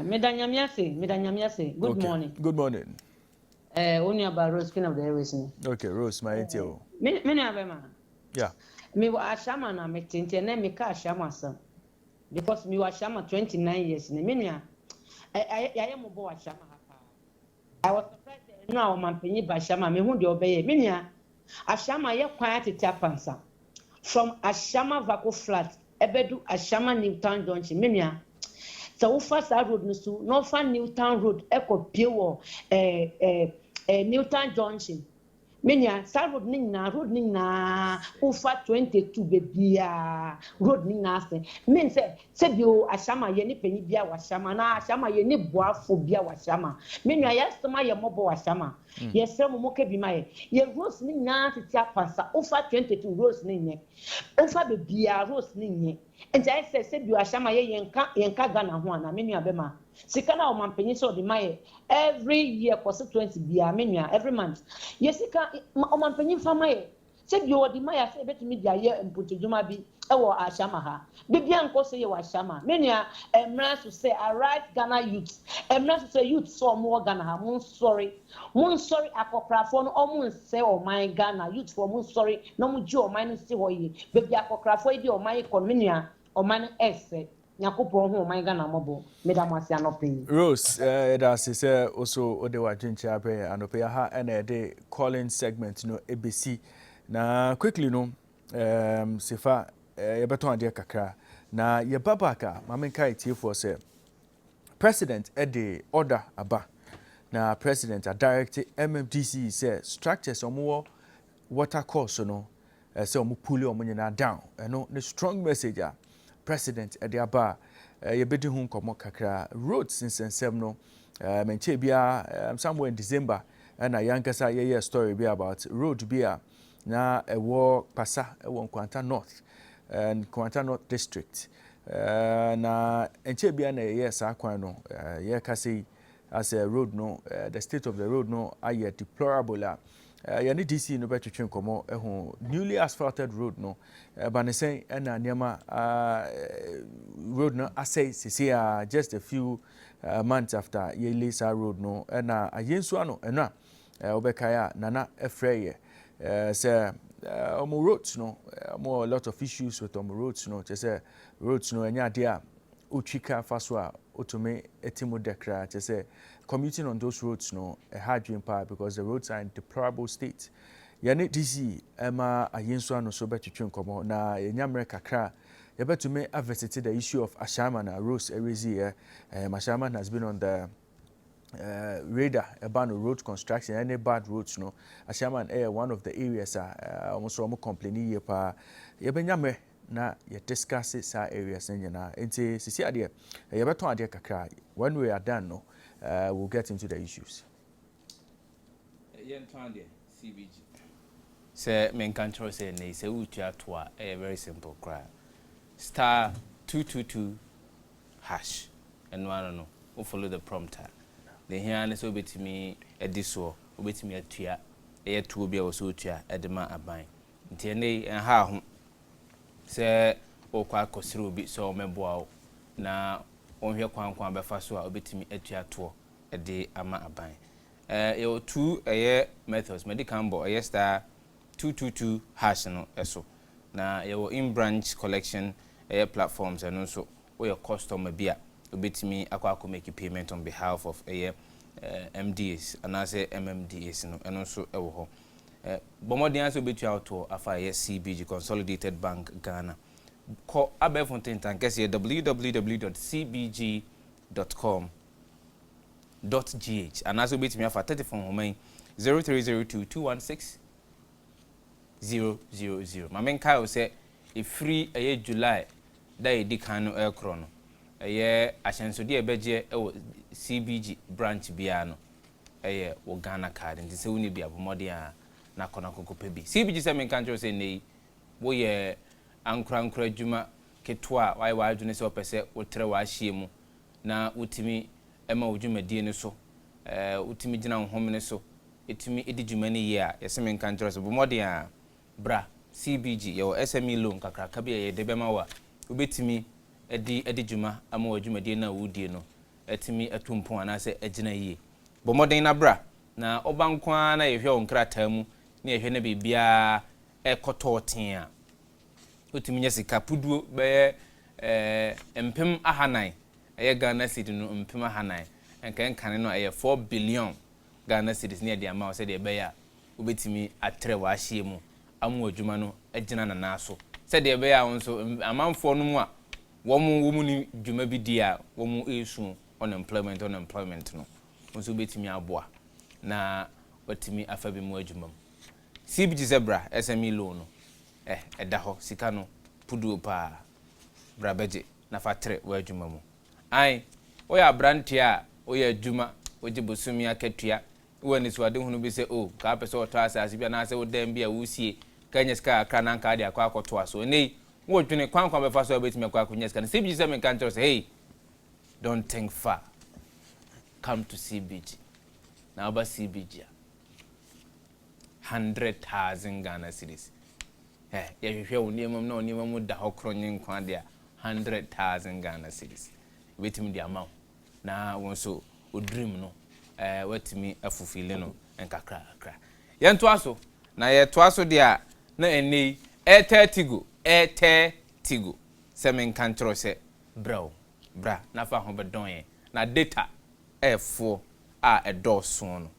medanyamiase good morning only about Rose Queen of the Airways. Okay, Rose, my ATO. Many of them. Yeah. Me wa Ashama na me tinti na me ka Ashama sam. Because me wa Ashama 29 years na me I am mo bo Ashama hapa. I was surprised no man penyi ba Ashama me hu de obeye. Me nia Ashama ye kwan atete apansa. From Ashama Vako flat ebedu Ashama Newtown Junction me nia so we first road no so no fa Newtown road ekopie wo Newtown Junction menia road ni na ufa 22 bebia road ni na se mean say bio Ashama ye ni penyi bia wa Ashama na Ashama ye ni boafo bia wa Ashama menia yesema ye mobo wa Ashama yesem mo ke bi mai ye rose ni na tete apasa ufa 22 rose ni nye ufa bebia rose ni nye enti I say bio Ashama ye yenka Ghana ho ana menia bema sika na o mampenyi so de mai every year constituency bia menia every month yesika o mampenyi fama ye se bio de mai say betumi dia ye mpotodwuma bi e wo Ashama ha bibia nko so ye wo Ashama menia emra so say arrive Ghana youth emra so say youth so mo Ghana ha mun sorry akokrafo no o mun say o man Ghana youth for mun sorry no mu ji o man si ho ye bibia akokrafo di o man ko menia o man ese Nyakopon ho man Ghana mobo medam ase anope Rose that say also odewa dwinche abe anope ha na de calling segment no ABC na quickly no sifa ye beton ade kakra na ye babaka mamenka etifo say president de order aba na president a direct MMDC say structures omo water course no say omo pull omo nyina down no the strong message president ade aba ye bedi hu nkomo kakra roads insensem no menche bia somewhere in December na yankasa ye story be about road bia na ewo pasa ewo Nkwanta North and Nkwanta North district na enche bia na ye sa kwan no ye kasi as a road no the state of the road no are deplorable yani DC no between komo newly asphalted road no banese na niama road no asay sisia just a few months after ye lisa road no na ayensu ano ena obekaya nana efreye say omo roads no more a lot of issues with omo roads no say roads no enya dia uchika faswa otome etimo dekra say commuting on those roads no a hard dream part because the roads are in deplorable state yani DC ema ayenso ano so between komo na enyamre kakra ye betume have visited the issue of Ashama na Rose Erezi Ashama has been on the radar about road construction any bad roads no Ashaman one of the areas almost complaining yepa yebenya na ye discuss sa areas nyina enti sisi ade ye beton ade kakra when we are done no we'll get into the issues CBG say men control say nei say utua to a very simple cry star 222 hash and one no we follow the prompter the here na so betimi ediso obetimi atua to bia wo so tua edema aban nti nei ha ho say okwa akosire obi so meboa na onhwe kwankwan befa so a obetimi atua to ede ama aban your two methods medical bo star 222 hash no eso na your in branch collection platforms and also your customer bia obetimi akwa make payment on behalf of MDAs and I say MMDAs no and also ewo ho bomodin aso betu auto afa CBG Consolidated Bank Ghana call abefonten tankese www.cbg.com.gh and also betimi afa 30 phone home 0302216000 mamen kai o say e free July da e dikan no ekro no ahensode e beje CBG branch bia no wo Ghana card nti se woni bia bomode a na kona kokopa bi CBG se men kanjo se nei wo ye ankra adwuma ketwa wai wa adwune se opese wo tre wa ahie mu na wutimi ema odwumadie ne so wutimi gina nhom ne so etimi edidwuma ne ye a yese men kanjo se bomode a bra CBG yo SME loan kakra ka bia ye de bema wa obetimi edi dwuma ama odwumadie na wudie no etimi atumpon ana se agina yie bomoden na bra na obankwa na yehwe onkrata mu na yehwe na bibia ekototen a otimi nya sika puduo be empem ahanan Ghana city no empem ahanan enkan no 4 billion Ghana cities ne de ama se de be ya obetimi atre wa ahie mu amu adwuma no agina na naso se de be ya wonso amanfo no mu a womu ni dwuma bi dia womu esu unemployment no wonso betimi aboa na watimi afabi mu adwuma CBG Zebra SME loan no eda ho sika no pudu pa bra beje na fatre wa adwuma mu ai oya branti a oya adwuma oje bosumi akatua woni so ade hunu bi se ka pese oto asase bia na se wodam bia wusie kanya sika akra na nka de akwa akoto aso nei wo dwene kwankwan befa so betimi akwa akunya sika CBG se men kan say hey don't think far come to CBG now ba CBG 100,000 Ghana cedis ya hwehwe woniemam na woniemam da hokronye nkwa de 100,000 Ghana cedis betimi de amount na wonso o dream no watimi afufile no enkakra akra yento aso na yeto aso de a na eni Tigo semen kantro se bra na fa ho bedon ye na data F4 a edoso no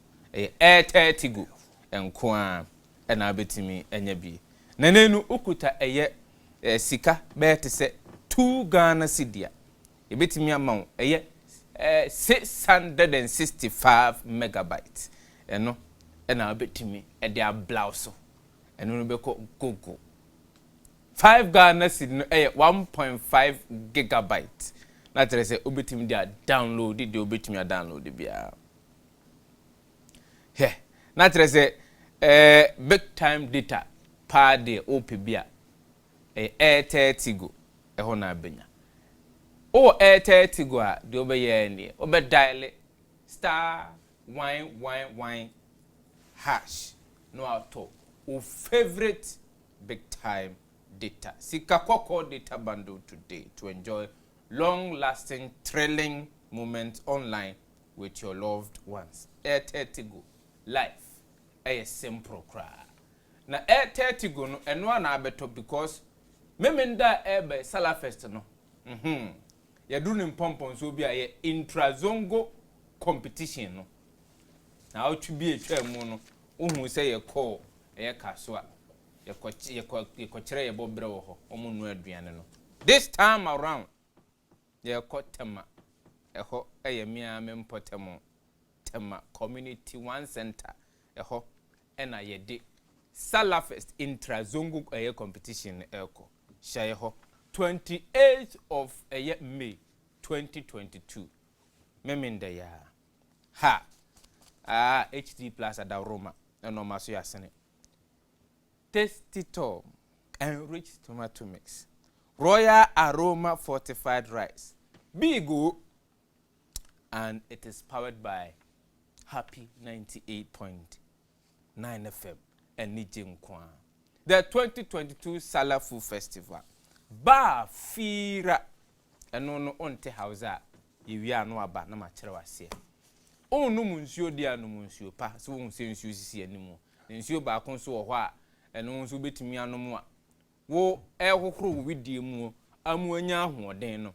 Tigo enko a na betimi enya bi nanenu ukuta sika bet se 2 Ghana cedis ebetimi amount 665 megabytes eno na betimi de ablauso eno no beko gogo 5 Ghana cedis no 1.5 gigabytes na tere se obetimi dia download de obetimi download bia na tere se big time data per day opbia Tigo ho na benya Tigo a de obeye ni dial *111# no auto o favorite big time data sika koko data bundle today to enjoy long lasting thrilling moments online with your loved ones. Tigo life simple cry na Tigo no eno na abeto because memenda ebe Salafest no yaduru ni pompon so bi aye intrazongo competition no na otwi etwa mu no ohun se ye call kaso a ye kire ye bobre wo ho omunu aduane no this time around ye kotema eho mia mempotemo Tema Community One Center eho ena yede Salafest intra-zongo competition eko shayeho 28th of May 2022 memende ya ha HD plus ada Roma eno maso ya sene Tasty Tom enriched tomato mix Royal Aroma fortified rice Bigo, and it is powered by Happy 98.9 FM and Nijim Kwan. The 2022 Salah Food Festival. Ba Fira and no onte hausa. You are no aba na machera se. Oh no munsio dia no munsio pa so won se nsuo sisi animo. Nsuo ba kon so ho a eno nso betimi anom a. Wo ehokro widie mu amu anya ahoden no.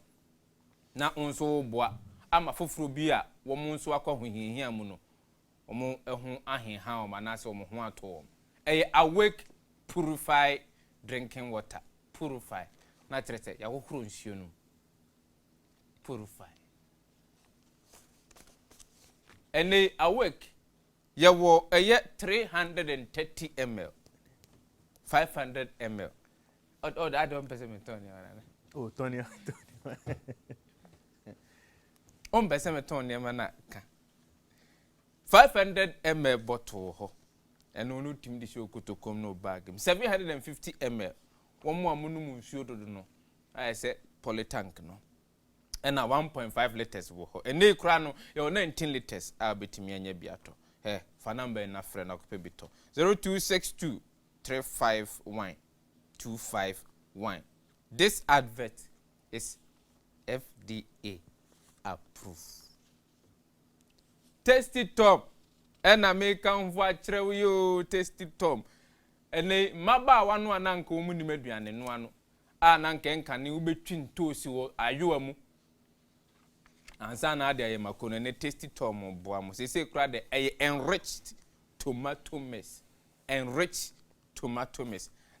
Na onso boa ama foforo bi a wo mo nso akọ hohihia mu no omo ehu ahenha o manase omo ho ato awake purify drinking water purify na trete ya kokoro nsuo no purify ene awake ya wo 330 ml 500 ml oh that don't person me Tony oh Tony on bese me ton ne na ka 500 ml bottle ho eno no tim di show kotokom no bag 750 ml womo amunu mu nsuo dodo no ay se polytank no ena 1.5 liters wo ho ene kura no ye 19 liters a betimi anya biato he fa number na frɛ na kopɛ bito 0262 351 251 this advert is FDA approved. Tasty Tom and American voiture you Tasty Tom ene maba wanu ananka omu ni meduane no ano ananka enka ne ubetwin tosi wo ayoa mu ansa na ade aye makono ne Tasty Tom boa mo se kura de enriched tomato mix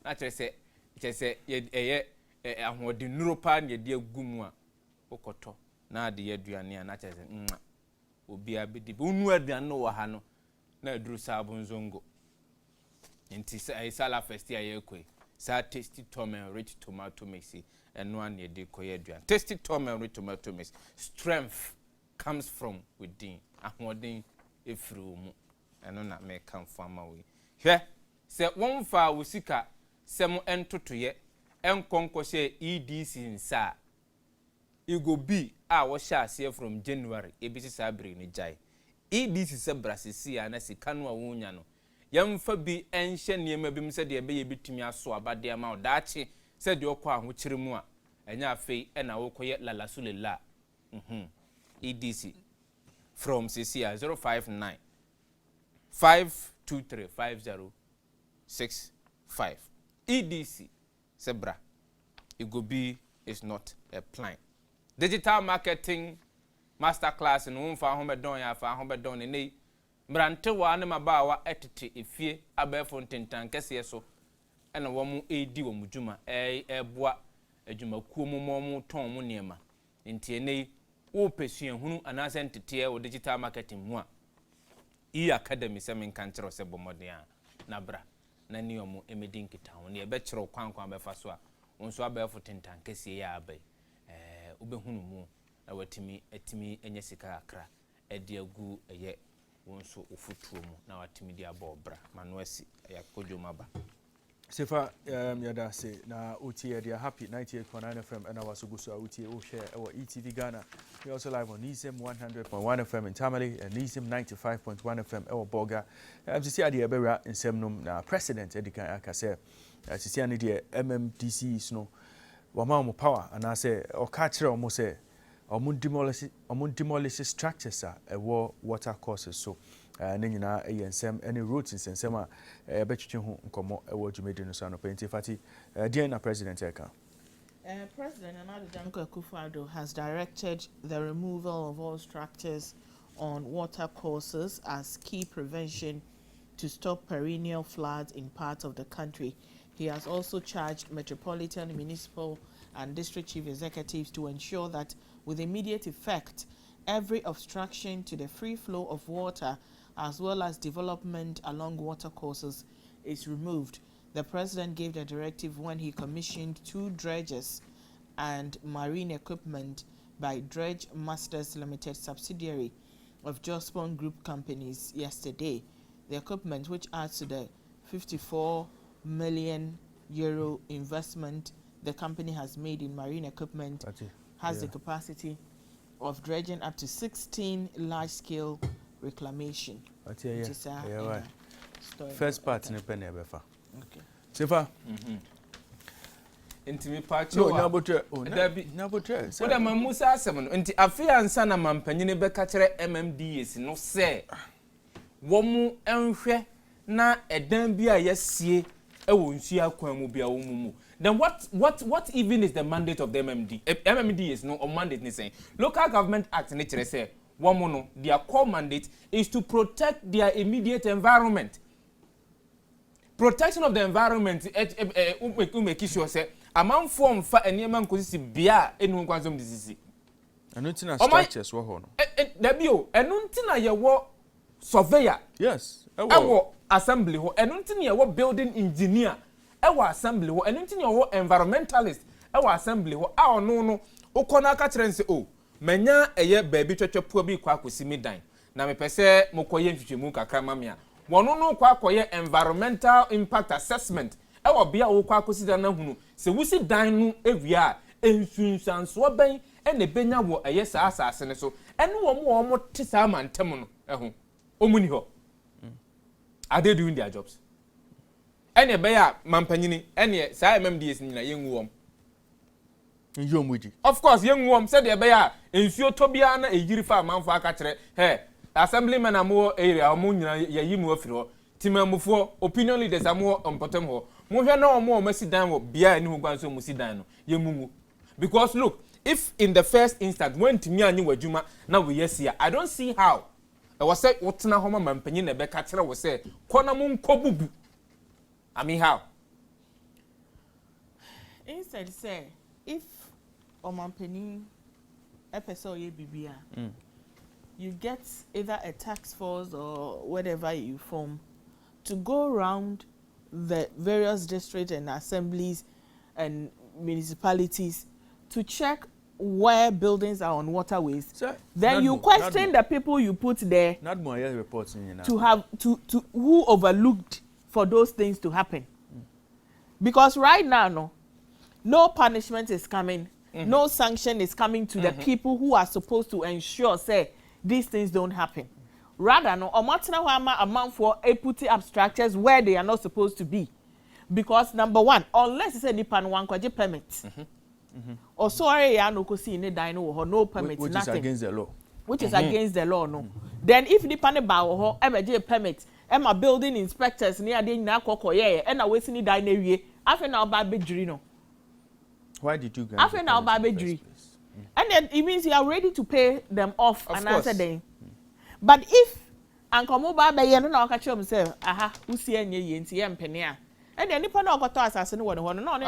na kire se ye ahode nuropa ne de agumu a okoto na ade aduane a na kire se obi abedi onu aduane no wa ha no na aduru sabon zongo nti sala festi ayekwe sa Tasty Tom and rich tomato mix eno an ye de koye aduane Tasty Tom and rich tomato mix strength comes from within ahoden efiri mu eno na me kan fama we hwe se won fa wosika se mo entotoye enkonko se EDC nsa igo bi a wo sha ase from January ebisi sabri ni jai EDC se brasisi ana sika no a wonya no yamfa bi enhye niema bi mse de be bitumi aso abade ama odaache se de okọ ahokyere mu a enya afei ena wo koye lalasulela EDC from CCA 059 523 5065 EDC sebra igobi is not a plan digital marketing masterclass no mfa homedon ya fa homedon ne mbrante wa ne mabawa etete efie abefo ntentan kese so ena wo mu edi wo mudwuma eboa adwuma kuo mu mo ton mu niema ntie ne wo pesua hunu anase ntete wo digital marketing mu a academy se men kan kyerɛ sɛ bomoden a na bra na ne omo emedin kita ho ne ebe kyerɛ kwankwan befa so a wonso abefo tentan kese ya abai ubehunu mu na watimi enye sika akra edi agu eye wonso ofutuo mu na watimi di abobra manuasi yakojo maba Sefa yada se na UTA dia happy 98.9 FM and our sugusu UTA o share our ETV Ghana. We also live on Nisem 100.1 FM in Tamale and Nisem 95.1 FM our Boga. MCC adia bera in semnum na president edika akase. MCC ani dia MMDC is no wama mo power and I say o catcher o mo say o mun demolish structures a water courses so ne nyina eyensem any roads nsensem a betwetwe ho nkomo ewo dwumedi no so no penti fati dear na president eka President Nana Danko Akufo-Addo has directed the removal of all structures on water courses as key prevention to stop perennial floods in parts of the country. He has also charged metropolitan, municipal and district chief executives to ensure that with immediate effect every obstruction to the free flow of water as well as development along water courses is removed. The president gave the directive when he commissioned 2 dredges and marine equipment by Dredge Masters Limited, subsidiary of Jospon Group companies, yesterday. The equipment, which adds to the 54 million euro investment the company has made in marine equipment, has the capacity of dredging up to 16 large-scale reclamation. First part in a penny befa. Okay. Sifa. Intimi pacho. No, nabotre. What am I Musa Seven? Inti Afia and Sana Mampany Becatre MMDs no say. Womu enhwe na eden bia yesie ewo nsia kwan mu bia wo mu. Then what even is the mandate of the MMD? MMD is no mandate ni saying. Local Government Act ni chere say womu no their core mandate is to protect their immediate environment. Protection of the environment make sure say amount form fa enema nkosi bia enu nkwansom disisi. Enu ntina structures wo ho no. Dabio enu ntina ye wo surveyor. Yes. Ewo assembly ho enu ntina ye wo building engineer. Ewo assembly ho enu ntina ye wo environmentalist. Ewo assembly ho a ono no ukona aka kire nse o manya eye baabi twetwepo bi kwa akosi midan na mepese mokoye nhwehwemu kakra mamia wono no kwa akoye environmental impact assessment ewo bia wo kwa akosi dan na hunu se wusi dan no ewia ensunsanso ben ene benya wo eye saa asase ne so ene wo mo tesa amantem no eho omuni ho are they doing their jobs ene be ya mampanyini ene saa MMDs nyina yenwu of course yenwu said de be ya ensuo tobia na ejiri fa amanfo aka kire he assemblyman amo area amo nyina yayimu afiri ho timamufo opinion leaders amo ompotem ho mo hwe na omo masidan wo bia ni ho gwanso musidan no yemungu because look if in the first instance when timi anyi wadwuma na we yes here I don't see how I was say wotena ho mampanyi na be ka kire wo say kona mu nkobubu I mean how instead say if omampani episode ye bibia you get either a task force or whatever you form to go around the various districts and assemblies and municipalities to check where buildings are on waterways. Sir, then you question the people you put there not more reports to have to who overlooked for those things to happen. Because right now no punishment is coming, no sanction is coming to the people who are supposed to ensure say these things don't happen. Rather, no, amount for putting up structures where they are not supposed to be. Because number one, unless it's a nipan one permit. Or sorry, ya no kosi in dino or no permit, which nothing. Is against the law. Which is against the law, no. Then if nipan ba or emergency permit, Emma building inspectors near the na koko ye, and a wasting dine area, after now by bedrino. Why did you grant? After now by bedri. And then it means you are ready to pay them off and answer them. But if Uncle Mobile by you know catch himself, aha, who see any yenti empenia. And then nipa no goto assassin one no.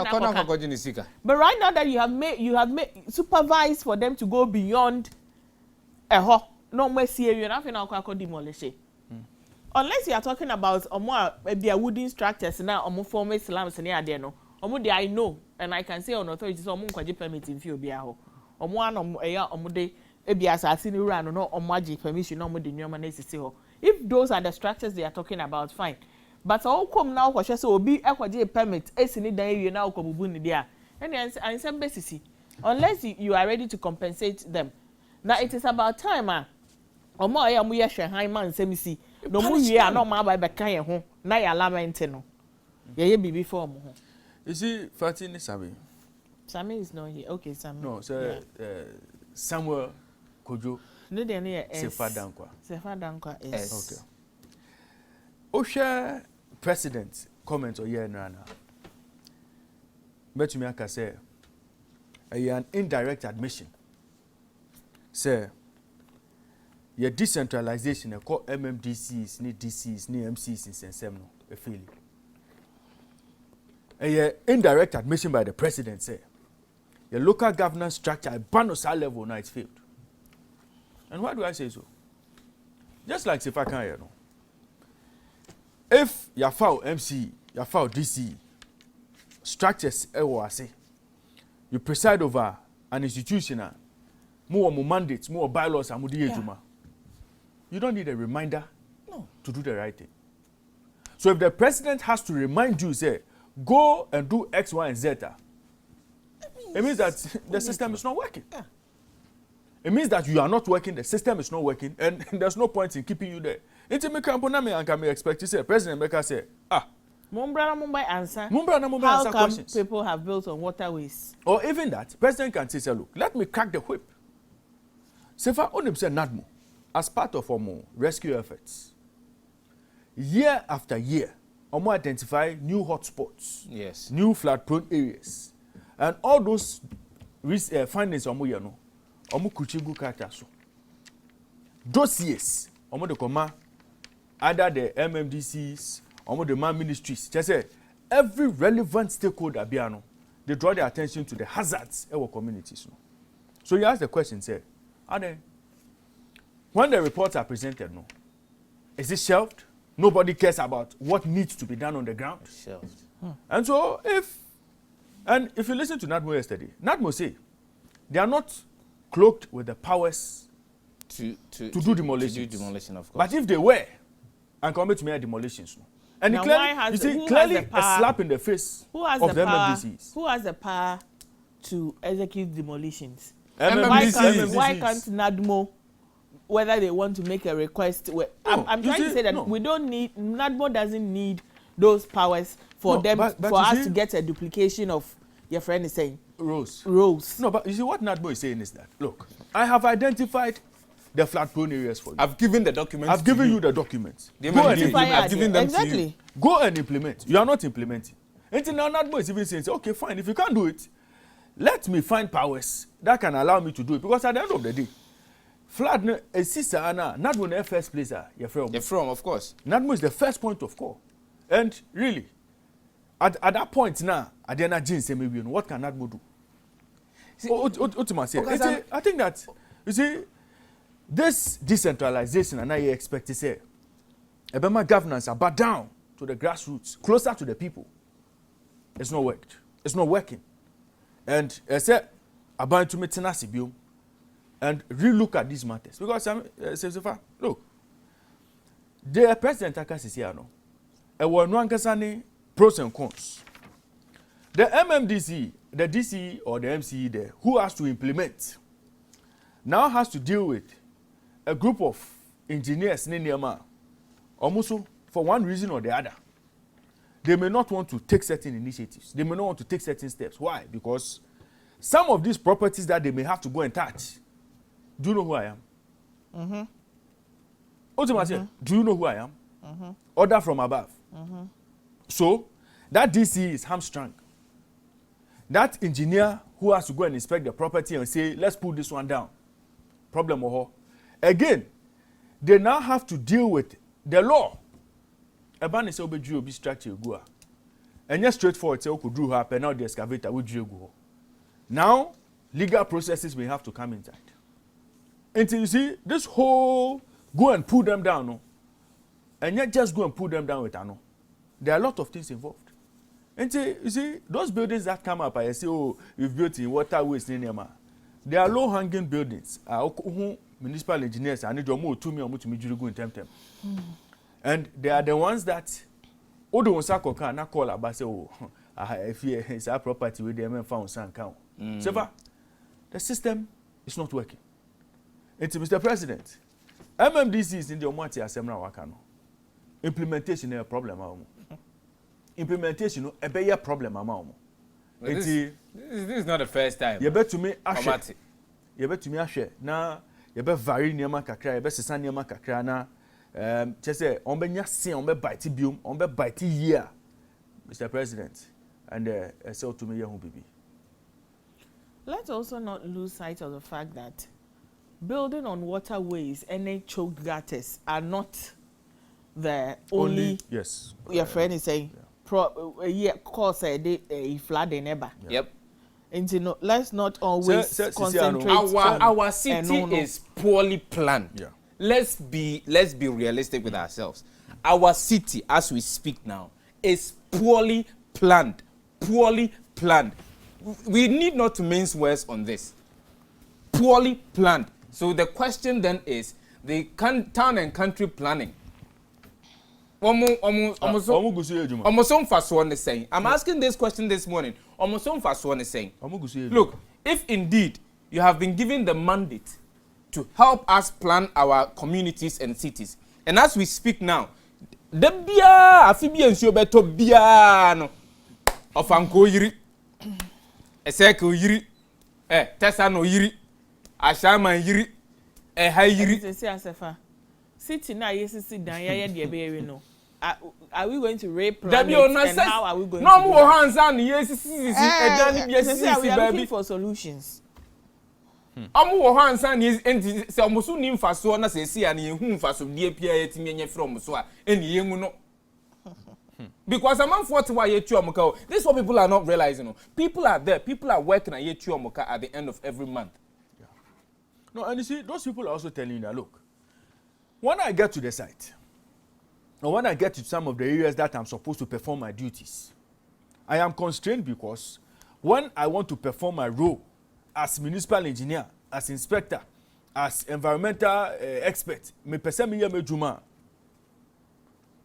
But right now that you have made supervised for them to go beyond a ho no more see you nothing now demolish it. Unless you are talking about maybe a wooden structures now or former slums near there no. I know and I can say on authorities or permit in few biaho. If those are the structures they are talking about, fine. But all come now for so be a permit, you now come there. And in some basis, unless you are ready to compensate them. Now it is about time, or more I am we high man, semisi. No more ye are not my by Kaya home, na ya lamentino. Ye be before. Is it Fatini Sami? Sami is not here. Okay, Sami. No, sir. Samuel Kojo. No, they are near Sefa Dankwa. Sefa Dankwa is. Okay. Osha president comment or year nana. But to me, I can say an indirect admission. Sir, your decentralization, a call MMDCs, ni DCs, ni MCs in Sensemno, a feeling. A indirect admission by the president say your local governance structure at Banosal level now it's failed. And why do I say so? Just like if I can hear, no. If you file MC, you file DC, structures you preside over an institution, more mandates, more bylaws, and you don't need a reminder to do the right thing. So if the president has to remind you, say, go and do X, Y, and Z, it means that the system is not working. Yeah. It means that you are not working, the system is not working, and there's no point in keeping you there. Until me and can be expect to say, President Meka say, Mumbai answer. How come questions. People have built on waterways? Or even that, President can say, look, let me crack the whip. Sefa Onim said NADMO, as part of our rescue efforts, year after year, we identify new hotspots, yes, new flood-prone areas, and all those findings kuchigu kata so. Dossiers, the command, either the MMDCs, the man ministries, just say every relevant stakeholder biano, they draw their attention to the hazards in our communities. No? So you ask the question, say, when the reports are presented, no, is it shelved? Nobody cares about what needs to be done on the ground. Shelved. And so if you listen to NADMO yesterday, NADMO say they are not cloaked with the powers to do demolitions. To do demolition, of course. But if they were, and come to me demolitions, no. And now clearly a slap in the face of the MMDCs. Who has the power to execute demolitions? MMDCs. Why can't NADMO, whether they want to make a request? I'm trying to say that we don't need, NADMO doesn't need those powers for us to get a duplication of, your friend is saying, roads. No, but you see what NADMO is saying is that, look, I have identified the flood-prone areas for you. I've given the documents. I've given you the documents. I've given them to you. Go and implement. You are not implementing. Until now, NADMO is even saying, okay, fine, if you can't do it, let me find powers that can allow me to do it. Because at the end of the day, flood is NADMO in the first place. Of course. NADMO is the first point of call. And really, at that point now, at the end of June, what can NADMO do? I think that, you see, this decentralization, and I expect to say, Ebema governance are back down to the grassroots, closer to the people. It's not worked. It's not working. And I said, about to meet Tenasibium and relook at these matters. Because, look, the president is here now. And we're not pros and cons. The MMDC, the DC or the MCE there, who has to implement, now has to deal with a group of engineers almost for one reason or the other. They may not want to take certain initiatives. They may not want to take certain steps. Why? Because some of these properties that they may have to go and touch, do you know who I am? Mm-hmm. Ultimately, do you know who I am? Mm-hmm. Order from above. Mm-hmm. So, that DC is hamstrung. That engineer who has to go and inspect the property and say, let's put this one down. Problem or again, they now have to deal with the law. Ebani say obeju obi structure go. And just straightforward say could do her now the excavator we go. Now, legal processes may have to come inside. Until you see this whole go and pull them down, no. And yet just go and pull them down with ano. There are a lot of things involved. Until you see those buildings that come up, I say, oh, you've built in waterways in Nema. They are low-hanging buildings. Municipal engineers, I need to move to me or to me in Temtem. And they are the ones that Odo Osako can not call about say, oh, if it's our property with them and found some count. So the system is not working. It's Mr. President. MMDC is in the Omati Assembly Wakano. Implementation is a problem. Implementation is a problem. This is not the first time. You bet to me, Ashe. You bet to me, Ashe. Now, you bet vary Niama Kakra, you bet Sissan Niama Kakra. Now, just say, on be nyasi, on be baiti bium, on be baiti year, Mr. President, and say to me, Yahu Bibi. Let's also not lose sight of the fact that building on waterways and choked gutters are not the only yes. Your friend is saying, course a flood in ever. Yep. let's not always concentrate. Our city is poorly planned. Yeah. Let's be realistic with ourselves. Our city, as we speak now, is poorly planned. Poorly planned. We need not to mince words on this. Poorly planned. So the question then is the town and country planning. I'm asking this question this morning. Look, if indeed you have been given the mandate to help us plan our communities and cities, and as we speak now, the bia afibi ensio beto bia no of anko yiri eseko yiri tesa no yiri ashama yiri ha yiri say asefa city na yesisi dan ya de be no are we going to rape and how are we going to no mo hands and yesisi edan bi yesisi we are looking for solutions. Wo hands and enti se omoso ni mfaso na se si ya na yehu mfaso die pia yetimi enye from so a eni yengu no. Because among 40 why you omoka, this is what people are not realizing. People are there, people are working at yetu omoka at the end of every month. Yeah. No, and you see, those people are also telling you that, look, when I get to the site, or when I get to some of the areas that I'm supposed to perform my duties, I am constrained because when I want to perform my role as municipal engineer, as inspector, as environmental expert, me person me me juma.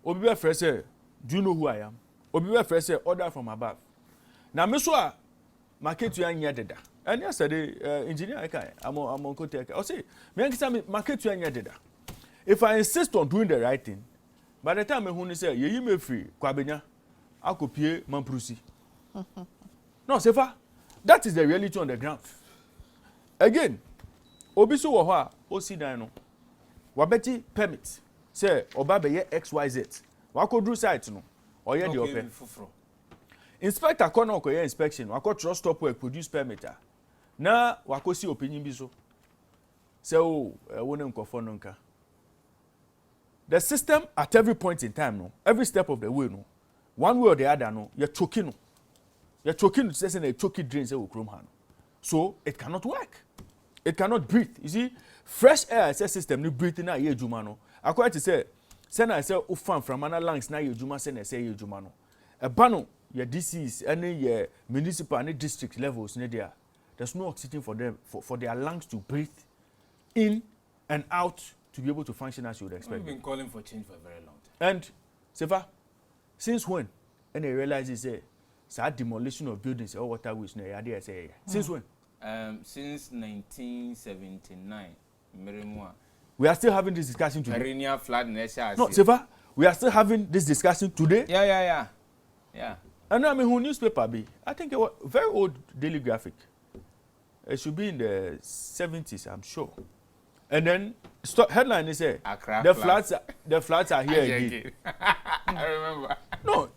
Obi be say, do you know who I am? Obi be say order from above. Now me so market you anya deda. And yesterday engineer I'm on contact. I say me say market you anya deda. If I insist on doing the right thing, by the time me who say ye me free kwabenya akopie mamprusi. No, Sefa, that is the reality on the ground. Again, obi so wo ho a o si dan no. Wabeti permit. Say oba be ye XYZ. Wakodru site no. Oye the open. Inspector kono ko ye inspection. Wako trust stop work produce permit. Na wako si opinion bi so. Say oh, wonu nkofo no nka. The system at every point in time no, every step of the way no, one way or the other no, you're choking no. You're choking to say a choky drain say okrom ha no. So it cannot work. It cannot breathe. You see, fresh air system ni breathing na ye juma no. According to say na say ufan from ana lungs na ye juma say ye juma no. E ba no your DCs any your municipal and district levels ne there. There's no oxygen for them for their lungs to breathe in and out to be able to function as you would expect. We've been calling for change for a very long time. And Sefa, since when? And they realize it's a demolition of buildings or waterways na yade say. Since when? Since 1979. We are still having this discussion today. Perennial flood in Esha. No, Sefa, we are still having this discussion today. Yeah. And I mean, who newspaper be? I think it was very old Daily Graphic. It should be in the 70s, I'm sure. And then headline is say the floods are here again. I remember. No.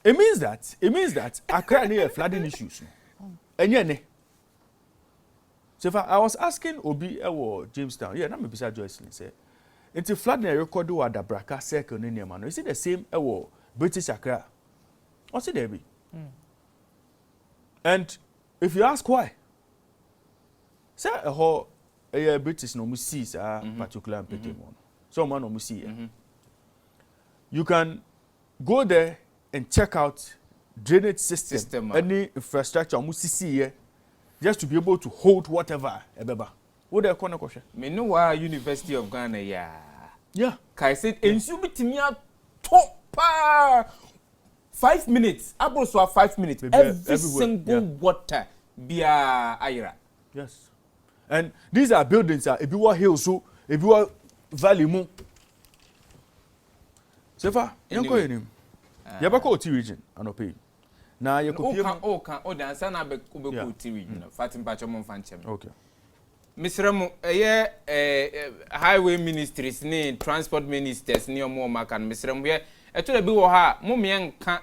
It means that Accra near flooding issues. And yeah, so if I was asking Obi or Jamestown, yeah, I'm beside Joycelyn say, it's flooding a record do at the Braka circle in Yamano. Is it the same British Accra? What's it there be? And if you ask why, say a whole British no sees particular one. Someone no see. You can go there and check out drainage system any infrastructure see just to be able to hold whatever ebeba. What they corner question? Me know why University of Ghana yeah. Kai said ensu bitimia top 5 minutes. Abroso 5 minutes. Every single water bia ayra. Yes. And these are buildings if you are hills so if you are valley mo. Sefa, yanko yenim. Yabako Oti region anope. Na yekopie o dansa na be Oti region. Fatim Pacho mon fanchem. Okay. Misremo highway ministries ni transport ministers ni omo makan misremo ye eto da bi wo ha mo me nka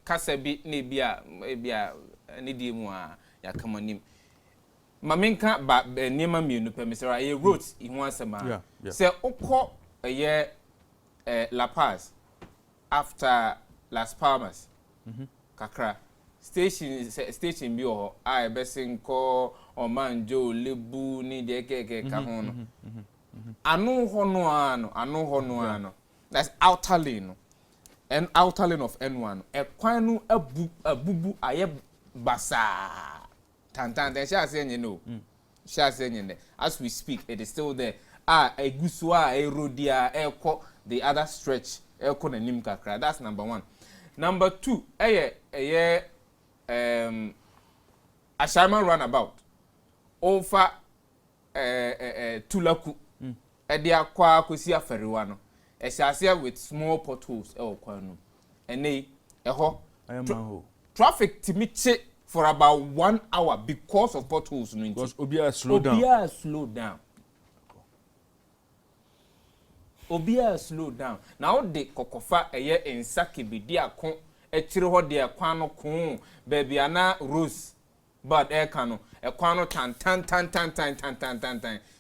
kasa bi na bia ni di mu a yakamanim. Mamenka ba niema mienu pe misra ye roads ihu asema se ukọ La Paz after Las Palmas kakra station bi o a be sinko o manjo lebu ni de keke ka ho no anu ho no ano that's outer lane and outer lane of N1 e kwan no abubu aye basa tantan de sha se nyi no sha se nyi ne as we speak it is still there egusu erodia eko the other stretch eko na nim kakra. That's number 1. Number 2 Ashaiman runabout over Tulaku de akwa akosi aferiwa no ehyasia with small potholes kwa no ene eho traffic timiche for about 1 hour because of potholes no because obia slow down. Obia slow down. Now the kokofa eye ensake bedi akon etire ho de kwan no kon baby ana rose but e kan no e kwan no tan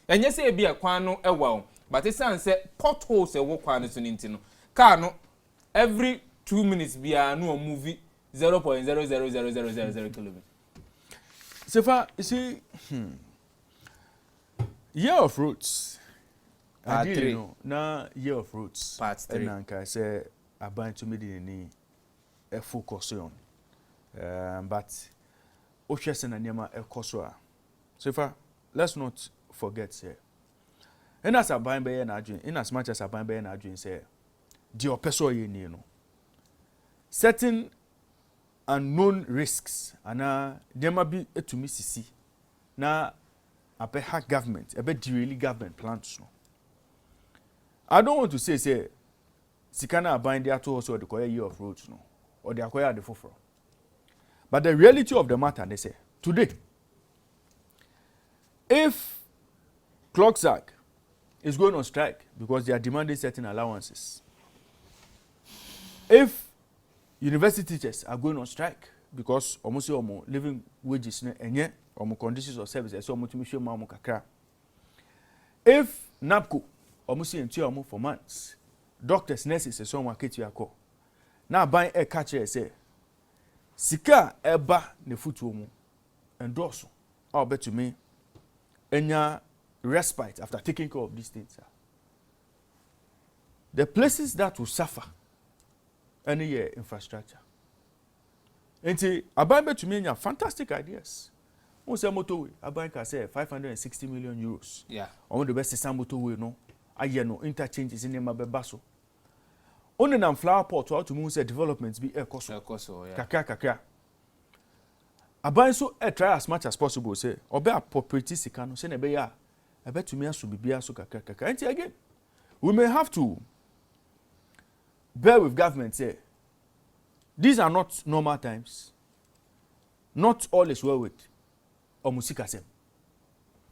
enye se bia kwan no ewa but it say potholes e wo kwan no so ninti no car no every 2 minutes bia no movie 0.00000 km. Sefa, you see year of roots Part 3. No, na year of roots. Part 3. And I say about to me ni a focus on. But Oshesen and Yama a Koswa. So far, let's not forget say. And as a bind by an adjoin, in as much as a bind by an adjoin say, the opeso ye no. Certain unknown risks and there might be to me see. Na a hack government, a bit really government plans no. I don't want to say Sikana bind there to also the year of roads no or the acquire the foforo. But the reality of the matter, they say today, if Clocksack is going on strike because they are demanding certain allowances, if university teachers are going on strike because almost living wages and yet conditions of service, if NAPCO almost in for months. Doctors, nurses, and so on, Kate Yako. Now, buying a catcher, say, Sika eba ne futuomu, and dorsal. I'll bet to me, any respite after taking care of these things. The places that will suffer any year infrastructure. And see, I buy to me fantastic ideas. On say motorway, I buy can say 560 million euros. Yeah. On the best some motorway no. Aye no interchanges in the baso. Only na flower pot to moon say developments be ekoso. Yeah. Kakra. Aban so try as much as possible say obe appropriate sika no say na be ya. I bet to me aso bibia so kakra. And again, we may have to bear with government say these are not normal times. Not all is well with omusikasem.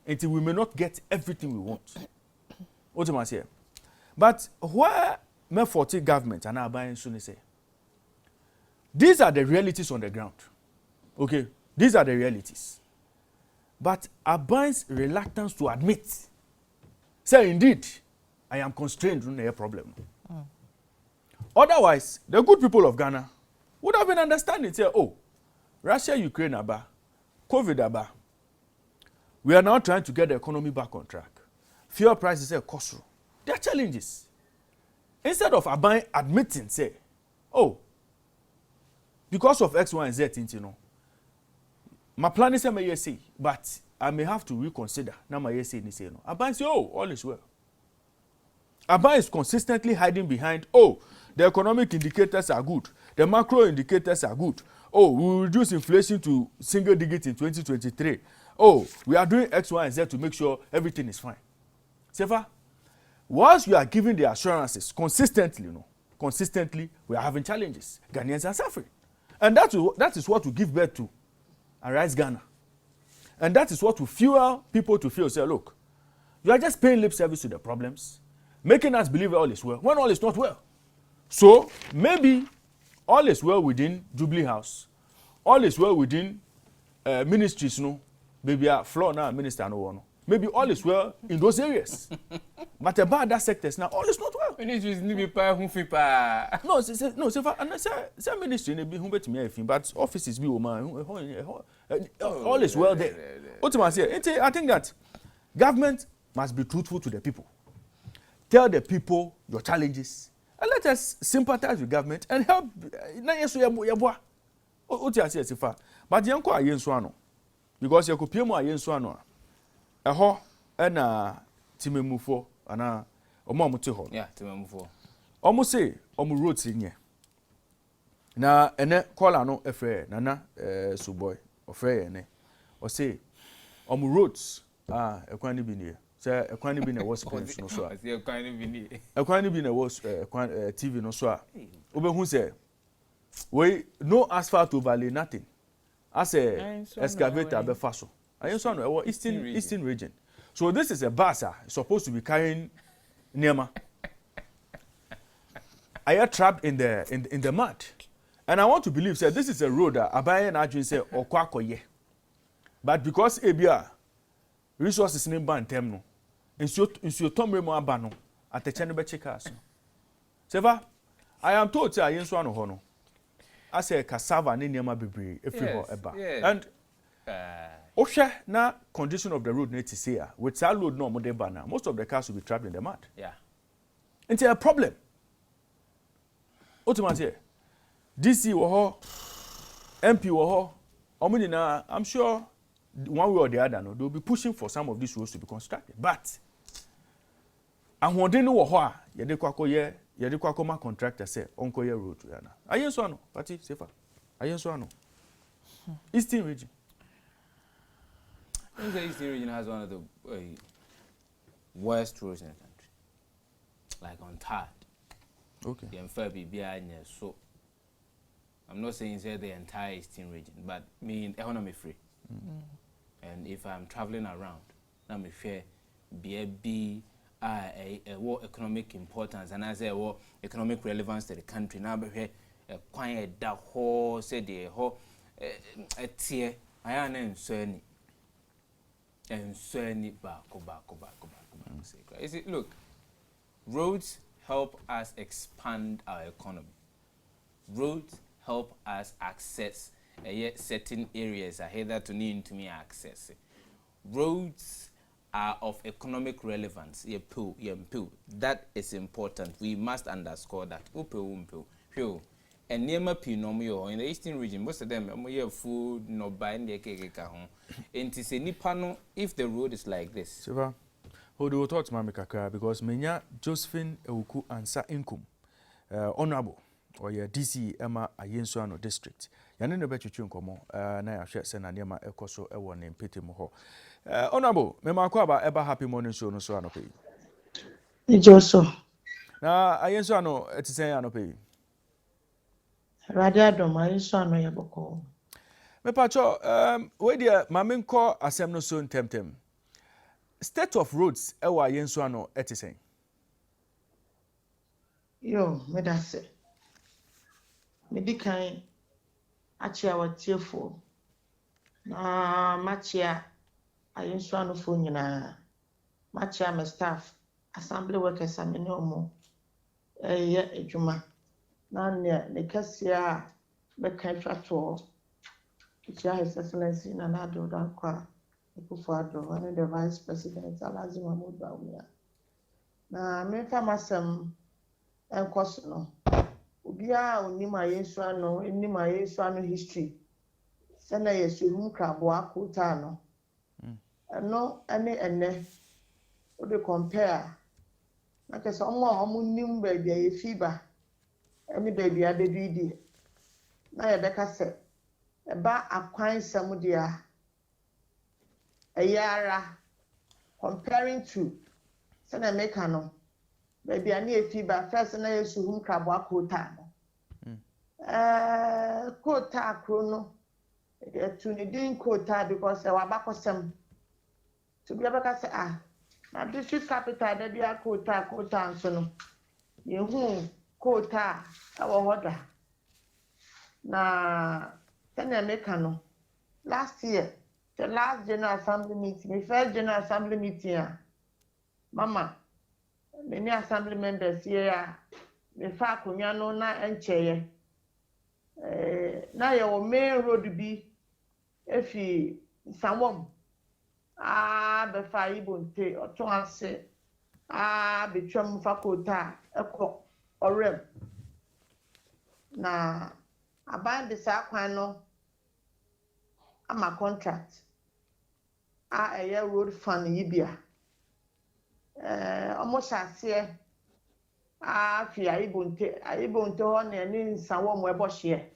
Until we may not get everything we want. What am I saying? But where me 40 government and are buying soon say these are the realities on the ground. Okay, these are the realities. But Abine's reluctance to admit, say indeed, I am constrained on a problem. Otherwise, the good people of Ghana would have been understanding. Say, oh, Russia, Ukraine, aba, COVID, aba. We are now trying to get the economy back on track. Fuel prices are cost. There are challenges. Instead of admitting, say, oh, because of X, Y, and Z, you know, my plan is may say, but I may have to reconsider. Now my say ni say no. Aban say, oh, all is well. Aban is consistently hiding behind, oh, the economic indicators are good, the macro indicators are good. Oh, we will reduce inflation to single digit in 2023. Oh, we are doing X, Y, and Z to make sure everything is fine. Sefa, once you are giving the assurances consistently, we are having challenges. Ghanaians are suffering. And that is what will give birth to Arise Ghana. And that is what will fuel people to feel, say, look, you are just paying lip service to the problems, making us believe all is well, when all is not well. So, maybe all is well within Jubilee House, all is well within ministries, maybe a floor now, minister, no one. Maybe all is well in those areas. But about that sectors now, all is not well. Ministry is ni be pa hu fi pa. No, say for and say ministry ne be hu betimi afin, but offices be o man all is well there. Ultimately say, I think that government must be truthful to the people. Tell the people your challenges and let us sympathize with government and help. Na yeso yeboa. Ultimately say for but yenko ayenso ano because you kopie mu ayenso ano a eho na timemufo ana omo te ho. Yeah, timemufo. Omo say omo roads nye. Na ene call ano efre nana Suboy ofre ene. O say omo roads ekwan ni bi ne. Say ekwan ni bi na was screens no so a. Say ekwan ni bi ni. Ekwan ni bi na was TV no so a. Obehu say we no asphalt overlay nothing. As a excavator be faso. Ayenso ano eastern region. So this is a bus supposed to be carrying Nema. I are trapped in the mud. And I want to believe say this is a road that Abaye and Adwin say okwakoye. But because ebia resources in ban tem no. Insu tomre mo aba no ateche no be chika so. Seva I am told say ayenso ano ho no. As a cassava ne Nema bebre efri ho eba. And Osha na condition of the road need to say with that load no more now. Most of the cars will be trapped in the mud. Yeah. It's a problem. Ultimately, DC wo MP wo I'm sure one way or the other no they'll be pushing for some of these roads to be constructed. But ahode no wo ho a ye de kwako ma contractor say onko ye road to yana. Ayenso ano, party safer. Ayenso ano. Eastern region. I think the Eastern region has one of the worst roads in the country. Like on Tad. Okay. So I'm not saying say the entire Eastern region, but me economy free. And if I'm traveling around, now me share be a what economic importance and I say what economic relevance to the country. Now be a quiet that whole say the whole a tier I am saying. And send it back. You see, look, roads help us expand our economy. Roads help us access certain areas that to need to me access. Roads are of economic relevance. That is important. We must underscore that. And near my pinomio in the Eastern region, most of them have food, no buying their cake. And to say Nipano, if the road is like this. Siva, who do you talk to Mami Kakra? Because Menya Josephine Ewuku Ansa Inkum, Honorable, or your DC Emma Ayensuano district. Yanin the better chunkomo, Naya Shet Senanema Ekoso Ewan in Pitimoho. Honorable, Mema Kwaba Eba Happy Morning Show no so anope. Ijoso. Na Ayensuano etise anope. Radiado Ayensuano yaboko. Me pacho we dia mamenko asem no so ntemtem. State of roads ewa Ayensuano etise. Yo, me da se. Me di kan achia watiefo. Na machia Ayensuano fo nyina. Machia me staff assembly workers amene omo eye ejuma. Na ne kasia be kan twato. His Excellency Nana-Addo Dankwa Akufo-Addo, and the Vice President Alhaji Mahmoud Bawumia. Na me famasem enkoso no. Obia onima Ayensuano, onima Ayensuano history. Sena yesuhum krabo akota no. No ene o de compare. Na kese omo nim baby e fiba. Emi baby adedidi. Na ye beka se eba akwan samudia ayara comparing to sana meka no baby ani efiba first na yesuhum krabo akota no kota akro no to ni din kota because e wa bakosem to be abaka say na district capital da bia kota nso no yehu kota awo hoda na Tanya Mekano. Last year, the last General Assembly meeting, the first General Assembly meeting, Mama, many assembly members here me fa akonya no na encheye na ye o main road bi efi Samwom be fa Ibonte oton ase betwam fa kota ekọ orem na aban de sa kwan no ama contract eye road fund yibia almost ase fi Ibonte ho na ni Samwom ebo hye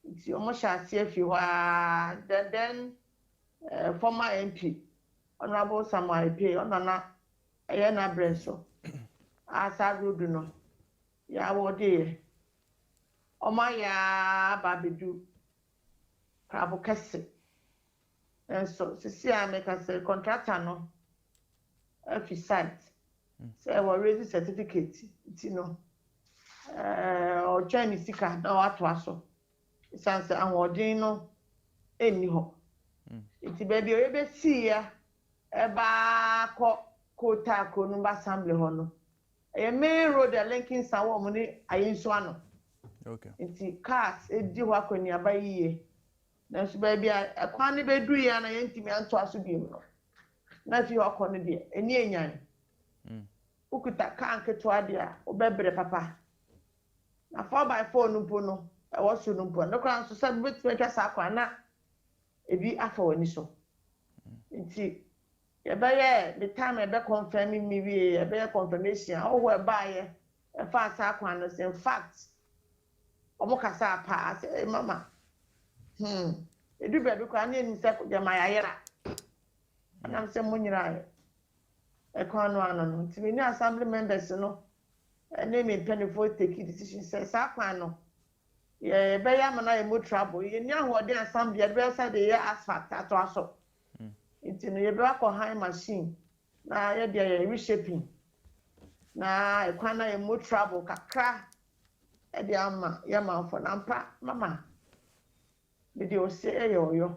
nti almost ase fi ho then former MP Honorable Samuel P onana eye na brenso asa road no ya wode Oma ya babedu krabo kese enso sisi ameka se contractor no afi site say we raise certificate ti no o join sika na wato aso sanse anwodin no eni ho iti baby o be see ya eba kota konu assembly ho no e main road a linking Samwom ni ayinso ano. Okay. Nti cars edi ho akwani abayiye na so ba bia akwan ne bedu ya na yentimi anto aso bi no na fi ho akọ ne de eni enyan ukuta kan keto ade a obebre papa na 4x4 no po no e wo so no po no kran so sa betwe twa sa akwa na ebi afa wani so nti ye ba ye the time e be confirm me wi e be confirmation o ho e ba ye e fa sa akwa no in fact omo kasa pa say mama edu be kwa na eni se de ma yayera anam se munyira e kwa no ano no ti ni assembly members no ene me penifo take decision say sa kwa no ye be ya mana e mo trouble ye ni ahode assembly be say de ye asphalt ato aso nti no ye be akọ high machine na ye de reshaping na e kwa na e mo trouble kakra edi ama ya ma for nampa mama video say eyo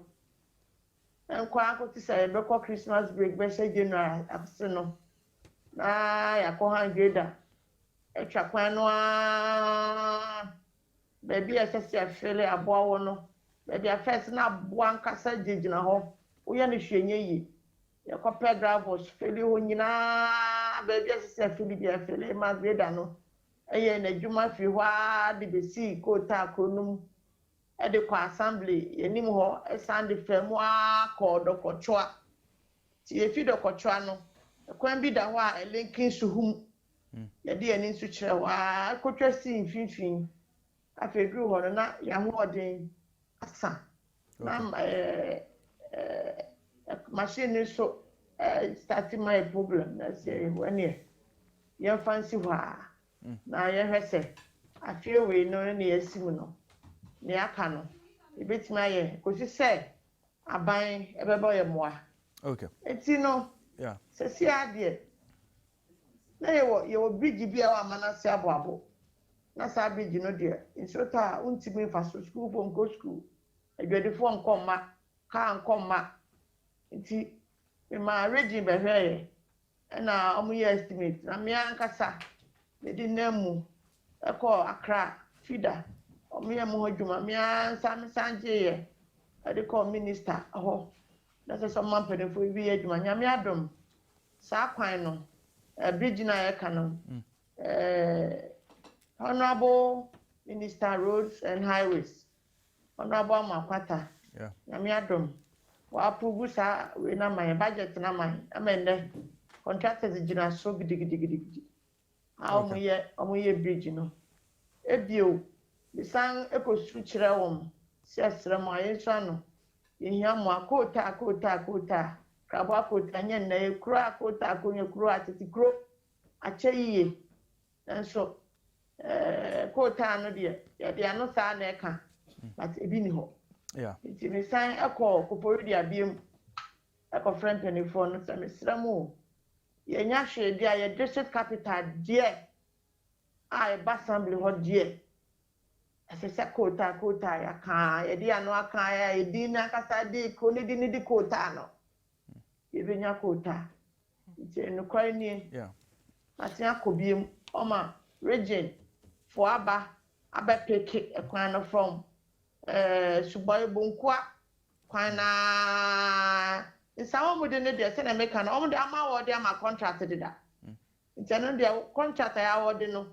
enkwa akoti say be ko Christmas break be say January afse no na ya ko han grader etwa kwan no baby asese afele aboawo no baby afese na aboa nkasa jejina ho wo ya ne hwenye yi ya ko drivers fele ho nyina baby asese afele bi afele ma grader no eye na djuma fi hwa de besi kota kronum e de kwa assembly yenim ho e sande famu akodo kochoa ti e fi do kochoa no kwan bi da ho a linkin suhum ye de ani nsu kire wa kotwa si mfinfin afedru ho na ya ho odin asa na machine so start my problem na say when ye fancy hwa na ye hwese afie we no ne yasim no ne aka no ebetimi aye kosi se aban ebeba ye moa. Okay. Eti no yeah se si ade na ye wo bridge bia wa manase aboabo na sa bridge no de insota untimi fa so school bonko school edwedefo nkomma ka nkomma enti me ma ready be hwe na omuye estimate na me ankasa medi nemu eko Accra fida omuye mo hodwuma me ansam sanje ye ade ko minister aho na se so man pedefo bi adwuma nyame adom sa kwan no bridge na ye kanu Honorable Minister Roads and Highways Honorable Makwata yeah nyame adom wa approve sa we na my budget na my amende contractors gina so gidigidi omuye bridge no ebio bisan ekosu kire wom sesre mo ayenso no yehia mo akota krabo akota nya na ekro akota akonya kro atiti kro acheyiye enso kota no de de ano sa na eka but ebi ni ho yeah iti bisan eko kopori dia biem eko friend penifo no se mesra mo yenya hwe dia ye district capital die ai assembly ho die asese kota ya ka ye dia no aka ya edi na kasa di ko ni di kota no ye benya kota je no kwai ni yeah atia kobiem oma region for aba peke ekwan from Suboy Bunkwa kwana nsawo mu de ne de se na meka na omo de ama wo de ama contract de da nti no de contract ya wo de no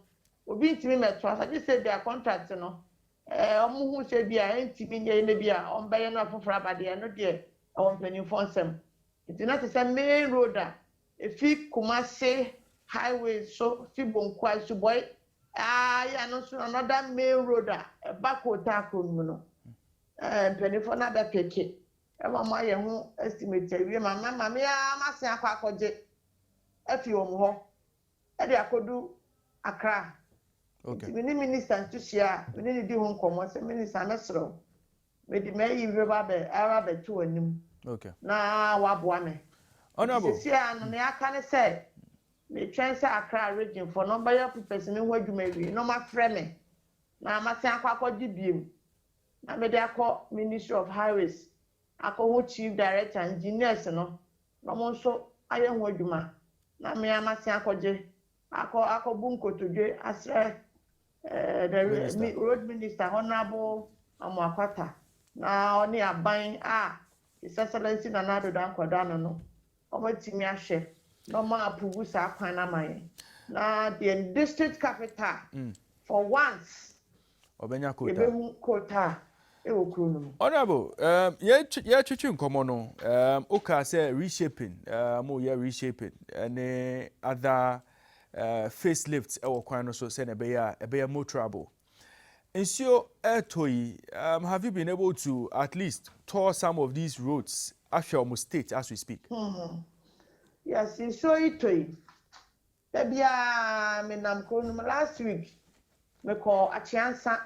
obi ntimi metro asa je say their contract no omo hu se bia ntimi nye ne bia ombaye no afofra abade no de on penny fonsem nti na se main road a efi Kumasi highway so fi Bunkwa Suboy ya no so another main road a back hotel akonu no penny for na be peke mama ye ho estimate wie mama me ya mase akwakoje afi wo ho e de akodu Accra. Okay. We need minister to share. We need to do home commons. Minister Mesro. We the may you Arab to him. Okay. Na wabuame. Honorable. See, and I can say the chance Accra region for number of person in what you may be. No my friend. Na mase akwakoje biem. Na me de akọ Ministry of Highways. Akọ chief director engineers no. No mo so aye ho adwuma. Na me amase akọje. Ako bunko today as the road minister honorable Amoakwata na oni aban his excellency na nado dan kwadano no omatimi ahye no ma approve sa kwan na man na the district capital for once obenya kota ebehu kota e okuru no honorable ye chichi nkomo no oka say reshaping mo ye reshaping and other facelifts ewo kwan no so say na be more trouble. Ensure Etoyi, have you been able to at least tour some of these roads actually almost state as we speak? Yes, Ensure Etoyi. Ebia me nam kono last week me call Achiansa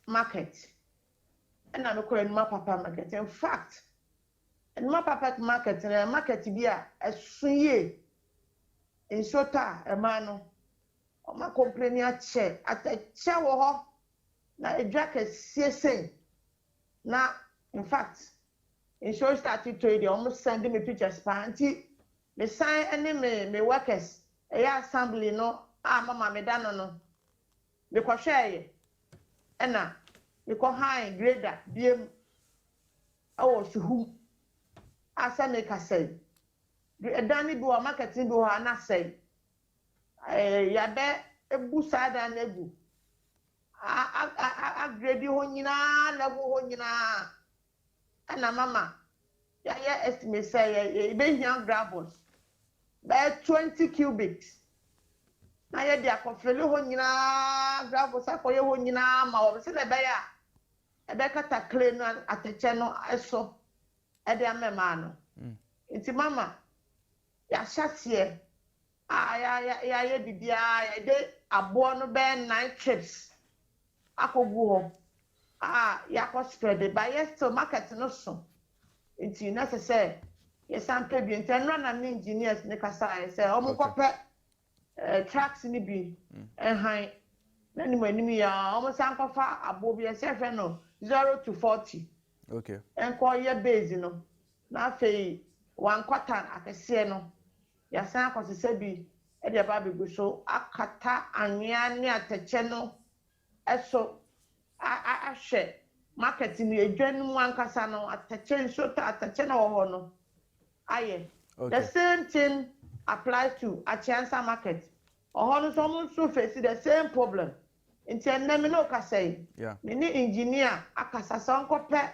market. And I call Enuma Papa market. In fact, Enuma Papa market and market bia esunye in shota emano o ma complain ya che atache wo ho na edwa kese na in fact in show started to dey almost send me pictures panty me sign any me workers eya assembly no mama me dano no me ko hweye ena me ko high grader biem awo suhu asa me ka say edani bi wa marketing bi wa na say ya be ebu sada na egu a grade ho nyina level ho nyina ana mama ya estimate say be hian gravels be 20 cubics na ya dia akofele ho nyina gravels akoye ho nyina ma wo se le be ya ebe kata clay no ateche no eso e de amema no nti mama ya shatie ya bibia ya de abo no be 9 trips akogu ho ya ko spread by yesterday market no so nti necessary yes am pe bi ntenra na engineers ne kasa say o mo kope tracks ni bi han na ni manimi ya o mo san kofa abo bi se no 0 to 40 okay enko ye base no na fei 1/4 akese no ya san akosese bi e de ba bi so akata anwea ne ateche no eso ahwe market ni edwanum ankasa no ateche nso ta ateche na ho no aye the same thing applies to Achiansa market ho no so mo so face the same problem nti enemi no ka say me ni engineer akasa sankope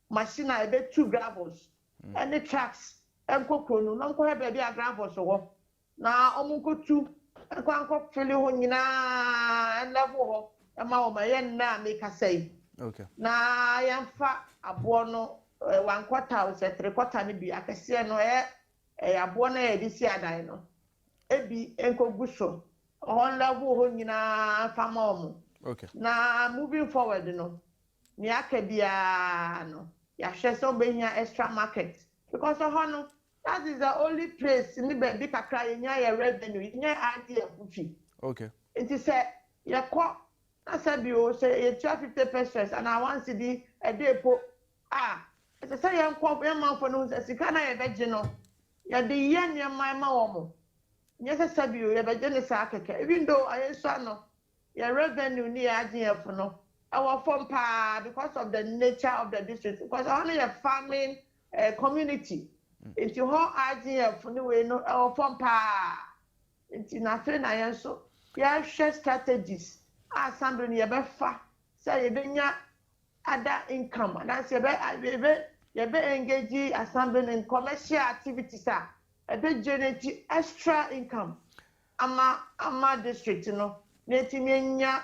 machine a ebe 2 gravels any tracks enko kronu no nko hebe bia gravels ho na omunko 2 enko fili ho nyina level ho ma o ma yen na me ka say okay na yamfa abo no 1/4 or 3/4 ni bi akese no abo na e di si adan no ebi enko guso on level ho nyina fama omo okay na moving forward no ni akabia no ya hwe so be hia extra market because no that is the only place ni be bi kakra nya ya revenue nya idea fufi okay it is say ya ko na sabi o say 50 pesos and I want to be a day po it say ya nko ya man for no sika na ya beje no ya de ye ne ma wo mo Yes, Sabio, you better say, even though I saw no, your revenue near IGF no, our farm pa because of the nature of the district, because only a farming community. It's your whole IGF no, our farm pa. It's nothing I also. You share strategies. Somebody you better say you other income. That's you be engage assembly in commercial activities. A bit generate extra income. Ama district no. Neti menya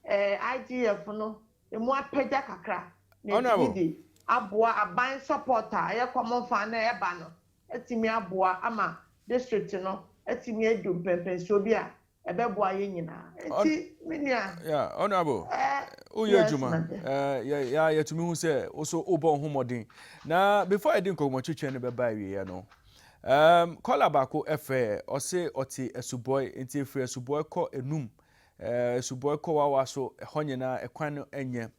IGF no. The more peja kakra. Neti abua aban supporter. Aye common fan na eba no. Etimi abua ama district no. Etimi edu pension bia. Ebeboa ye nyina. Enti menia. Yeah, honorable. Oye Juma. Yeah, to me who say also obo homodin. Na before I didn't come chiche ne beba wi no. Call abako efe or say oti esuboy enti free esuboy ko enum. Esuboy ko wawa so honyena ekwan no enye.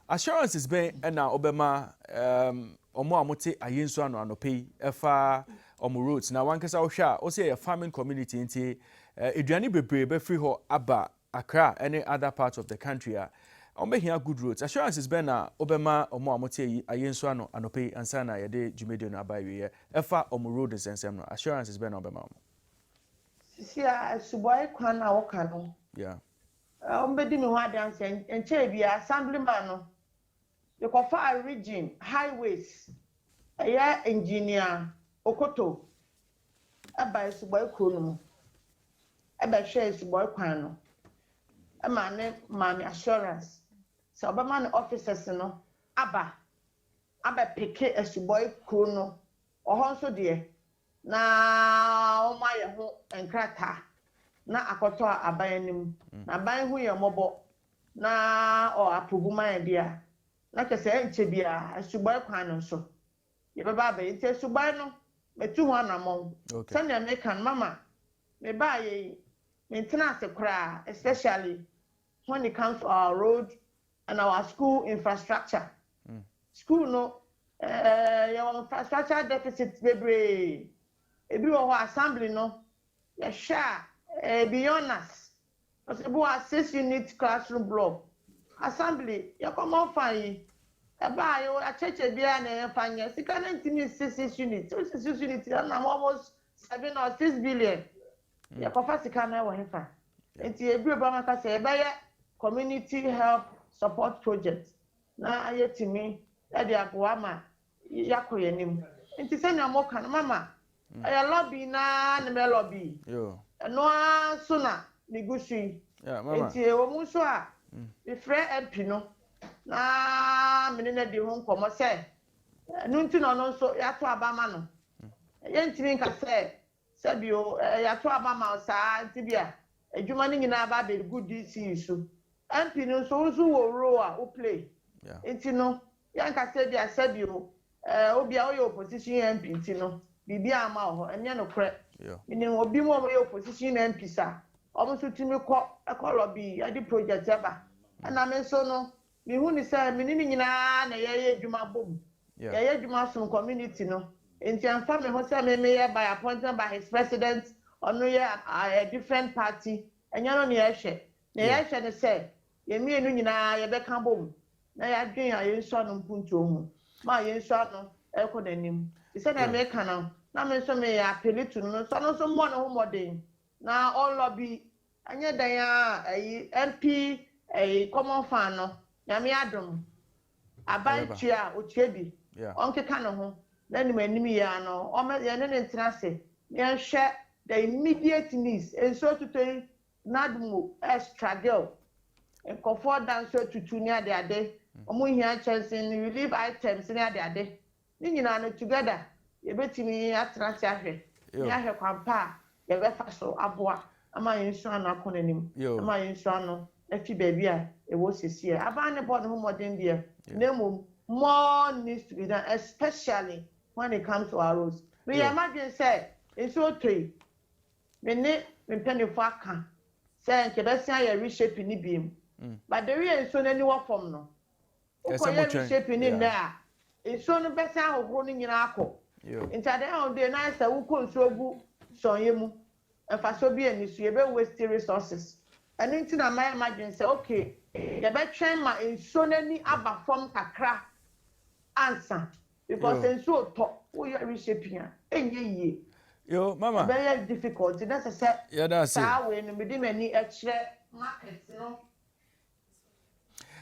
Assurance is been na obema omo amote ayenso ano anope efa omo roads na wankesa wo hwa o say a farming community enti eduani bebre be free ho aba Accra any other parts of the country here good roads. Assurance is been na obema omo amote ayenso ano anope ansa na yede dwumedi no abaye efa omo road nsensem no. Assurance is been na obema omo sia suboy kwan na woka no. Yeah. Ombedi mi ho adanse enche bia assemblyman no. The Kofa region highways engineer Okoto aba suboy kunu aba share suboy kwan no. Mani assurance. So Obama officers no aba peke esuboy kunu ohonso de na o ma ye ho enkrata na akoto abayanim na ban hu ye mobo na o apuguma ye dia na kese enche bia esuboy kwan no so ye baba ba ite esuboy no metu ho anamon sanya me kan mama me ba ye maintenance kra especially when it comes to our road and our school infrastructure. School no your infrastructure deficit bebre ebi wo assembly no ya sha beyond us. Because we have 6 unit classroom block. Assembly ya come on fine. Eba yo a church bia na fanya. Sika 6 units. 6 units and almost 7 or 6 billion. Ya kofa sika na wo hefa. Enti ebi obama ka say eba community health support project na ayetimi e de aboa ma yakoyenim enti se na mo kan mama aya lobby na me lobby yo no so na negotiate mama enti wo mu so a the free MP no na me na de ho nkomo se nu nti no no so ya to abama no yentimi nka se bio ya to abama sa nti bia adwuma ni nyina ba be good DC so MP no so wo role a wo play. Enti no yanka say dia sabio obia wo opposition MP enti no bibia ama ho enye no kre. Mini obi mo wo opposition MP sa. Omo so timi ko lobby adi project eba. Na me so no mi hu ni say mini ni nyina na ye adwuma bom. Ye adwuma so community no. Enti amfa me ho say me by appointed by his president or no a different party. Enye no ne ye hwe. Na ye hwe ne say ye mienu nyina ye beka bom na ya dwen ya ye nso no mpunto hu ma ye nso no ekonanim ise na me kana na me nso me ya pelitu no so mo no ho modern na all lobby anye dan ya MP common fan no ya me adom abanchi a ochiedi onke kana ho na nim anim ya no o me ye ne ntrase ye hwe the immediate needs enso tutoyi nadmo struggle and comfort dance to tunia the ade. Omo hia chansen relief items near the ade. Ni nyina no together. Ye betimi atrante ahwe. Ya ahwe kwampa ye befa so aboa. Ama yensu anu akonanim. Ama yensu anu afi baby a e wo sisi e. Aba ne bod ho modern there. Nemo more needs to be done, especially when it comes to our roads. We imagine say it's so three. Me ne me penny for aka. Say nke besia ye reshape ni biem. But the real so anyone from no. Okay, shaping in there. It's so no better how running in Ako. Into the end of the night, I will control so you fa so bi ani so ye be waste resources and nti na my imagine say okay ye be twen ma enso nani aba form kakra answer because enso to wo ye reshaping enye yie yo mama very difficult that's say yeah that's it we no me di mani e kire market no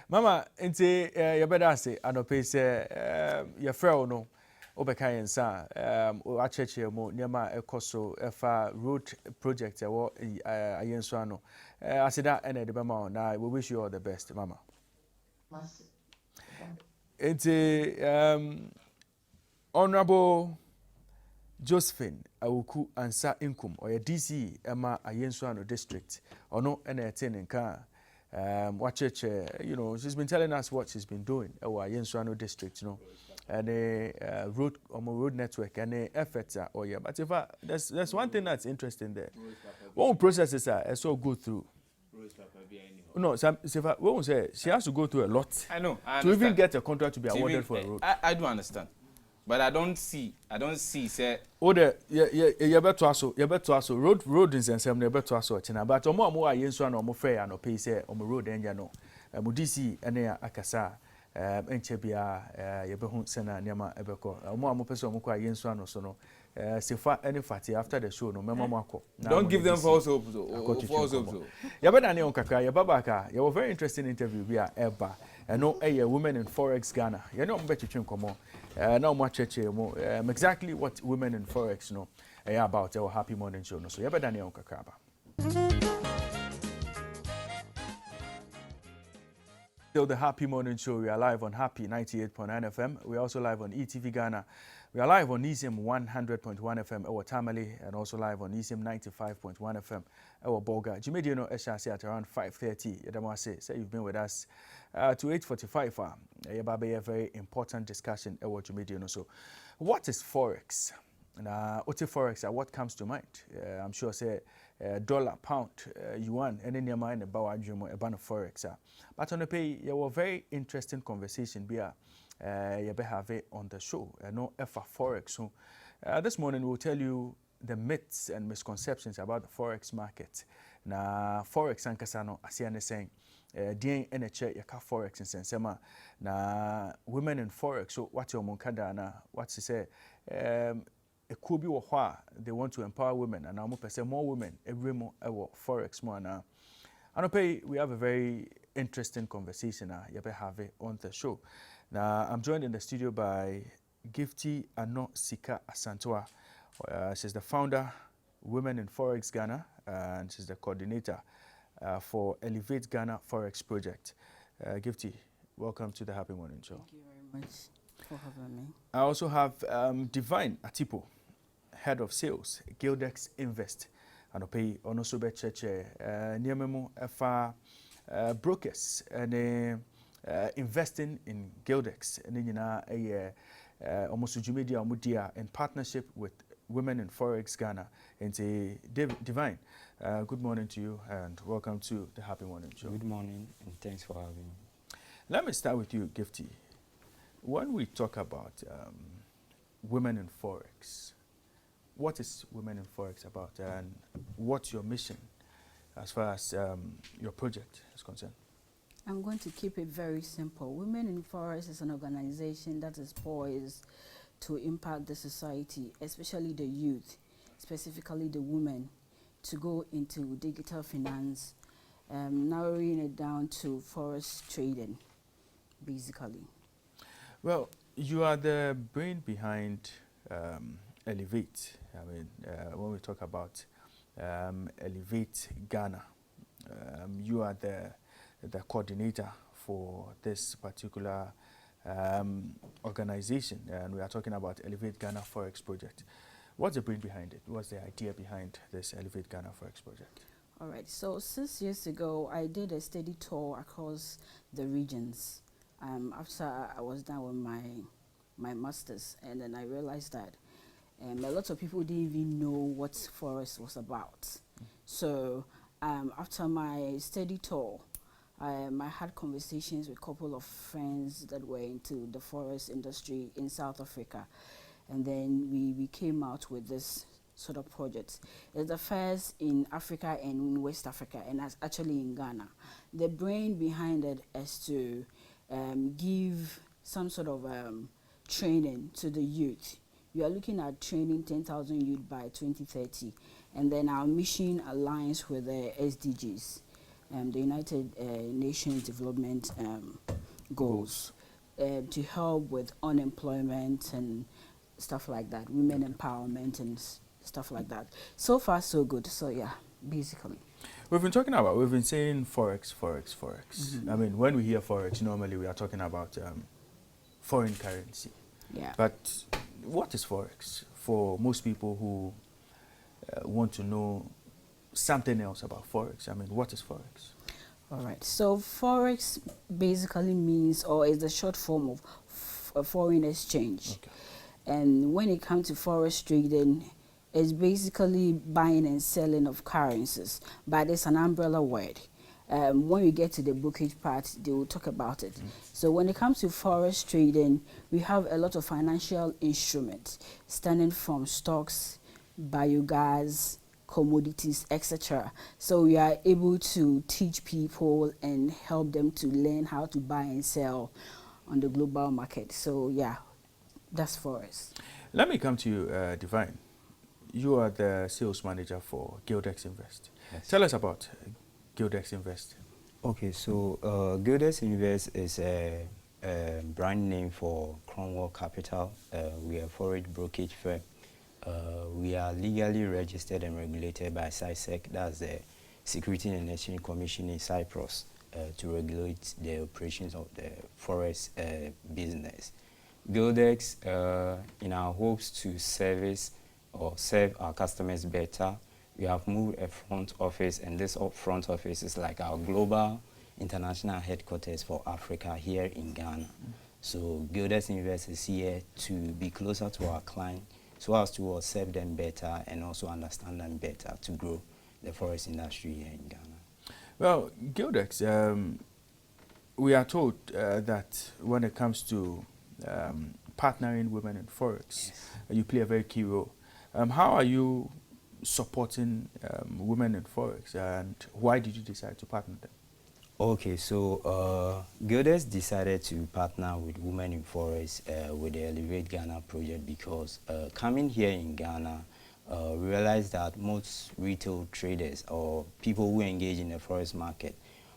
mama nti ye better say anope say your friend no obeka yensa a cheche mo niema ekoso efa road project ewo ayenso ano asida ene de bema na we wish you all the best mama nti honorable Josephine Awuku Ansa Inkum or DC Emma Ayenso ano district ono ene eten nka watch you know she's been telling us what she's been doing our Ayenso ano district you know and road network and efforts or yeah but if there's one thing that's interesting there one processes are so go through no won't say she has to go through a lot I know to even get a contract to be awarded for a road. I do understand. But I don't see say oh the you better also road in sense you better also china but omo Ayenso na omo fair no pay say omo road enja no mo DC ene akasa enche bia ye be hu sena niama ebeko omo pese omo kwa Ayenso ano so no sefa any party after the show no memo akọ don't give them false hope false hope ya be na ne on kakra ya babaka ya was very interesting interview bia eba eno a women in forex Ghana ye no mbe twetwe nkomo na mo cheche mo exactly what women in forex no about our happy morning show no so ya be na ne on kakra ba. Still the Happy Morning Show. We are live on Happy 98.9 FM. We are also live on ETV Ghana. We are live on ECM 100.1 FM, our Tamale, and also live on ECM 95.1 FM, our Bolga. Jimedio no Eshasi at around 5:30. Yadamase, say you've been with us to 8:45. Yababe a very important discussion. Our Jimedio no so. What is forex? Ote forex, what comes to mind? I'm sure say dollar, pound, yuan, any near mind about a ban of forex. But on the pay, you were very interesting conversation. Be you be have it on the show. No for forex. So this morning we'll tell you the myths and misconceptions about the forex market. Na forex ankasano asiane saying. Dien NHA yaka forex in sensema na women in forex. So what your monkada na what she say it could be they want to empower women and I'm say more women every more forex more now. And we have a very interesting conversation you have it on the show. Now I'm joined in the studio by Gifty Ano Sika Asantua. She's the founder Women in Forex Ghana and she's the coordinator for Elevate Ghana Forex Project. Gifty, welcome to the Happy Morning Show. Thank you very much for having me. I also have Divine Atipo, Head of Sales, Gildex Invest. And pay also be church near memo brokers and investing in Gildex and almost Jumedia Mudia in partnership with Women in Forex Ghana. And Divine, good morning to you and welcome to the Happy Morning Show. Good morning and thanks for having me. Let me start with you, Gifty. When we talk about women in Forex, what is Women in Forex about and what's your mission as far as your project is concerned? I'm going to keep it very simple. Women in Forex is an organization that is poised to impact the society, especially the youth, specifically the women, to go into digital finance, narrowing it down to forex trading, basically. Well, you are the brain behind Elevate. I mean, when we talk about Elevate Ghana, you are the coordinator for this particular organization, and we are talking about Elevate Ghana Forex Project. What's the brain behind it? What's the idea behind this Elevate Ghana Forex Project? All right, so 6 years ago, I did a steady tour across the regions. After I was done with my master's, and then I realized that a lot of people didn't even know what forex was about. So after my steady tour, I had conversations with a couple of friends that were into the forex industry in South Africa. And then we came out with this sort of project. It's the first in Africa and in West Africa, and that's actually in Ghana. The brain behind it is to give some sort of training to the youth. We are looking at training 10,000 youth by 2030, and then our mission aligns with the SDGs, the United Nations Development Goals, to help with unemployment and stuff like that, women empowerment and stuff like that. So far, so good. So yeah, basically. We've been saying Forex. Mm-hmm. I mean, when we hear Forex, normally we are talking about foreign currency. Yeah. But what is Forex for most people who want to know something else about Forex? I mean, what is Forex? All right. So Forex basically means, or is the short form of foreign exchange. Okay. And when it comes to Forex trading, it's basically buying and selling of currencies, but it's an umbrella word. When we get to the brokerage part, they will talk about it. So when it comes to Forex trading, we have a lot of financial instruments, starting from stocks, biogas, commodities, etc. So we are able to teach people and help them to learn how to buy and sell on the global market. So yeah, that's Forex. Let me come to you, Divine. You are the sales manager for Gildex Invest. Yes. Tell us about Gildex Invest. Okay, so Gildex Invest is a brand name for Cromwell Capital. We are a foreign brokerage firm. We are legally registered and regulated by SISEC, that's the Security and Exchange Commission in Cyprus, to regulate the operations of the forex business. Gildex, in our hopes to serve our customers better, we have moved a front office, and this front office is like our global international headquarters for Africa here in Ghana. So Gildex Invest is here to be closer to our client, so as to serve them better and also understand them better to grow the forex industry here in Ghana. Well, Gildex, we are told that when it comes to partnering women in forex, yes, you play a very key role. How are you supporting women in forex, and why did you decide to partner them? Okay, so Gildex decided to partner with Women in Forex with the Elevate Ghana project because coming here in Ghana, we realized that most retail traders or people who engage in the forex market,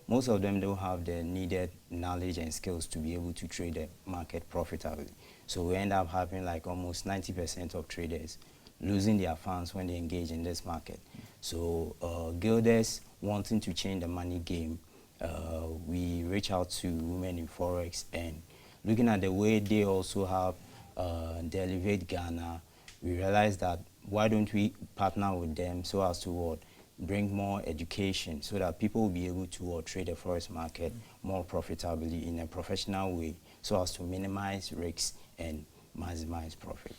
most of them don't have the needed knowledge and skills to be able to trade the market profitably. So we end up having like almost 90% of traders losing their funds when they engage in this market. So Gildex, wanting to change the money game, we reach out to Women in Forex, and looking at the way they also have the Elevate Ghana, we realized that why don't we partner with them so as to bring more education so that people will be able to trade the forex market more profitably in a professional way so as to minimize risks and maximize profit.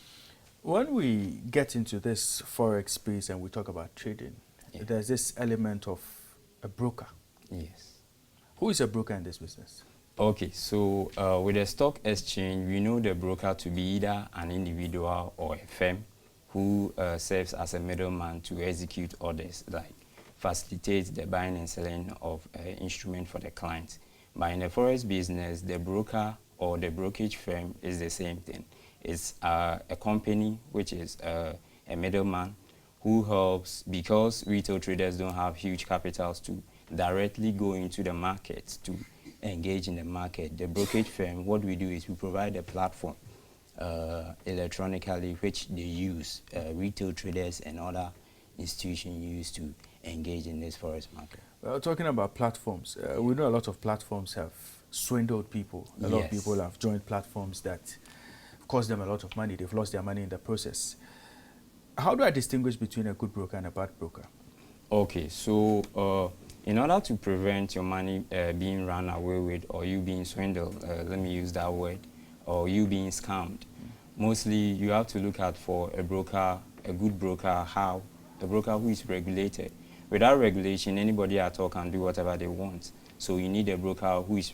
When we get into this forex space and we talk about trading, there's this element of a broker. Yes. Who is a broker in this business? Okay, so with a stock exchange, we know the broker to be either an individual or a firm who serves as a middleman to execute orders, like facilitate the buying and selling of instrument for the client. But in the forex business, the broker or the brokerage firm is the same thing. It's a company which is a middleman who helps, because retail traders don't have huge capitals to directly go into the market to engage in the market. The brokerage firm, what we do is we provide a platform electronically which they use, retail traders and other institutions use to engage in this forex market. Well, talking about platforms, we know a lot of platforms have swindled people. A lot of people have joined platforms that cost them a lot of money. They've lost their money in the process. How do I distinguish between a good broker and a bad broker? Okay, so in order to prevent your money being run away with, or you being swindled, let me use that word, or you being scammed, mostly you have to look out for a broker, a good broker, a broker who is regulated. Without regulation, anybody at all can do whatever they want. So you need a broker who is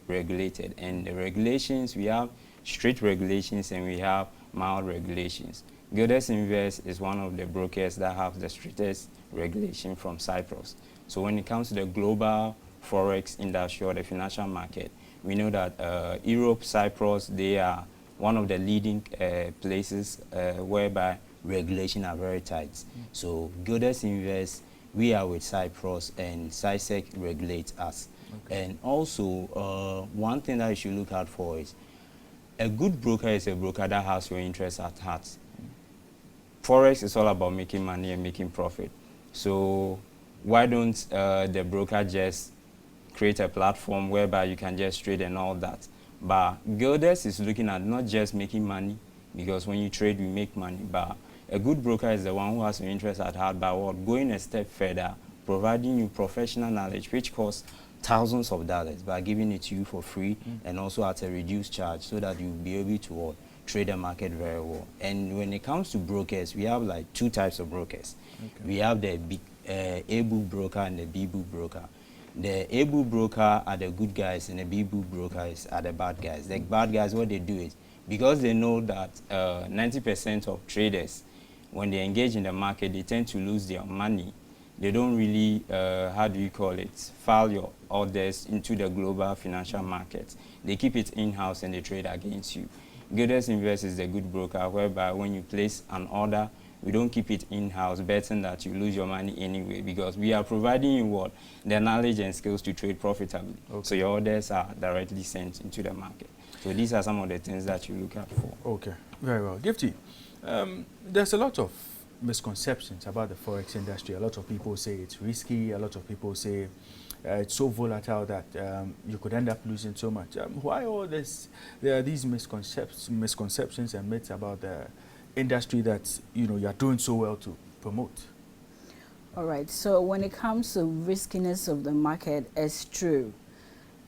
regulated. And the regulations, we have strict regulations and we have mild regulations. Gildes Invest is one of the brokers that have the strictest regulation from Cyprus. So when it comes to the global forex industry or the financial market, we know that Europe, Cyprus, they are one of the leading places whereby regulation are very tight. So Gildes Invest, we are with Cyprus, and CySec regulates us. Okay. And also, one thing that you should look out for is a good broker is a broker that has your interests at heart. Forex is all about making money and making profit. So why don't the broker just create a platform whereby you can just trade and all that? But Gildes is looking at not just making money, because when you trade, you make money, but a good broker is the one who has your interest at heart by what? Going a step further, providing you professional knowledge, which costs thousands of dollars, by giving it to you for free and also at a reduced charge, so that you'll be able to what? Trade the market very well. And when it comes to brokers, we have like two types of brokers. Okay. We have the A-Book broker and the B-Book broker. The A-Book broker are the good guys, and the B-Book brokers are the bad guys. The bad guys, what they do is, because they know that 90% of traders, when they engage in the market, they tend to lose their money. They don't really, file your orders into the global financial market. They keep it in-house and they trade against you. Gildes Invest is the good broker, whereby when you place an order, we don't keep it in-house, betting that you lose your money anyway, because we are providing you what? The knowledge and skills to trade profitably. Okay. So your orders are directly sent into the market. So these are some of the things that you look out for. Okay, very well. Gifty, there's a lot of misconceptions about the forex industry. A lot of people say it's risky. A lot of people say it's so volatile that you could end up losing so much. Why all this? There are these misconceptions and myths about the industry that you are doing so well to promote. All right. So when it comes to riskiness of the market, it's true,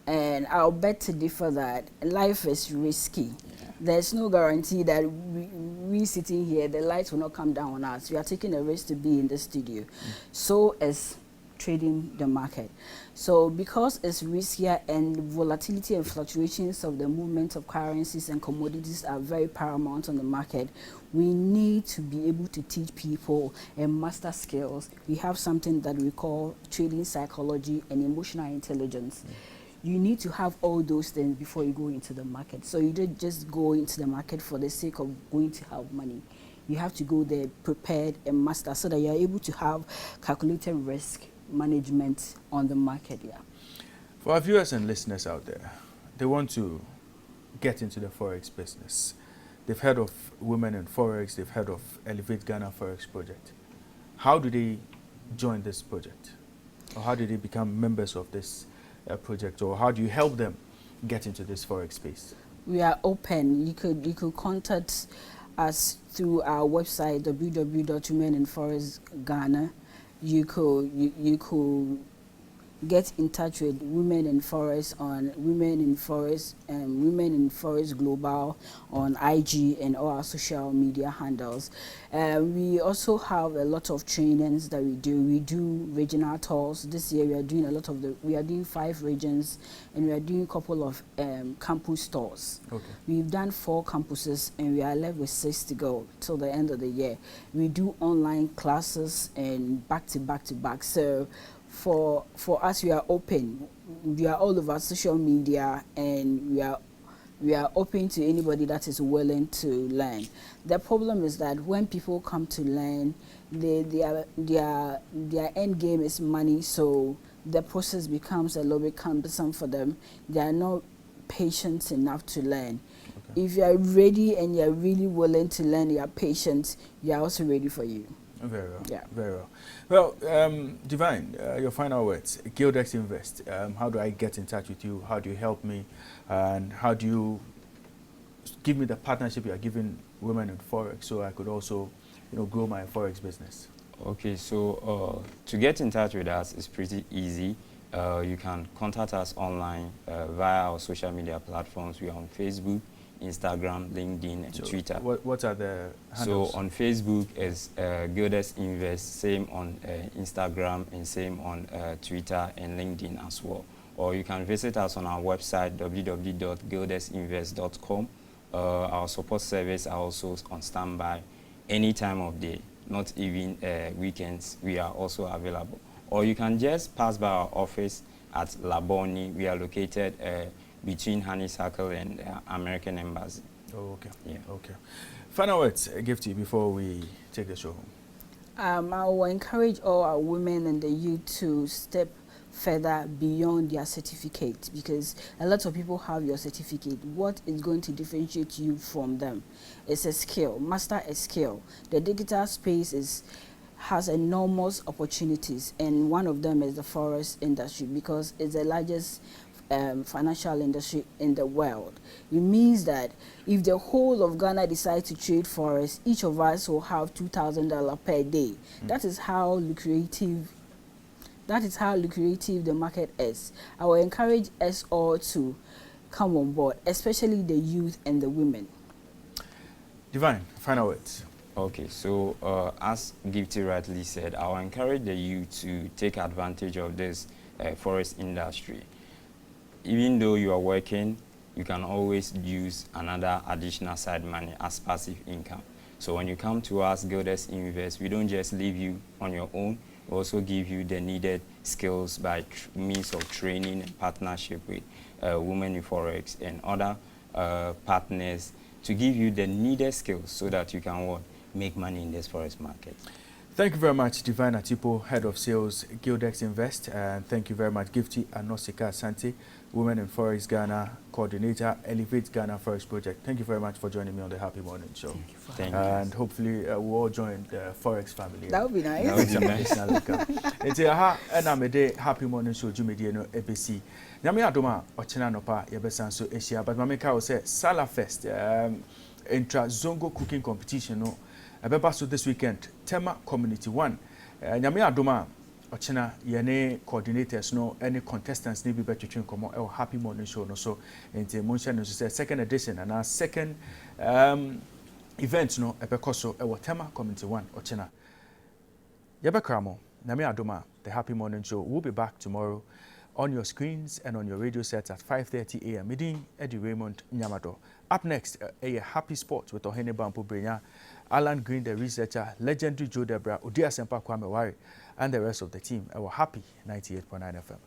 and I'll bet to differ that life is risky. Yeah. There's no guarantee that we sitting here, the lights will not come down on us. We are taking a risk to be in the studio. So is trading the market. So because it's riskier and volatility and fluctuations of the movement of currencies and commodities are very paramount on the market, we need to be able to teach people and master skills. We have something that we call trading psychology and emotional intelligence. You need to have all those things before you go into the market. So you don't just go into the market for the sake of going to have money. You have to go there prepared and master, so that you're able to have calculated risk management on the market. Yeah. For our viewers and listeners out there, they want to get into the forex business. They've heard of Women in Forex, they've heard of Elevate Ghana Forex Project. How do they join this project? Or how do they become members of this project? Or how do you help them get into this forex space? We are open. You could contact us through our website, www.womeninforex.ghana. You could get in touch with Women in Forex on Women in Forex and Women in Forex Global on IG and all our social media handles. We also have a lot of trainings that we do. We do regional tours. This year we are doing we are doing 5 regions, and we are doing a couple of campus tours. Okay. We've done 4 campuses, and we are left with 6 to go till the end of the year. We do online classes and back to back. So for us, we are open. We are all over social media, and we are open to anybody that is willing to learn. The problem is that when people come to learn, their end game is money, so the process becomes a little bit cumbersome for them. They are not patient enough to learn. Okay. If you are ready and you are really willing to learn, you are patient, you are also ready for you. Very well. Yeah. Very well. Well, Divine, your final words. Gildes Invest. How do I get in touch with you? How do you help me? And how do you give me the partnership you are giving Women in Forex, so I could also, grow my forex business? Okay, so to get in touch with us is pretty easy. You can contact us online via our social media platforms. We are on Facebook, Instagram, LinkedIn, and Twitter. What are the handles? So on Facebook is Gildes Invest, same on Instagram, and same on Twitter and LinkedIn as well. Or you can visit us on our website, www.gildesinvest.com. Our support service are also on standby any time of day, not even weekends. We are also available. Or you can just pass by our office at Laboni. We are located between Honeysuckle and American Embassy. Oh, okay. Yeah. Okay. Final words, Gifty, before we take the show home. I will encourage all our women and the youth to step further beyond their certificate, because a lot of people have your certificate. What is going to differentiate you from them? It's a skill. Master a skill. The digital space has enormous opportunities, and one of them is the forest industry, because it's the largest financial industry in the world. It means that if the whole of Ghana decides to trade forests, each of us will have $2,000 per day. That is how lucrative the market is. I will encourage us all to come on board, especially the youth and the women. Divine, final words. Okay, so as Gifty rightly said, I will encourage the youth to take advantage of this forest industry. Even though you are working, you can always use another additional side money as passive income. So when you come to us, Gildes Invest, we don't just leave you on your own. We also give you the needed skills by means of training and partnership with Women in Forex and other partners to give you the needed skills so that you can make money in this forest market. Thank you very much, Divine Atipo, Head of Sales, Gildex Invest, and thank you very much, Gifty Anosika Asante, Women in Forex Ghana Coordinator, Elevate Ghana Forex Project. Thank you very much for joining me on the Happy Morning Show. Thank you. And hopefully we'll all join the Forex family. That would be nice. That would be nice. It's a Happy Morning Show, Jumedi no ABC. Nyame adoma ochena nopa yebesan so Asia, but mameka will say Sala Fest, intra Zongo cooking competition no. Abeba so this weekend, Tema Community 1. Nyame adoma ochena yene coordinators no any contestants ni bi betwetwen komo e Happy Morning Show no so enti moncha no say second edition and our second event no ebekoso e Tema Community 1 ochena. Yebekramo, Nyame adoma, the Happy Morning Show will be back tomorrow on your screens and on your radio sets at 5:30 a.m. Meeting Eddie Raymond Nyamado. Up next, a Happy Sports with Ohene Bampo Brenya, Alan Green, the researcher, legendary Joe Debra, Udia Sempa Kwame Wari, and the rest of the team. Our Happy 98.9 FM.